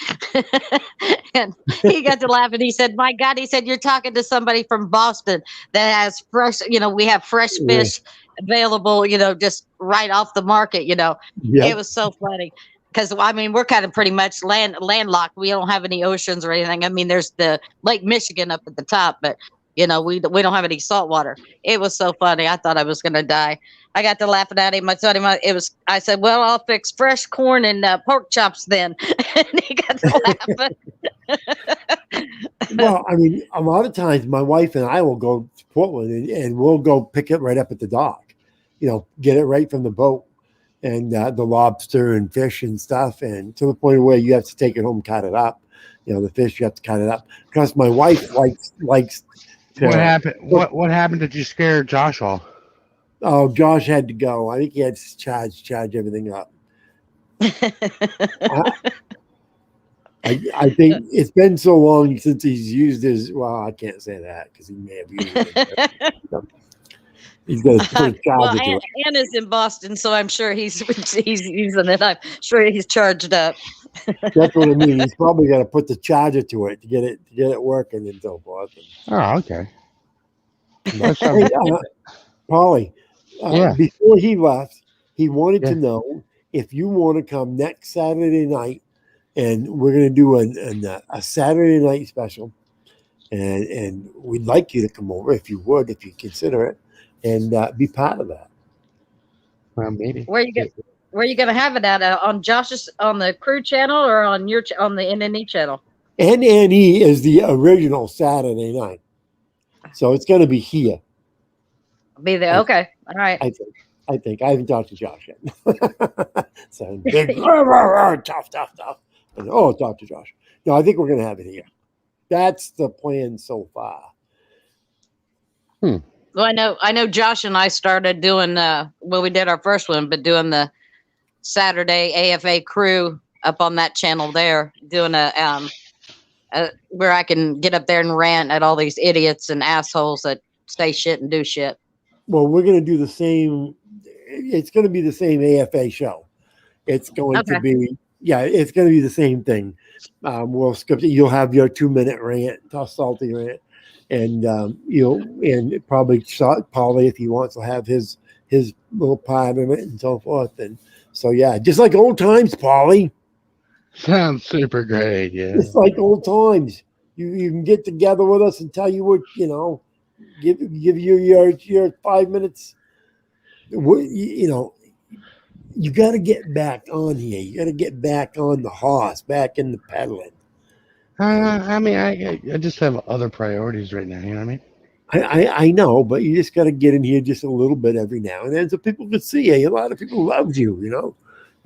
And he got to laugh, and he said, "My God," he said, "you're talking to somebody from Boston that has fresh. You know, we have fresh yeah, fish available. You know, just right off the market. You know." It yep, was so funny because I mean we're kind of pretty much landlocked. We don't have any oceans or anything. I mean, there's the Lake Michigan up at the top, but you know we don't have any salt water. It was so funny. I thought I was gonna die. I got to laughing at him. I told him it was. I said, "Well, I'll fix fresh corn and pork chops then," and he got to laughing. Well, I mean, a lot of times my wife and I will go to Portland and we'll go pick it right up at the dock, you know, get it right from the boat and the lobster and fish and stuff. And to the point where you have to take it home, cut it up. You know, the fish, you have to cut it up because my wife likes What to happened? cook. What happened that you scared Josh off? Oh, Josh had to go. I think he had to charge everything up. I, I think it's been so long since he's used his. Well, I can't say that because he may have used it. He's going to put a Well, charger to it. Anna's in Boston, so I'm sure he's using it. I'm sure he's charged up. That's what I mean. He's probably got to put the charger to it to get it working and so forth. Oh, okay. But That sounds, hey, Polly, yeah, before he left, he wanted yeah. to know if you want to come next Saturday night, and we're going to do a Saturday night special, and we'd like you to come over if you consider it, and be part of that. Maybe. Where you Where are you gonna have it at? On Josh's on the crew channel or on your on the NNE channel? NNE is the original Saturday night, so it's going to be here. Be there. Okay. All right. I think I haven't talked to Josh yet. So big, tough. And, talk to Josh. No, I think we're going to have it here. That's the plan so far. Well, I know Josh and I started doing we did our first one, but doing the Saturday AFA crew up on that channel there, doing where I can get up there and rant at all these idiots and assholes that say shit and do shit. Well, we're going to do the same. It's going to be the same AFA show. It's going to be, it's going to be the same thing. We'll skip it. You'll have your 2-minute rant, tough, salty rant. And and probably Paulie, if he wants, will have his little part in it and so forth. And so, just like old times, Paulie. Sounds super great. Yeah. It's like old times. You can get together with us and tell you what, give you your 5 minutes. You got to get back on here. You got to get back on the horse, back in the pedaling. I mean, I just have other priorities right now. You know what I mean? I know, but you just got to get in here just a little bit every now and then so people can see you. A lot of people love you,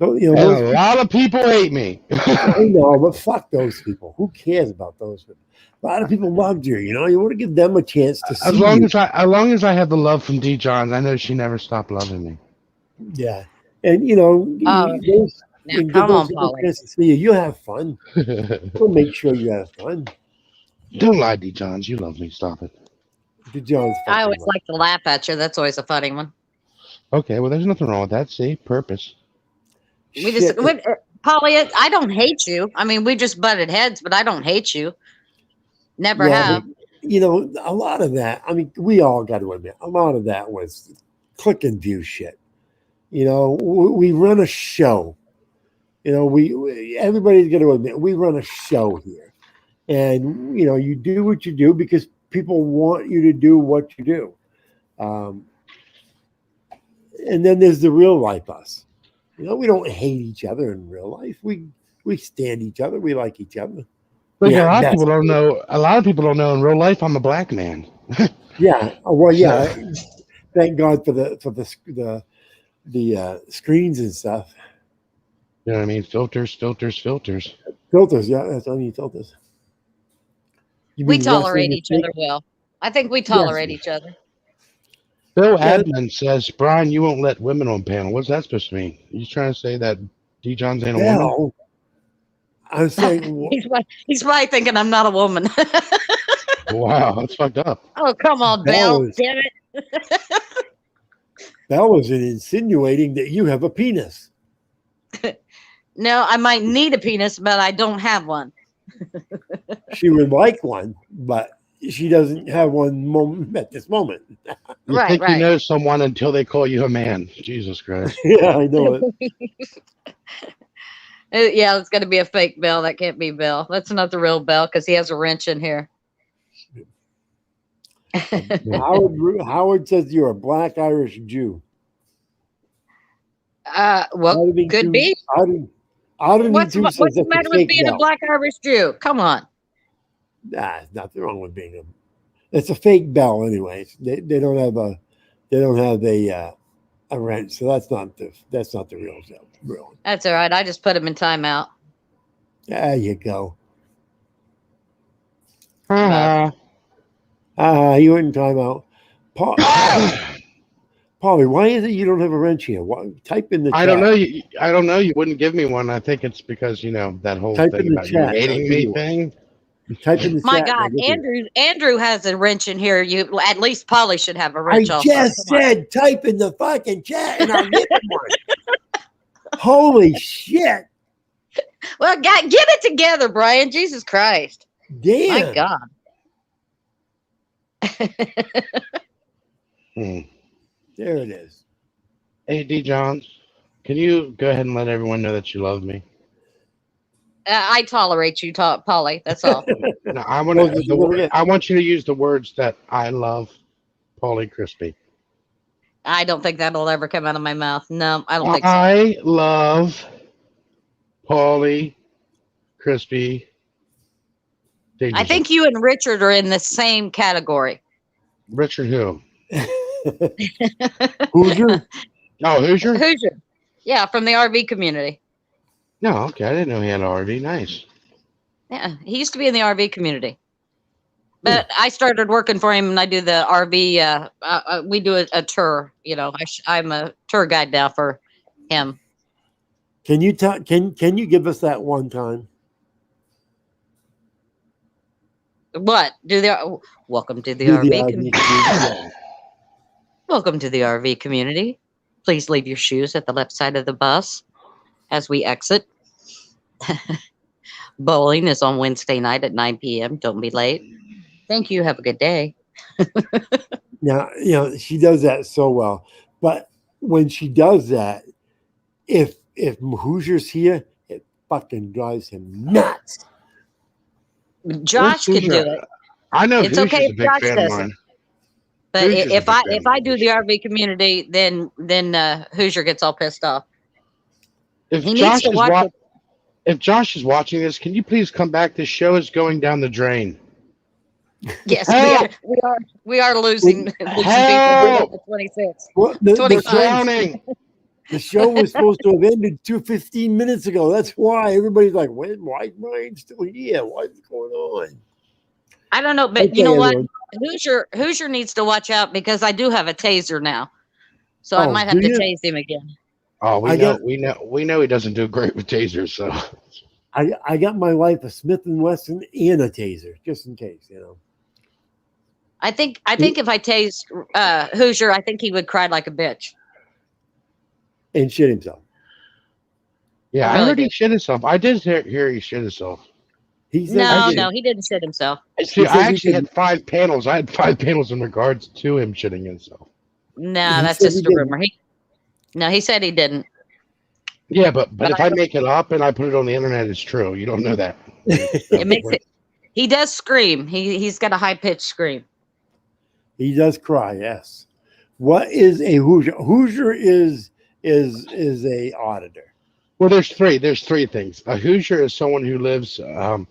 A lot of people hate me. I know, but fuck those people. Who cares about those people? A lot of people loved you. You want to give them a chance to see as long as I have the love from D. Johns, I know she never stopped loving me. Yeah, and come on, Paulie. To see you. You have fun. We'll make sure you have fun. Don't lie, D. Johns. You love me. Stop it. D. Johns. I always like to laugh at you. That's always a funny one. Okay, well, there's nothing wrong with that. See, purpose. Paulie, I don't hate you. I mean, we just butted heads, but I don't hate you. Never have. But, a lot of that, I mean, we all got to admit, a lot of that was click and view shit. We run a show. Everybody's going to admit, we run a show here. And, you do what you do because people want you to do what you do. And then there's the real life us. We don't hate each other in real life. We stand each other. We like each other. Like a lot of people don't know. A lot of people don't know in real life I'm a black man. Yeah. Well, yeah. Thank God for the screens and stuff. You know what I mean? Filters. Filters. Yeah, that's I need filters. We tolerate each other well. I think we tolerate each other. Bill Admin says, Brian, you won't let women on panel. What's that supposed to mean? You trying to say that D. Johns ain't a woman? I was saying he's probably thinking I'm not a woman. Wow, that's fucked up. Oh, come on, Bill. Damn it. That was insinuating that you have a penis. No, I might need a penis, but I don't have one. She would like one, but she doesn't have one at this moment. You think you know someone until they call you a man. Jesus Christ. Yeah, I know it. Yeah, it's going to be a fake Bill. That can't be Bill. That's not the real Bill because he has a wrench in here. Howard says you're a black Irish Jew. Well, could be. What's the matter with being a black Irish Jew? Come on. Nah, nothing wrong with being it's a fake bell, anyways. They don't have a wrench, so that's not the real deal. Really. That's all right. I just put him in timeout. There you go. Uh-huh. You went in timeout. Paulie, why is it you don't have a wrench here? Type in the chat. I don't know. You wouldn't give me one. I think it's because that whole type thing about you hating me thing. Type in the My chat. God, Andrew has a wrench in here. You at least Paulie should have a wrench. I just said type in the fucking chat and I'll give him one. Holy shit! Well, get it together, Brian. Jesus Christ! Damn! My God. There it is. Hey, D. Johns, can you go ahead and let everyone know that you love me? I tolerate you, Paulie. That's all. No, I want you to use the words that I love Paulie Crispy. I don't think that'll ever come out of my mouth. No, I don't think so. I love Paulie, Crispy. I think you and Richard are in the same category. Richard who? Hoosier? Oh, Hoosier? Hoosier. Yeah, from the RV community. No, okay. I didn't know he had an RV. Nice. Yeah, he used to be in the RV community. But I started working for him, and I do the RV. We do a tour. You know, I'm a tour guide now for him. Can you can you give us that one time? What? Welcome to the Do the RV RV community. Welcome to the RV community. Please leave your shoes at the left side of the bus as we exit. Bowling is on Wednesday night at 9 p.m. Don't be late. Thank you. Have a good day. Now, you know, she does that so well. But when she does that, if Hoosier's here, it fucking drives him nuts. Josh can do it. I know It's Hoosier's okay a if big Josh fan of does mine. it. But Hoosier's a if big I fan of do the RV community, then Hoosier gets all pissed off. If He needs Josh to is watch it. if Josh is watching this, can you please come back? This show is going down the drain. Yes, Help! we are losing people Help! at the 26th. Well, We're 25. drowning. the show was supposed to have ended 15 minutes ago. That's why everybody's like, why is Brian still here? What's going on? I don't know, but Okay, you know what? everyone. Hoosier needs to watch out because I do have a taser now, so I Oh, might have do to you? tase him again. Oh, I got- we know he doesn't do great with tasers, so I got my wife a Smith & Wesson and a taser, just in case, you know. I think if I tased Hoosier, I think he would cry like a bitch. And shit himself. yeah, I I really heard he did. shit himself. I did hear he shit himself. He said No, he didn't shit himself. See, He I says he actually didn't. had 5 panels. I had 5 panels in regards to him shitting himself. No, He that's said just he a rumor. He said he didn't. Yeah, but if I I make it up and I put it on the internet, it's true. You don't know that. It makes it. He does scream. He's got a high pitched scream. He does cry, yes. What is a Hoosier? Hoosier is a auditor. Well, there's three things. A Hoosier is someone who lives in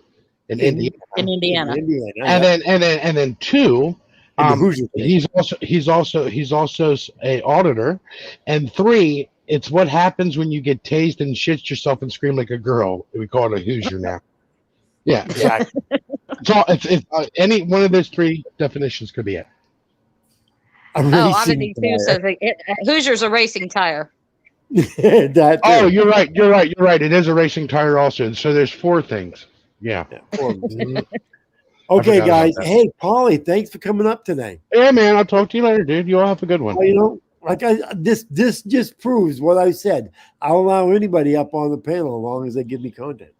Indiana, In Indiana. In Indiana, and then 2, in the Hoosier state. he's also a auditor, and 3, it's what happens when you get tased and shit yourself and scream like a girl. We call it a Hoosier now. Yeah, Exactly. it's any one of those 3 definitions could be it. A Oh, racing Oddity 2 says Hoosier's a racing tire. that Oh, too. you're right. It is a racing tire also. So there's 4 things. Yeah. Okay, forgot guys. about that. Hey, Paulie, thanks for coming up today. Yeah, man. I'll talk to you later, dude. You all have a good one. Well, you know, like this just proves what I said. I'll allow anybody up on the panel as long as they give me content.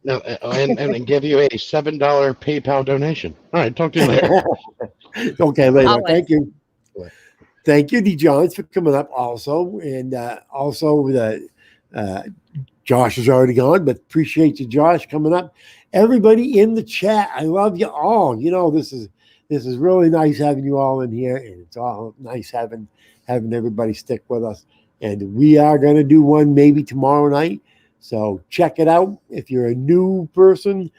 No, and give you a $7 PayPal donation. All right, talk to you later. Okay, later. Always. Thank you. Thank you, D. Johns, for coming up also. And also Josh is already gone, but appreciate you, Josh, coming up. Everybody in the chat, I love you all. You know, this is really nice having you all in here, and it's all nice having everybody stick with us. And we are going to do one maybe tomorrow night. So check it out. If you're a new person,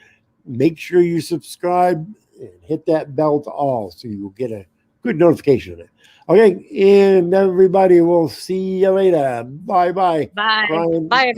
make sure you subscribe and hit that bell to all so you will get a good notification of it. Okay, and everybody, we'll see you later. Bye-bye. Bye. Brian. Bye.